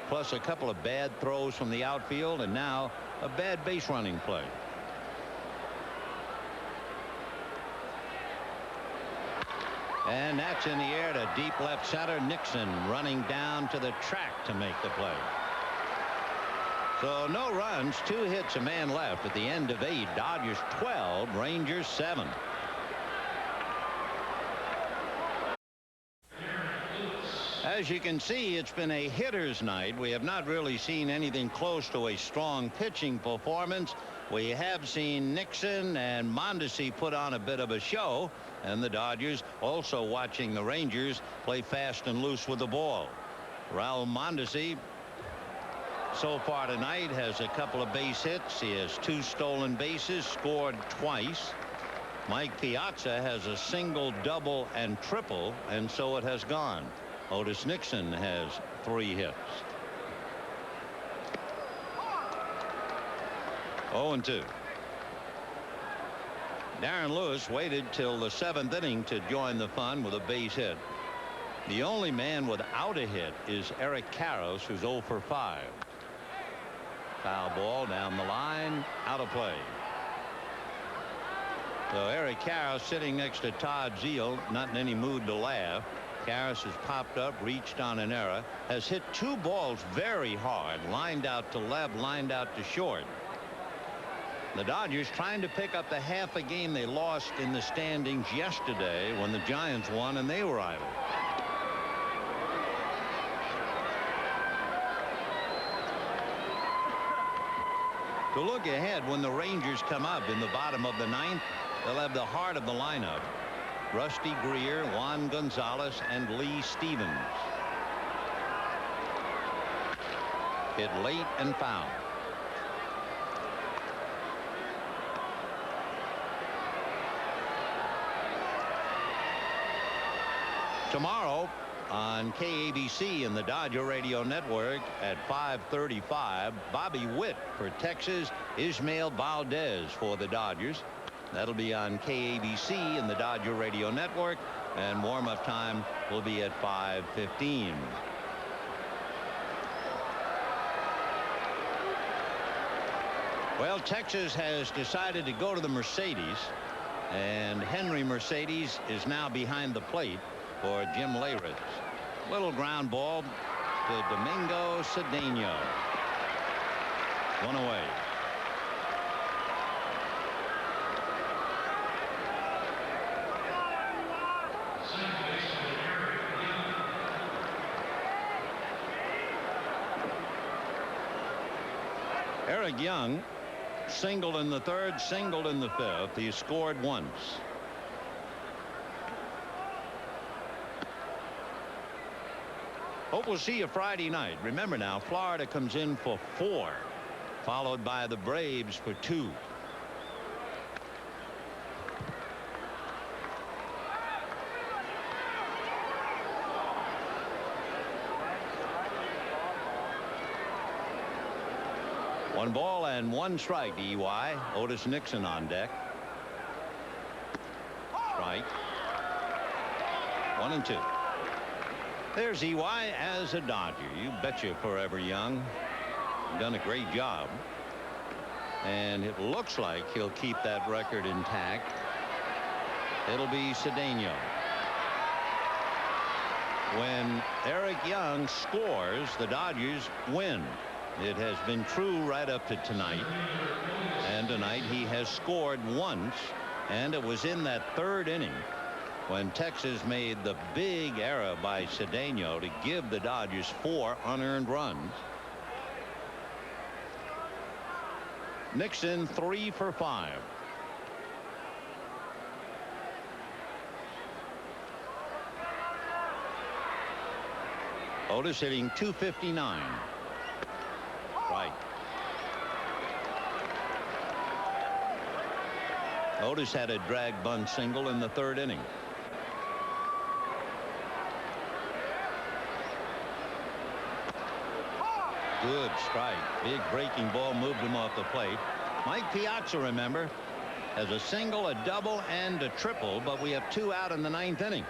plus a couple of bad throws from the outfield, and now a bad base running play. And that's in the air to deep left center. Nixon running down to the track to make the play. So no runs, 2 hits, a man left at the end of 8. Dodgers 12, Rangers 7. As you can see, it's been a hitter's night. We have not really seen anything close to a strong pitching performance. We have seen Nixon and Mondesi put on a bit of a show, and the Dodgers also watching the Rangers play fast and loose with the ball. Raul Mondesi so far tonight has a couple of base hits. He has 2 stolen bases, scored twice. Mike Piazza has a single, double, and triple, and so it has gone. Otis Nixon has 3 hits. 0-2. Darren Lewis waited till the 7th inning to join the fun with a base hit. The only man without a hit is Eric Karros, who's 0 for 5. Foul ball down the line, out of play. So Eric Karros sitting next to Todd Zeile, not in any mood to laugh. Karros has popped up, reached on an error, has hit 2 balls very hard, lined out to left, lined out to short. The Dodgers trying to pick up the half a game they lost in the standings yesterday when the Giants won and they were idle. To look ahead when the Rangers come up in the bottom of the 9th, They'll have the heart of the lineup: Rusty Greer, Juan Gonzalez, and Lee Stevens. Hit late and foul. Tomorrow on KABC and the Dodger Radio Network at 5:35, Bobby Witt for Texas, Ismael Valdez for the Dodgers. That'll be on KABC and the Dodger Radio Network, and warm-up time will be at 5:15. Well, Texas has decided to go to the Mercedes, and Henry Mercedes is now behind the plate for Jim Leyritz. Little ground ball to Domingo Cedeno. One away. Eric Young singled in the third, singled in the fifth. He scored once. Hope we'll see you Friday night. Remember now, Florida comes in for 4, followed by the Braves for 2. One ball and one strike to EY. Otis Nixon on deck. Strike. 1-2. There's EY as a Dodger. You betcha Forever Young. Done a great job. And it looks like he'll keep that record intact. It'll be Cedeno. When Eric Young scores, the Dodgers win. It has been true right up to tonight. And tonight he has scored once. And it was in that third inning when Texas made the big error by Cedeno to give the Dodgers 4 unearned runs. Nixon 3 for 5. Otis hitting .259. Right. Otis had a drag bunt single in the third inning. Good strike. Big breaking ball moved him off the plate. Mike Piazza, remember, has a single, a double, and a triple, but we have 2 out in the 9th inning.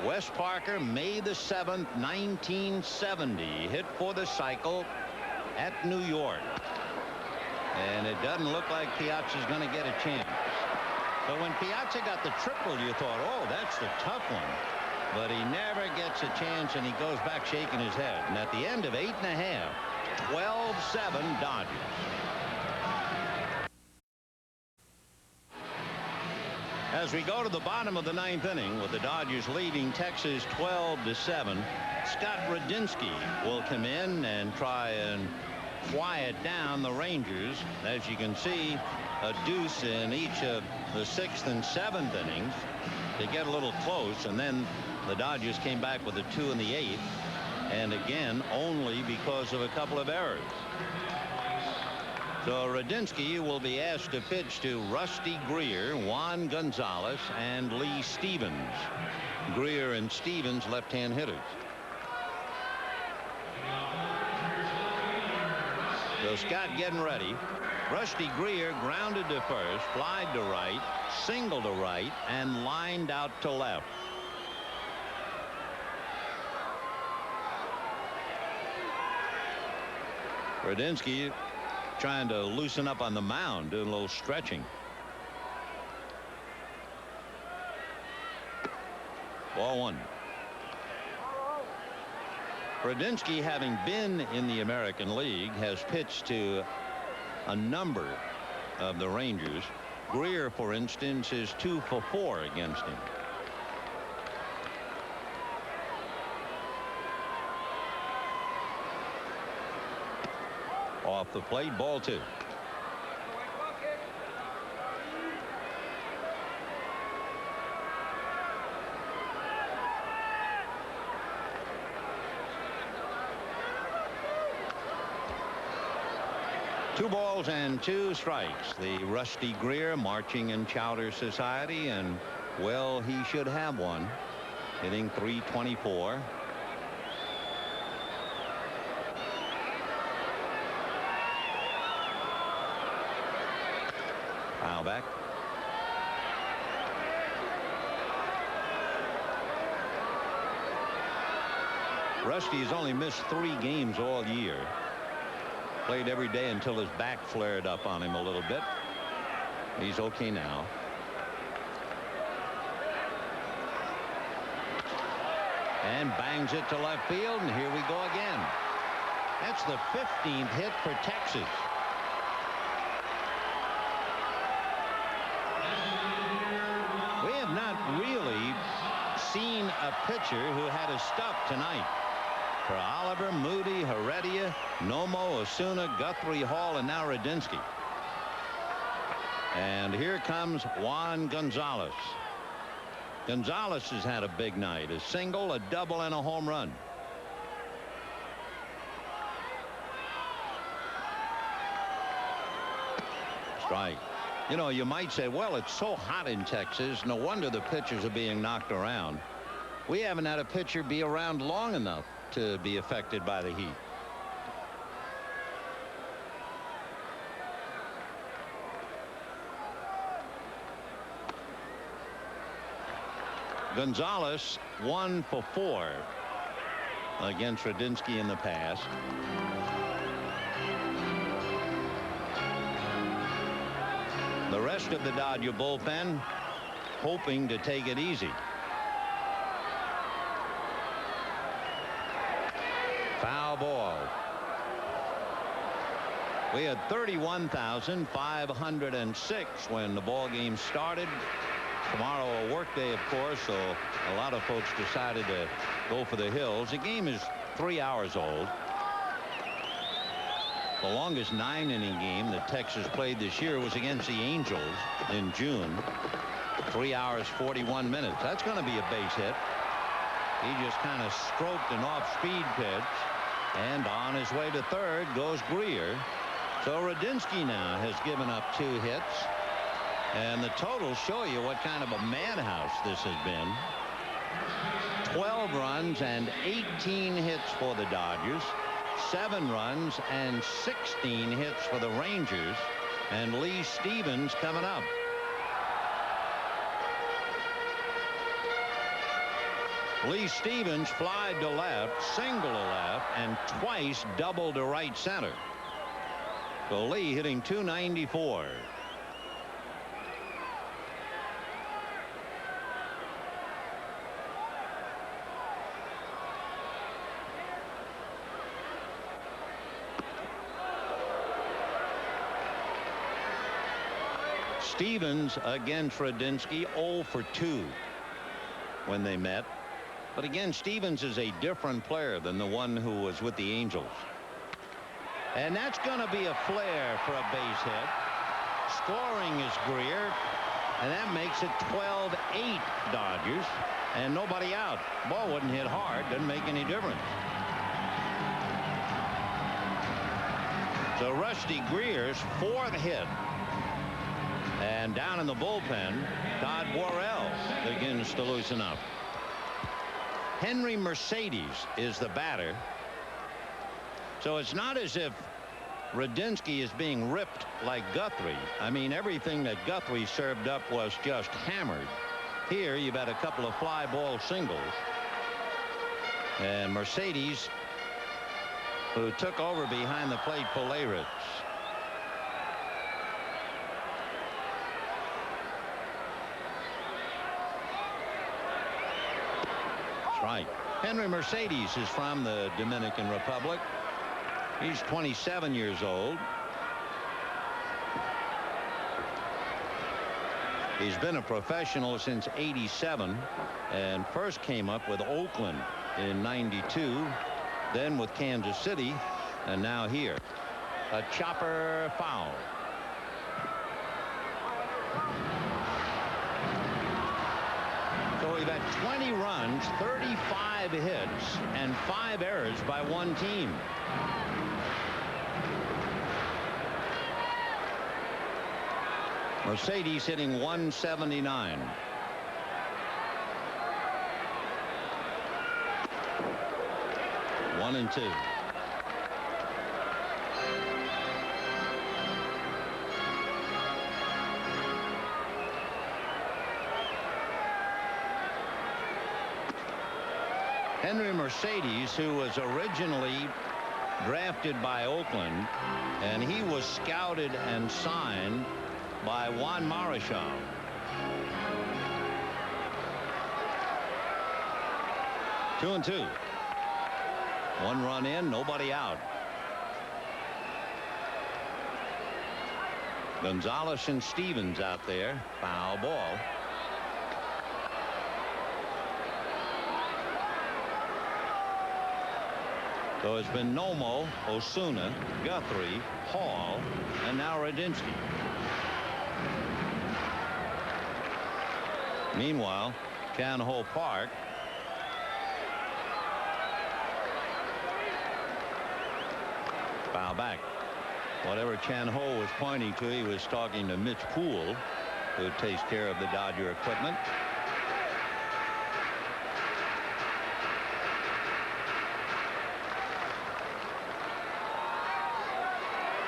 Wes Parker, May the 7th, 1970, hit for the cycle at New York. And it doesn't look like Piazza's going to get a chance. But when Piazza got the triple, you thought, oh, that's the tough one. But he never gets a chance, and he goes back shaking his head. And at the end of 8 1/2, 12-7 Dodgers. As we go to the bottom of the 9th inning with the Dodgers leading Texas 12-7, Scott Radinsky will come in and try and quiet down the Rangers. As you can see, a deuce in each of the 6th and 7th innings to get a little close, and then the Dodgers came back with a 2 in the 8th, and again only because of a couple of errors. So Radinsky will be asked to pitch to Rusty Greer, Juan Gonzalez, and Lee Stevens. Greer and Stevens left-hand hitters. So Scott getting ready. Rusty Greer grounded to first, flied to right, singled to right, and lined out to left. Radinsky trying to loosen up on the mound, doing a little stretching. Ball 1. Radinsky, having been in the American League, has pitched to a number of the Rangers. Greer, for instance, is 2 for 4 against him. Off the plate, ball 2. 2 balls and 2 strikes. The Rusty Greer Marching and Chowder Society, and well, he should have one. Hitting .324. Foul back. Rusty has only missed 3 games all year. Played every day until his back flared up on him a little bit. He's okay now. And bangs it to left field, and here we go again. That's the 15th hit for Texas. We have not really seen a pitcher who had his stuff tonight. For Oliver, Moody, Heredia, Nomo, Osuna, Guthrie, Hall, and now Radinsky. And here comes Juan Gonzalez. Gonzalez has had a big night. A single, a double, and a home run. Strike. You know, you might say, well, it's so hot in Texas. No wonder the pitchers are being knocked around. We haven't had a pitcher be around long enough to be affected by the heat. Gonzalez 1 for 4 against Radinsky in the past. The rest of the Dodger bullpen hoping to take it easy. Foul ball. We had 31,506 when the ball game started. Tomorrow a work day, of course, so a lot of folks decided to go for the hills. The game is 3 hours old. The longest 9-inning game that Texas played this year was against the Angels in June. 3 hours 41 minutes. That's going to be a base hit. He just kind of stroked an off-speed pitch, and on his way to third goes Greer. So Radinsky now has given up 2 hits, and the totals show you what kind of a madhouse this has been. 12 runs and 18 hits for the Dodgers, 7 runs and 16 hits for the Rangers, and Lee Stevens coming up. Lee Stevens flied to left, single to left, and twice double to right center. So Lee hitting .294. Stevens against Radinsky 0 for 2 when they met. But again, Stevens is a different player than the one who was with the Angels. And that's going to be a flare for a base hit. Scoring is Greer, and that makes it 12-8 Dodgers, and nobody out. Ball wouldn't hit hard, doesn't make any difference. So Rusty Greer's 4th hit. And down in the bullpen, Todd Worrell begins to loosen up. Henry Mercedes is the batter. So it's not as if Radinsky is being ripped like Guthrie. I mean, everything that Guthrie served up was just hammered. Here you've had a couple of fly ball singles. And Mercedes, who took over behind the plate for Leyritz. Right. Henry Mercedes is from the Dominican Republic. He's 27 years old. He's been a professional since '87 and first came up with Oakland in '92, then with Kansas City, and now here. A chopper foul. So we've had 20 runs, 35 hits, and 5 errors by one team. Mercedes hitting 179. One and two. Henry Mercedes, who was originally drafted by Oakland, and he was scouted and signed by Juan Marichal. Two and two. One run in, nobody out. Gonzalez and Stevens out there. Foul ball. So it's been Nomo, Osuna, Guthrie, Hall, and now Radinsky. Meanwhile, Chan-Ho Park foul back. Whatever Chan-Ho was pointing to, he was talking to Mitch Poole, who takes care of the Dodger equipment.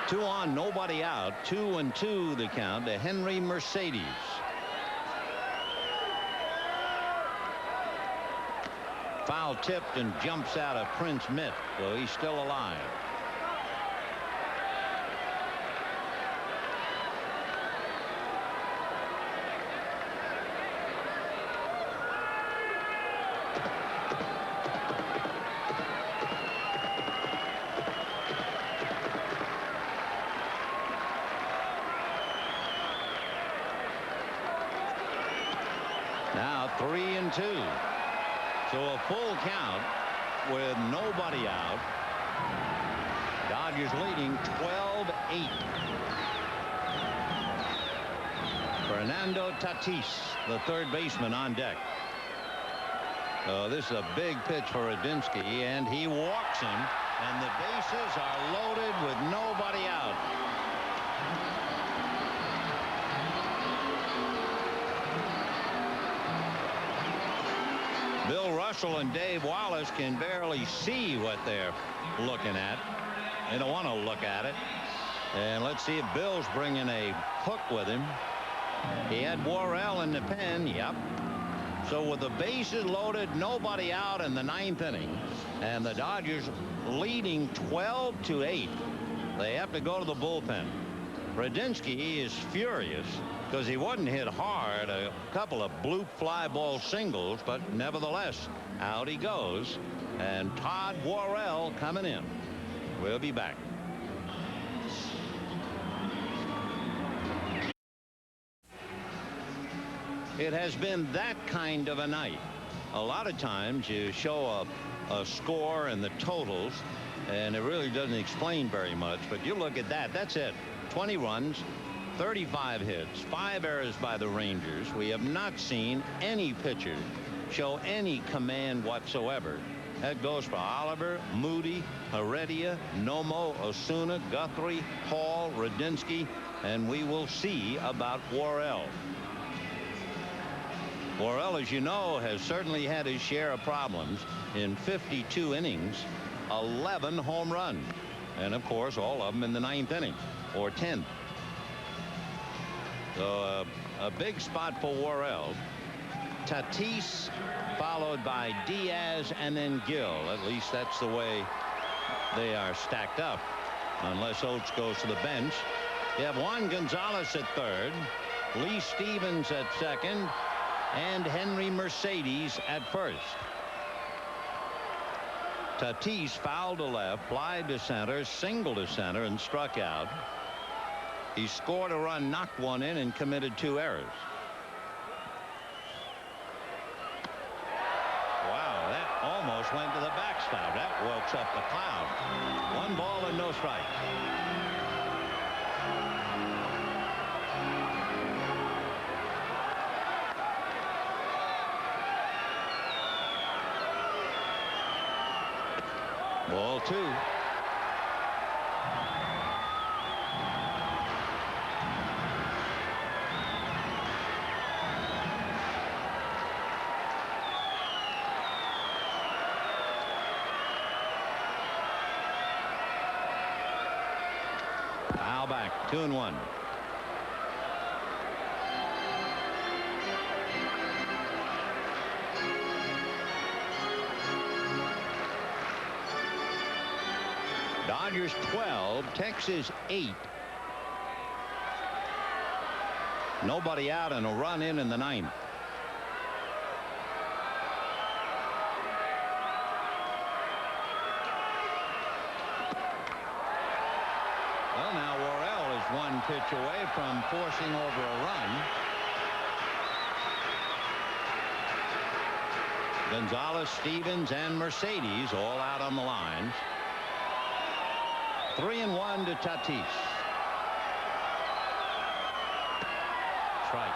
Two on, nobody out. 2-2 the count to Henry Mercedes. Foul tipped and jumps out of Prince Mitt, so he's still alive. Now 3-2. So a full count with nobody out. Dodgers leading 12-8. Fernando Tatis, the third baseman, on deck. This is a big pitch for Radinsky, and he walks him, and the bases are loaded with nobody out. Bill Russell and Dave Wallace can barely see what they're looking at. They don't want to look at it. And let's see if Bill's bringing a hook with him. He had Worrell in the pen. Yep. So with the bases loaded, nobody out in the ninth inning, and the Dodgers leading 12-8, they have to go to the bullpen. Radinsky is furious because he wasn't hit hard. A couple of bloop fly ball singles, but nevertheless, out he goes. And Todd Worrell coming in. We'll be back. It has been that kind of a night. A lot of times you show a score and the totals, and it really doesn't explain very much. But you look at that. That's it. 20 runs, 35 hits, 5 errors by the Rangers. We have not seen any pitcher show any command whatsoever. That goes for Oliver, Moody, Heredia, Nomo, Osuna, Guthrie, Hall, Radinsky, and we will see about Worrell. Worrell, as you know, has certainly had his share of problems. In 52 innings, 11 home runs, and of course all of them in the ninth inning or 10th. So a big spot for Worrell. Tatis followed by Diaz and then Gill. At least that's the way they are stacked up, unless Oates goes to the bench. You have Juan Gonzalez at third, Lee Stevens at second, and Henry Mercedes at first. Tatis fouled to left, flied to center, singled to center, and struck out. He scored a run, knocked one in, and committed 2 errors. Wow, that almost went to the backstop. That woke up the cloud. 1 ball and no strikes. Ball 2. Foul back. 2-1. Dodgers 12, Texas 8. Nobody out and a run in the ninth. Well, now Worrell is one pitch away from forcing over a run. Gonzalez, Stevens, and Mercedes all out on the lines. 3-1 to Tatis. Strike.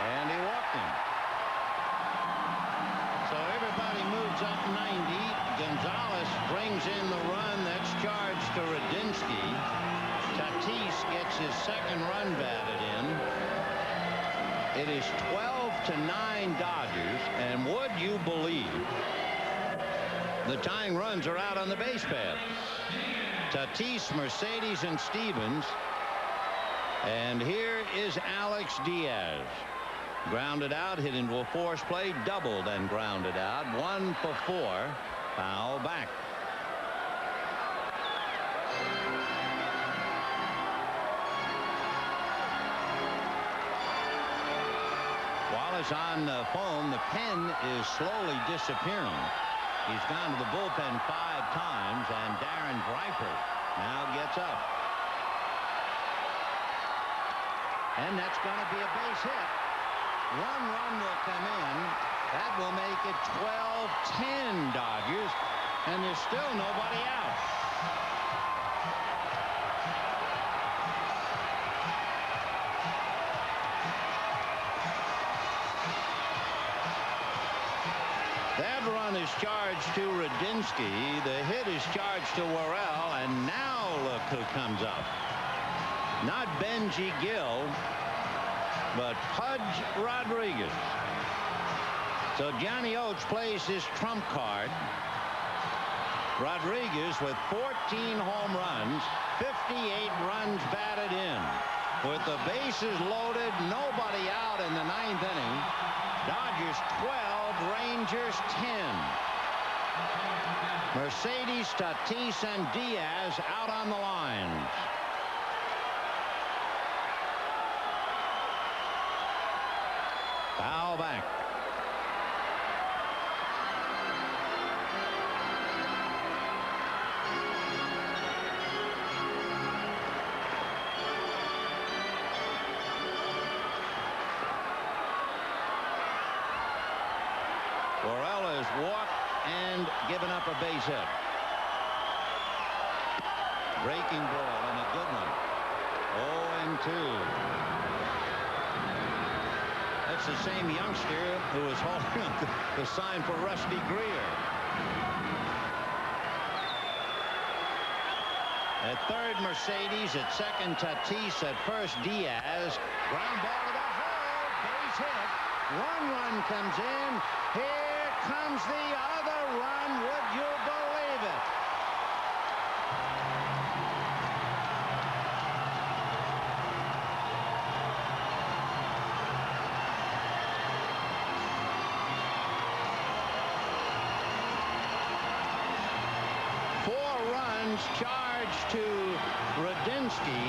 And he walked him. So everybody moves up 90. Gonzalez brings in the run that's charged to Radinsky. Tatis gets his second run batted in. It is 12-9 Dodgers, and would you believe the tying runs are out on the base paths? Tatis, Mercedes, and Stevens. And here is Alex Diaz. Grounded out, hit into a force play, doubled and grounded out. 1 for 4. Foul back. Wallace on the phone. The pen is slowly disappearing. He's gone to the bullpen 5 times, and Darren Dreifert now gets up. And that's going to be a base hit. 1 run will come in. That will make it 12-10 Dodgers, and there's still nobody out. That run is charged to Radinsky. The hit is charged to Worrell, and now look who comes up. Not Benji Gill, but Pudge Rodriguez. So Johnny Oates plays his trump card. Rodriguez with 14 home runs, 58 runs batted in. With the bases loaded, nobody out in the 9th inning. Dodgers 12, Rangers 10. Mercedes, Tatis, and Diaz out on the lines. Foul back. Worrell has walked and given up a base hit. Breaking ball and a good one. 0-2. That's the same youngster who was holding up the sign for Rusty Greer. At third, Mercedes. At second, Tatis. At first, Diaz. Ground ball to the hole. Base hit. 1 run comes in. Here comes the other run. Would you believe it? Charge to Radinsky.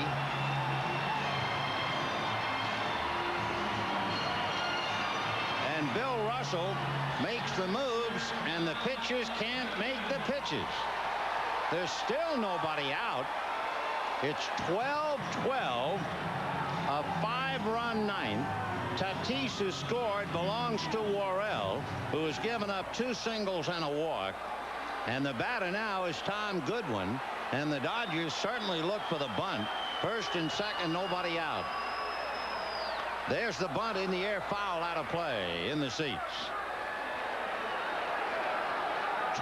And Bill Russell makes the moves, and the pitchers can't make the pitches. There's still nobody out. It's 12-12, a 5-run ninth. Tatis, who scored, belongs to Worrell, who has given up 2 singles and a walk. And the batter now is Tom Goodwin, and the Dodgers certainly look for the bunt. First and second, nobody out. There's the bunt in the air, foul, out of play in the seats.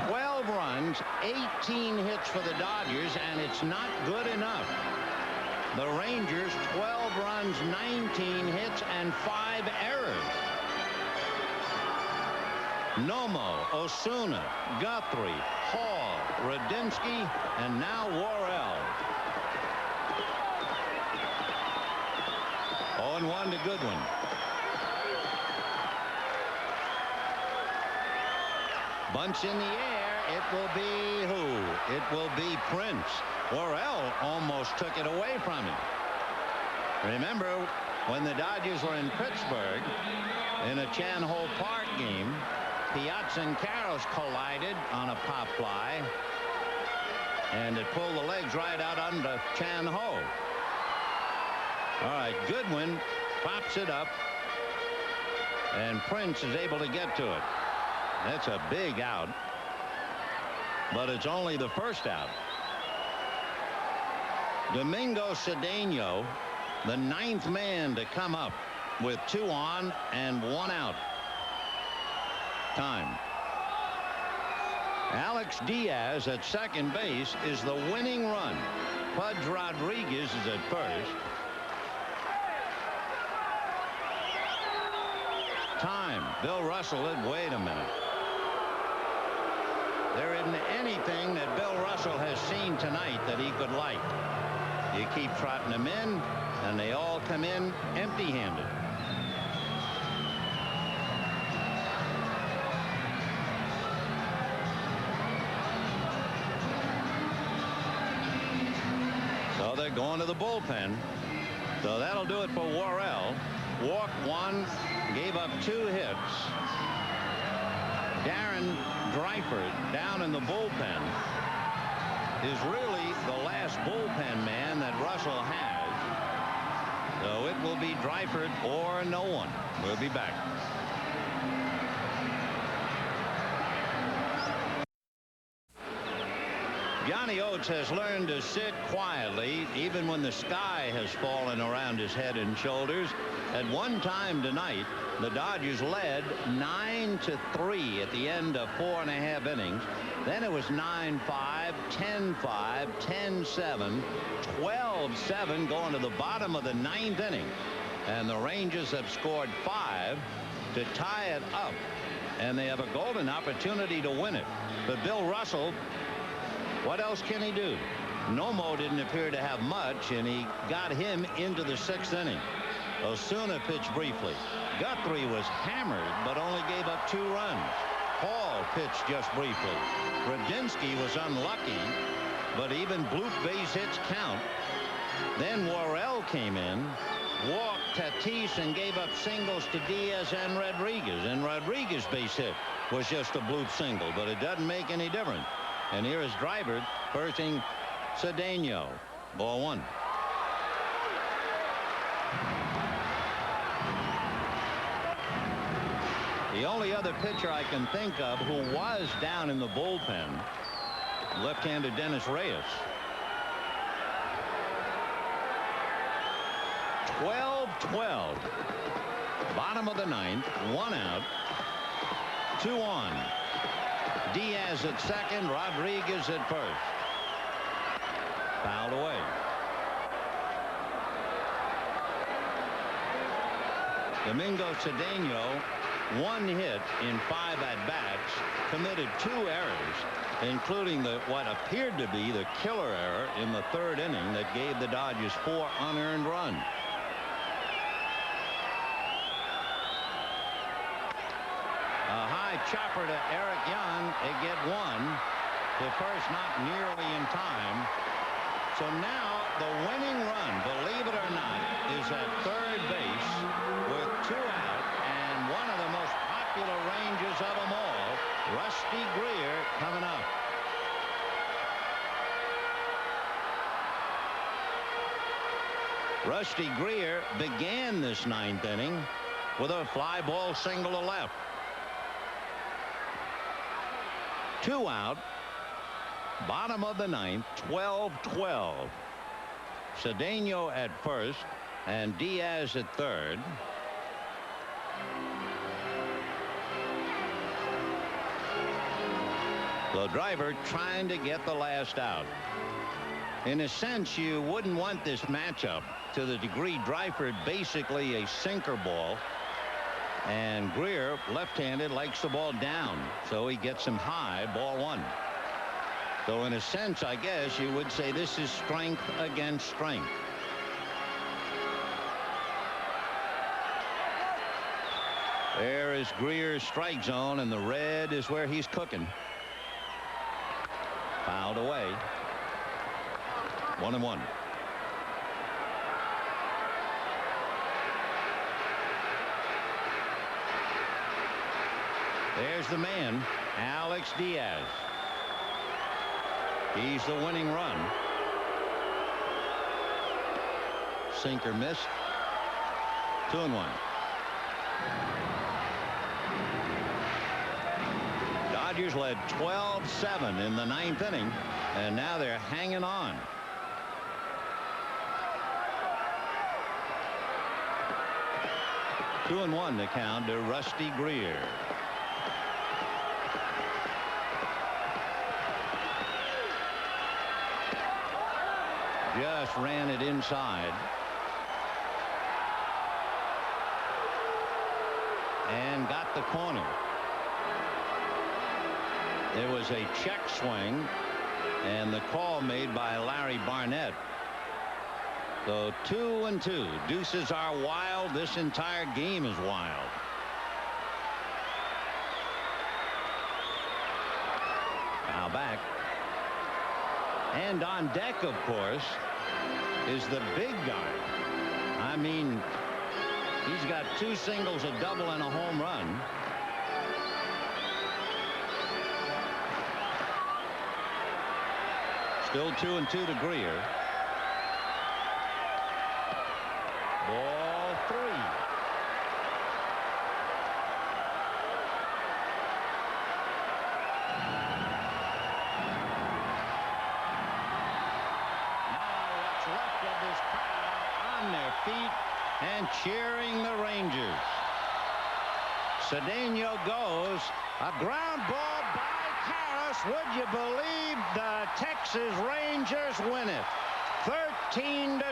12 runs, 18 hits for the Dodgers, and it's not good enough. The Rangers, 12 runs, 19 hits, and 5 errors. Nomo, Osuna, Guthrie, Hall, Radinsky, and now Worrell. 0-1 to Goodwin. Bunts in the air. It will be who? It will be Prince. Worrell almost took it away from him. Remember when the Dodgers were in Pittsburgh in a Chan Ho Park game, Piazza and Karros collided on a pop fly, and it pulled the legs right out under Chan Ho. All right, Goodwin pops it up, and Prince is able to get to it. That's a big out, but it's only the first out. Domingo Cedeno, the 9th man to come up with 2 on and 1 out. Time. Alex Diaz at second base is the winning run. Pudge Rodriguez is at first. Time. Bill Russell had, wait a minute. There isn't anything that Bill Russell has seen tonight that he could like. You keep trotting them in, and they all come in empty-handed. So they're going to the bullpen. So that'll do it for Worrell. Walked 1, gave up 2 hits. Darren Dreifert down in the bullpen is really the last bullpen man that Russell has. So it will be Dreifert or no one. We'll be back. Johnny Oates has learned to sit quietly even when the sky has fallen around his head and shoulders. At one time tonight, the Dodgers led 9-3 at the end of 4.5 innings. Then it was 9-5, 10-5, 10-7, 12-7 going to the bottom of the 9th inning. And the Rangers have scored 5 to tie it up. And they have a golden opportunity to win it. But Bill Russell, what else can he do? Nomo didn't appear to have much, and he got him into the 6th inning. Osuna pitched briefly. Guthrie was hammered, but only gave up 2 runs. Hall pitched just briefly. Radinsky was unlucky, but even bloop base hits count. Then Worrell came in, walked Tatis, and gave up singles to Diaz and Rodriguez. And Rodriguez's base hit was just a bloop single, but it doesn't make any difference. And here is Dreifert versing Cedeno. Ball 1. The only other pitcher I can think of who was down in the bullpen, left-handed Dennis Reyes. 12-12. Bottom of the 9th. 1 out. 2 on. Diaz at second. Rodriguez at first. Fouled away. Domingo Cedeno, 1 hit in 5 at-bats, committed 2 errors, including what appeared to be the killer error in the 3rd inning that gave the Dodgers 4 unearned runs. A high chopper to Eric Young. They get 1 to first, not nearly in time. So now the winning run, believe it or not, is at 3rd base with 2 out, and one of the most popular Rangers of them all, Rusty Greer, coming up. Rusty Greer began this 9th inning with a fly ball single to left. 2 out. Bottom of the 9th. 12-12. Cedeno at first and Diaz at third. The driver trying to get the last out. In a sense, you wouldn't want this matchup to the degree Dryford basically a sinker ball, and Greer, left-handed, likes the ball down, so he gets him high. Ball one. So in a sense, I guess you would say this is strength against strength. There is Greer's strike zone, and the red is where he's cooking. Fouled away. 1-1. There's the man, Alex Diaz. He's the winning run. Sinker missed. 2-1. Dodgers led 12-7 in the ninth inning, and now they're hanging on. Two and one to count to Rusty Greer. Just ran it inside. And got the corner. There was a check swing, and the call made by Larry Barnett. So 2-2. Deuces are wild. This entire game is wild. Now back. And on deck, of course, is the big guy. I mean, he's got 2 singles, a double, and a home run. Still 2-2 to Greer. Ball 3. Now what's left of this crowd on their feet and cheering the Rangers. Cedeno goes. A ground ball by Harris. Would you believe the Texas Rangers win it? 13-12.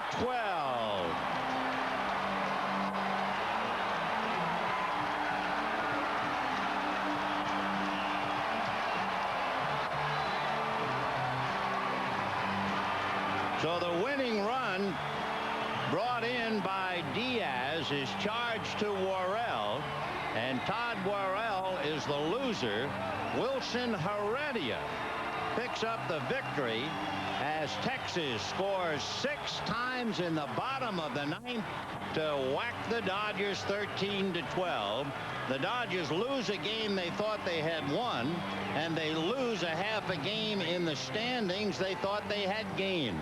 So the winning run brought in by Diaz is charged to Worrell, and Todd Worrell is the loser. Wilson Heredia picks up the victory as Texas scores 6 times in the bottom of the ninth to whack the Dodgers 13-12. The Dodgers lose a game they thought they had won, and they lose a half a game in the standings they thought they had gained.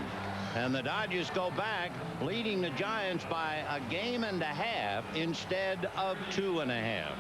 And the Dodgers go back leading the Giants by a game and a half instead of 2.5.